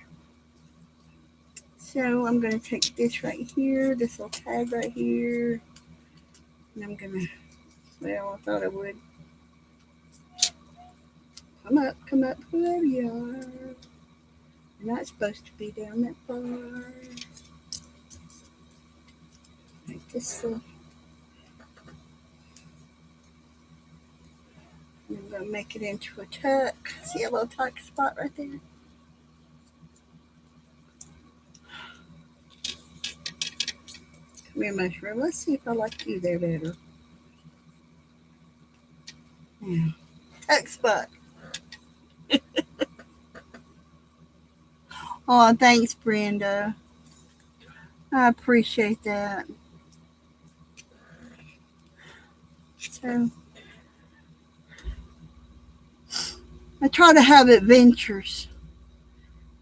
So I'm going to take this right here, this little tag right here, and I'm going to, well, I thought I would. Come up, whoever you are. You're not supposed to be down that far. Like this little. And I'm going to make it into a tuck. See a little tuck spot right there? Come here, mushroom. Let's see if I like you there better. Yeah. Tuck spot. Oh, thanks, Brenda. I appreciate that. So, I try to have adventures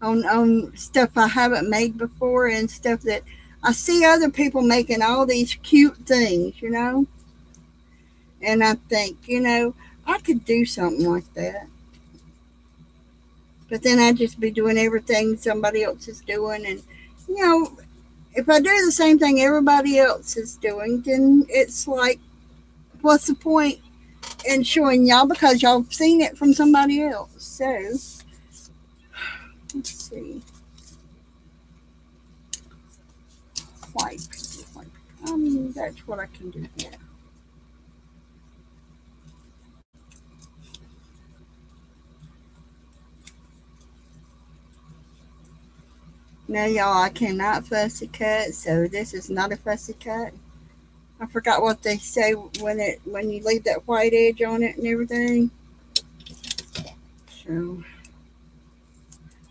on stuff I haven't made before and stuff that I see other people making all these cute things, you know? And I think, you know, I could do something like that. But then I'd just be doing everything somebody else is doing. And, you know, if I do the same thing everybody else is doing, then it's like, what's the point in showing y'all because y'all have seen it from somebody else? So, let's see. White. That's what I can do here. Now, y'all, I cannot fussy cut, so this is not a fussy cut. I forgot what they say when you leave that white edge on it and everything. So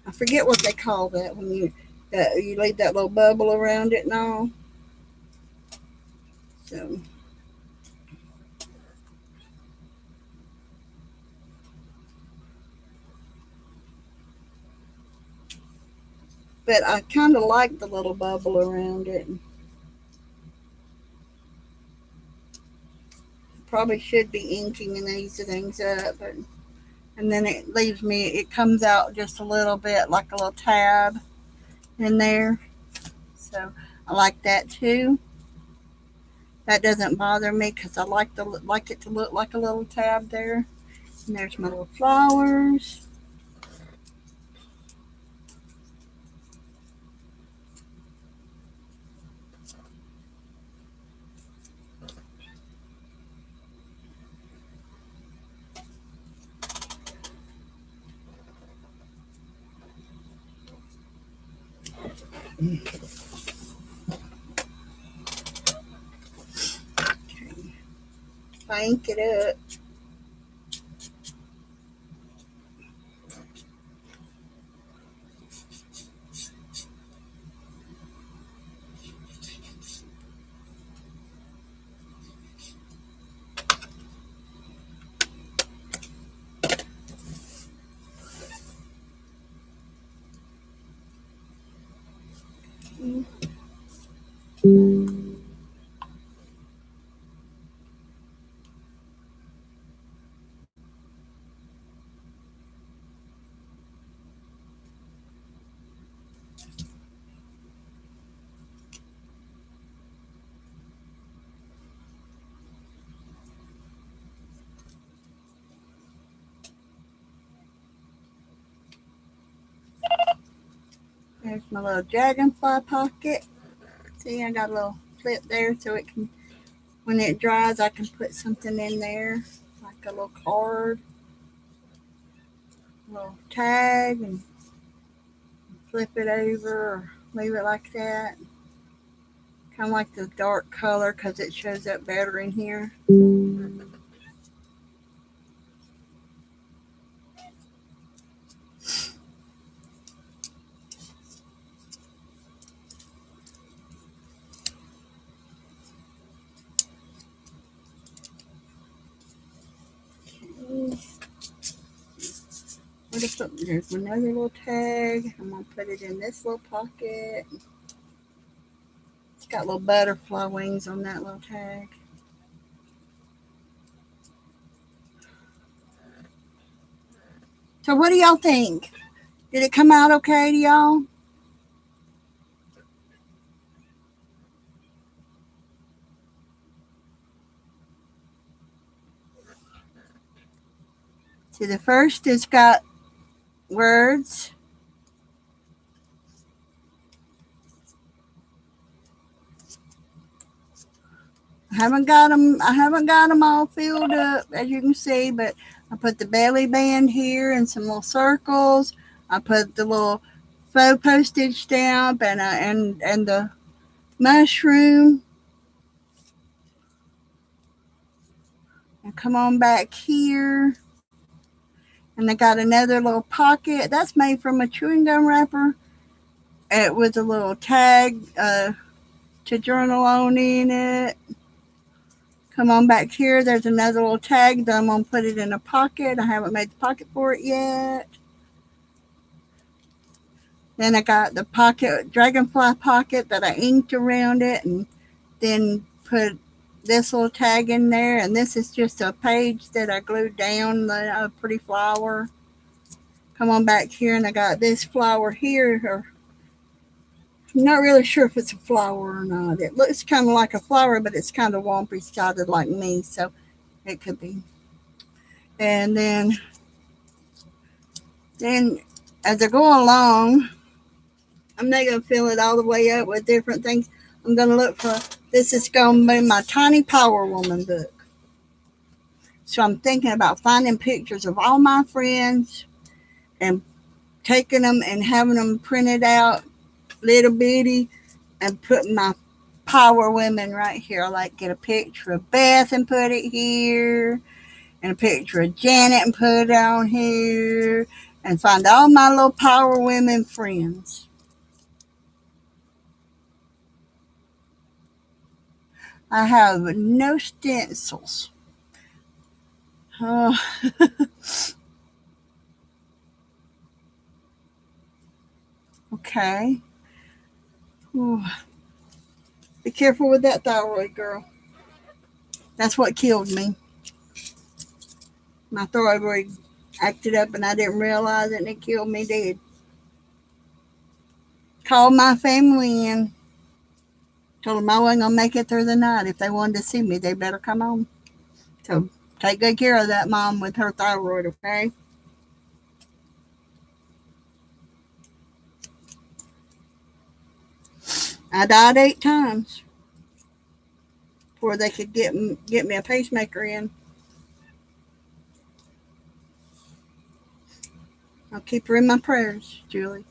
I forget what they call that when you leave that little bubble around it and all. So but I kind of like the little bubble around it. Probably should be inking these things up, but and then it comes out just a little bit like a little tab in there. So I like that too. That doesn't bother me because I like it to look like a little tab there. And there's my little flowers. Okay. Bank it up. There's my little dragonfly pocket. See, I got a little flip there so it can, when it dries, I can put something in there, like a little card, a little tag, and flip it over or leave it like that. Kind of like the dark color because it shows up better in here. There's another little tag. I'm going to put it in this little pocket. It's got little butterfly wings on that little tag. So what do y'all think? Did it come out okay to y'all? See, the first has got words. I haven't got them all filled up, as you can see, but I put the belly band here and some little circles. I put the little faux postage stamp and the mushroom. And come on back here. And I got another little pocket. That's made from a chewing gum wrapper. With a little tag to journal on in it. Come on back here. There's another little tag that I'm going to put it in a pocket. I haven't made the pocket for it yet. Then I got the pocket, dragonfly pocket that I inked around it and then put this little tag in there. And this is just a page that I glued down, the pretty flower. Come on back here and I got this flower here. I'm not really sure if it's a flower or not. It looks kind of like a flower, but it's kind of wompy-sided like me, so it could be. And then as I go along, I'm not going to fill it all the way up with different things. I'm going to look for, this is going to be my Tiny Power Woman book. So I'm thinking about finding pictures of all my friends and taking them and having them printed out little bitty and putting my power women right here. I like get a picture of Beth and put it here, and a picture of Janet and put it on here, and find all my little power women friends. I have no stencils. Oh. Okay. Ooh. Be careful with that thyroid, girl. That's what killed me. My thyroid acted up and I didn't realize it and it killed me dead. Called my family and told them I wasn't going to make it through the night. If they wanted to see me, they better come on. So take good care of that mom with her thyroid, okay? I died 8 times before they could get me a pacemaker in. I'll keep her in my prayers, Julie.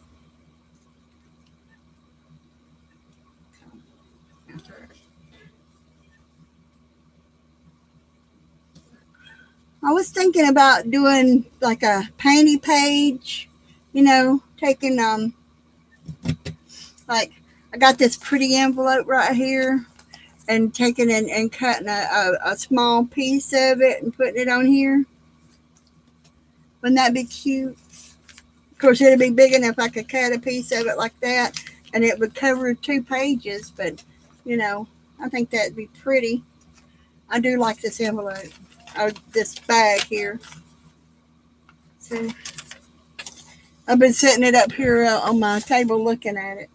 I was thinking about doing like a painty page, taking like I got this pretty envelope right here and taking it and cutting a small piece of it and putting it on here. Wouldn't that be cute? Of course, it'd be big enough I could cut a piece of it like that and it would cover 2 pages, but I think that'd be pretty. I do like this envelope, or this bag here. So I've been setting it up here on my table looking at it.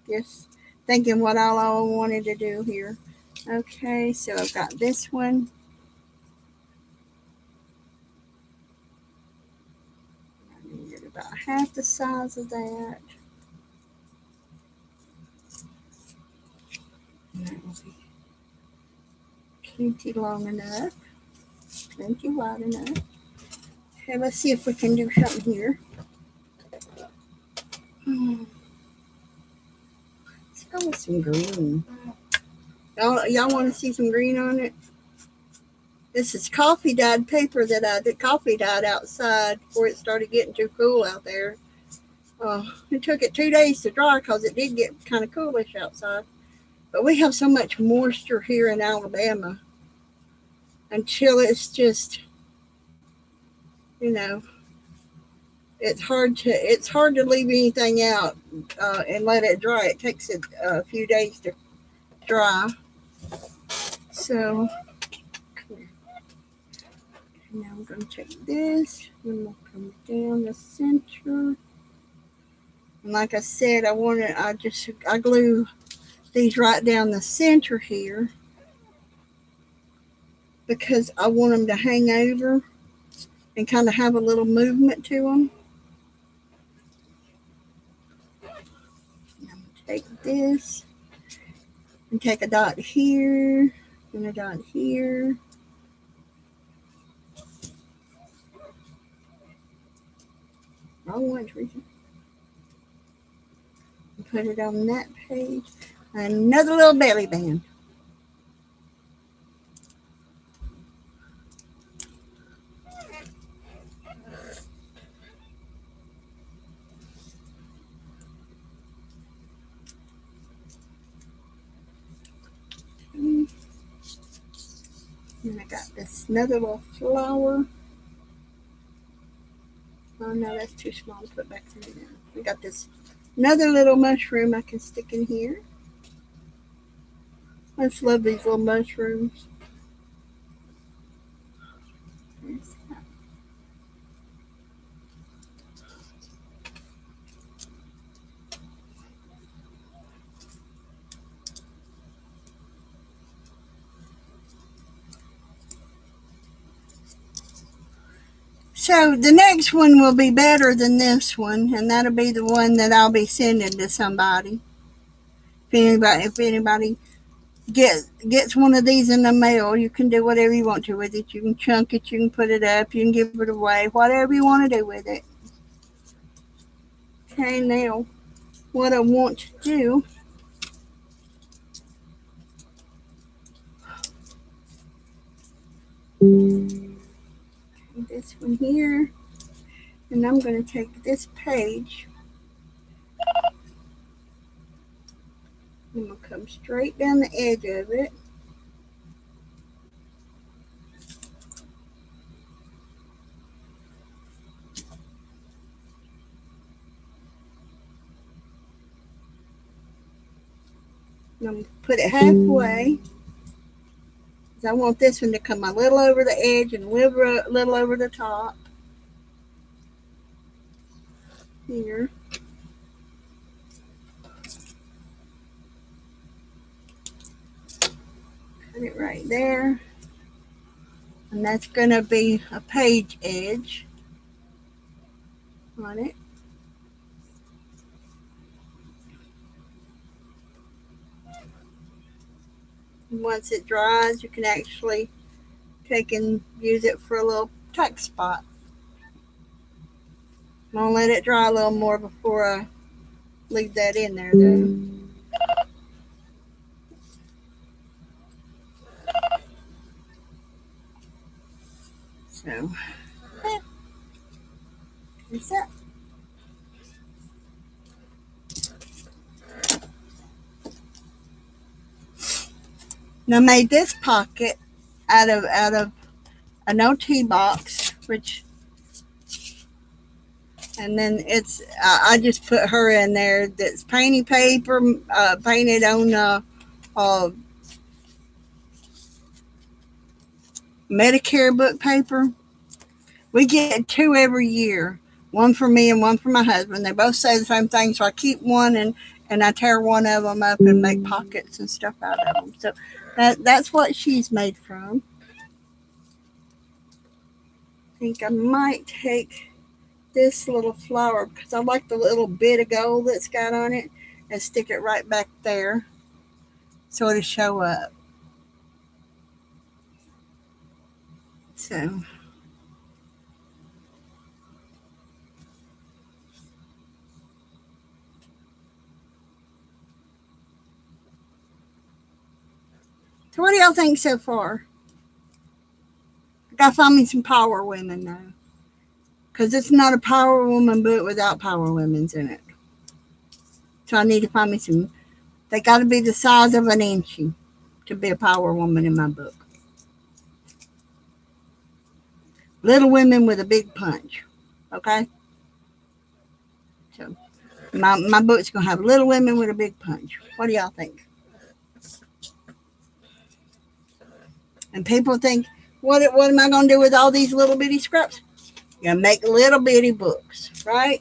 Just thinking what all I wanted to do here. Okay, so I've got this one. I needed about half the size of that. And that will be plenty long enough. Plenty wide enough. Okay, let's see if we can do something here. Let's go some green. Y'all want to see some green on it? This is coffee dyed paper that I did coffee dyed outside before it started getting too cool out there. It took it 2 days to dry because it did get kind of coolish outside. But we have so much moisture here in Alabama until it's just, you know, it's hard to leave anything out and let it dry. It takes it a few days to dry. So now I'm going to take this and we'll come down the center. And like I said, I glue these right down the center here because I want them to hang over and kind of have a little movement to them. I'm going to take this and take a dot here and a dot here. Wrong one, Teresa. And put it on that page. Another little belly band. And I got this another little flower. Oh no, that's too small to put back there now. We got this another little mushroom I can stick in here. I just love these little mushrooms. There's that. So the next one will be better than this one, and that'll be the one that I'll be sending to somebody. If anybody gets one of these in the mail, you can do whatever you want to with it. You can chunk it, you can put it up, you can give it away, whatever you want to do with it. Okay, now what I want to do this one here, and I'm going to take this page. I'm going to come straight down the edge of it. I'm going to put it halfway. I want this one to come a little over the edge and a little over the top. Here. Put it right there. And that's going to be a page edge on it. And once it dries, you can actually take and use it for a little tuck spot. I'm going to let it dry a little more before I leave that in there though. So, there's that. Now I made this pocket out of an OT box, and then I just put her in there. That's painting paper, painted on Medicare book paper. We get 2 every year, one for me and one for my husband. They both say the same thing, so I keep one and I tear one of them up and make pockets and stuff out of them. So that's what she's made from. I think I might take this little flower because I like the little bit of gold that's got on it and stick it right back there so it'll show up. So So what do y'all think so far? I gotta find me some power women though. Because it's not a power woman book without power women's in it. So I need to find me some. They gotta be the size of an inchy to be a power woman in my book. Little women with a big punch. Okay? So my book's gonna have little women with a big punch. What do y'all think? And people think, what am I gonna do with all these little bitty scraps? You're gonna make little bitty books, right?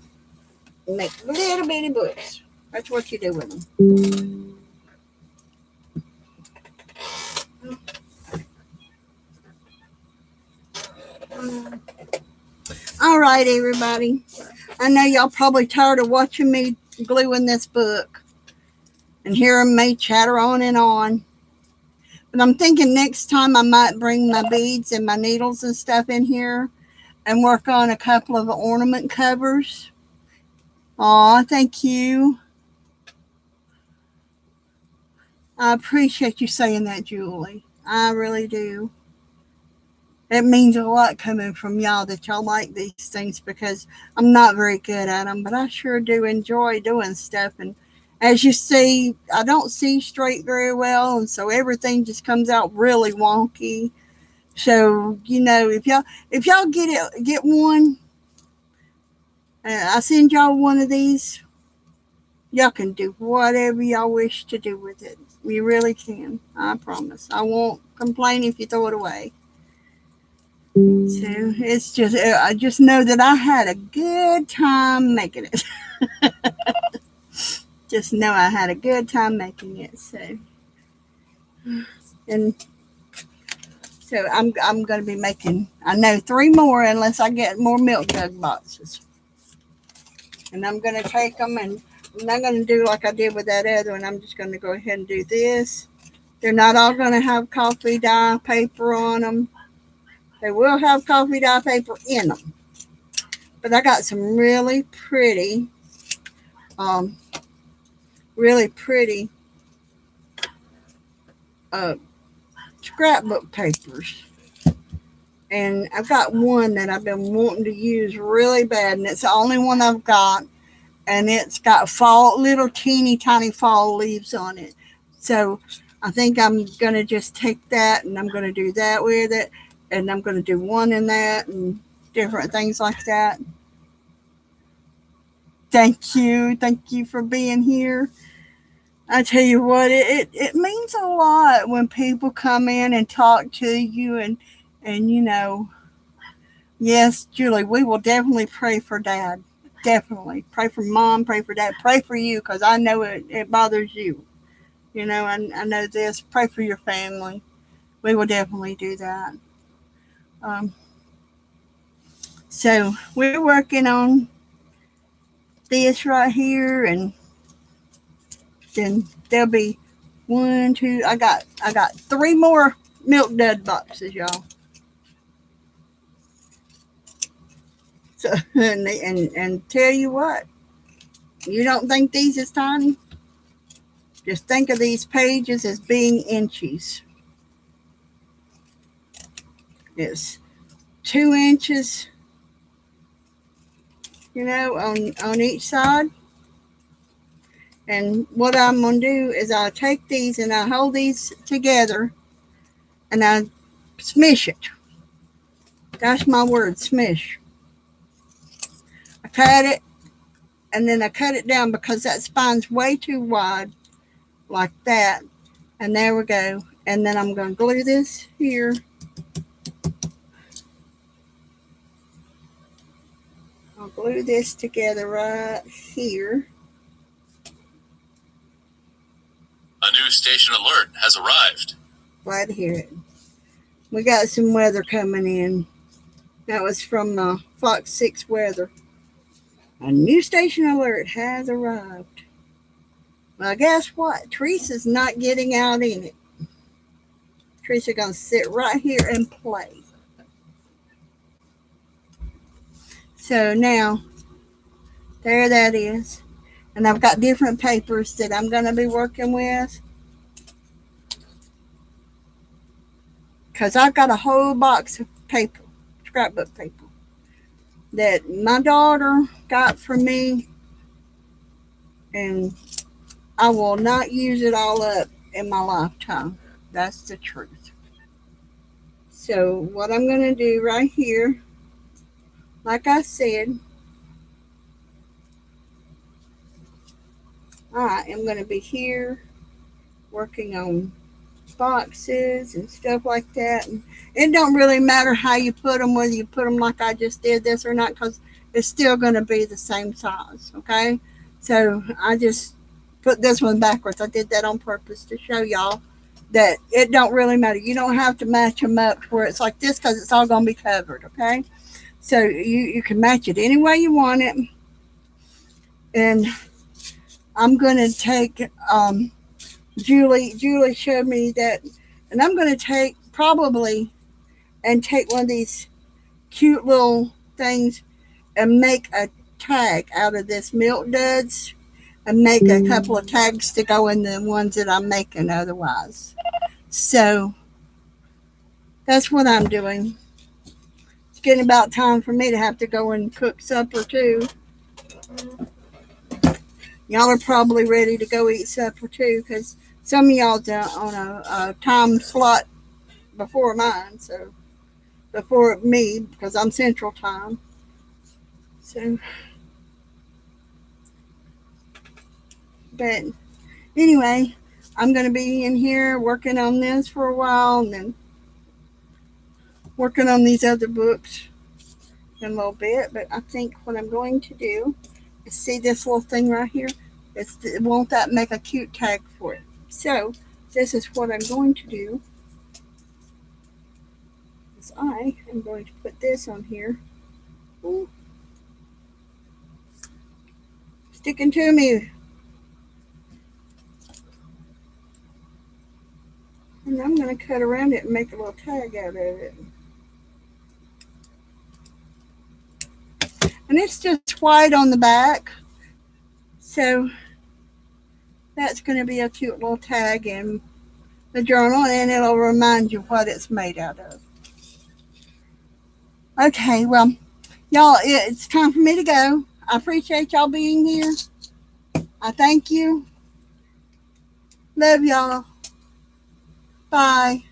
Make little bitty books. That's what you do with them. All right, everybody. I know y'all probably tired of watching me gluing this book and hearing me chatter on and on. But I'm thinking next time I might bring my beads and my needles and stuff in here and work on a couple of ornament covers. Aw, thank you. I appreciate you saying that, Julie. I really do. It means a lot coming from y'all that y'all like these things because I'm not very good at them, but I sure do enjoy doing stuff. And as you see, I don't see straight very well, and so everything just comes out really wonky. So if y'all get one, I send y'all one of these. Y'all can do whatever y'all wish to do with it. You really can. I promise. I won't complain if you throw it away. So it's just, I just know that I had a good time making it. Just know I had a good time making it. So I'm going to be making, I know 3 more unless I get more milk jug boxes. And I'm going to take them, and I'm not going to do like I did with that other one. I'm just going to go ahead and do this. They're not all going to have coffee dye paper on them. They will have coffee dye paper in them. But I got some really pretty scrapbook papers. And I've got one that I've been wanting to use really bad, and it's the only one I've got. And it's got little teeny tiny fall leaves on it. So I think I'm going to just take that, and I'm going to do that with it. And I'm going to do one in that and different things like that. Thank you for being here. I tell you what, it means a lot when people come in and talk to you, and yes, Julie, we will definitely pray for Dad. Definitely pray for Mom, pray for Dad, pray for you, because I know it bothers you. I know this. Pray for your family. We will definitely do that. So we're working on this right here, and then there'll be 1, 2. I got 3 more milk dud boxes, y'all. So and tell you what, you don't think these is tiny? Just think of these pages as being inches. It's 2 inches, on each side. And what I'm going to do is I'll take these and I hold these together and I smish it. That's my word, smish. I cut it, and then I cut it down because that spine's way too wide, like that. And there we go. And then I'm going to glue this here. I'll glue this together right here. A new station alert has arrived. Glad to hear it. We got some weather coming in. That was from Fox 6 weather. A new station alert has arrived. Well, guess what? Teresa's not getting out in it. Teresa's going to sit right here and play. So now, there that is. And I've got different papers that I'm going to be working with. because I've got a whole box of paper, scrapbook paper, that my daughter got for me, and I will not use it all up in my lifetime. That's the truth. So, what I'm going to do right here, like I said, I am going to be here working on boxes and stuff like that. And it don't really matter how you put them, whether you put them like I just did this or not, because it's still going to be the same size. Okay, so I just put this one backwards. I did that on purpose to show y'all that it don't really matter. You don't have to match them up where it's like this, because it's all going to be covered. Okay, so you can match it any way you want it. And I'm going to take Julie showed me that, and I'm going to take probably and take one of these cute little things and make a tag out of this milk duds, and make a couple of tags to go in the ones that I'm making otherwise. So that's what I'm doing. It's getting about time for me to have to go and cook supper too. Y'all are probably ready to go eat supper too, because some of y'all's on a time slot before mine, so before me, because I'm Central Time. So, but anyway, I'm going to be in here working on this for a while, and then working on these other books in a little bit. But I think what I'm going to do is see this little thing right here. Won't that make a cute tag for it? So this is what I'm going to do. Is I am going to put this on here. Ooh. Sticking to me. And I'm going to cut around it and make a little tag out of it. And it's just white on the back. So that's going to be a cute little tag in the journal, and it'll remind you what it's made out of. Okay, well, y'all, it's time for me to go. I appreciate y'all being here. I thank you. Love y'all. Bye.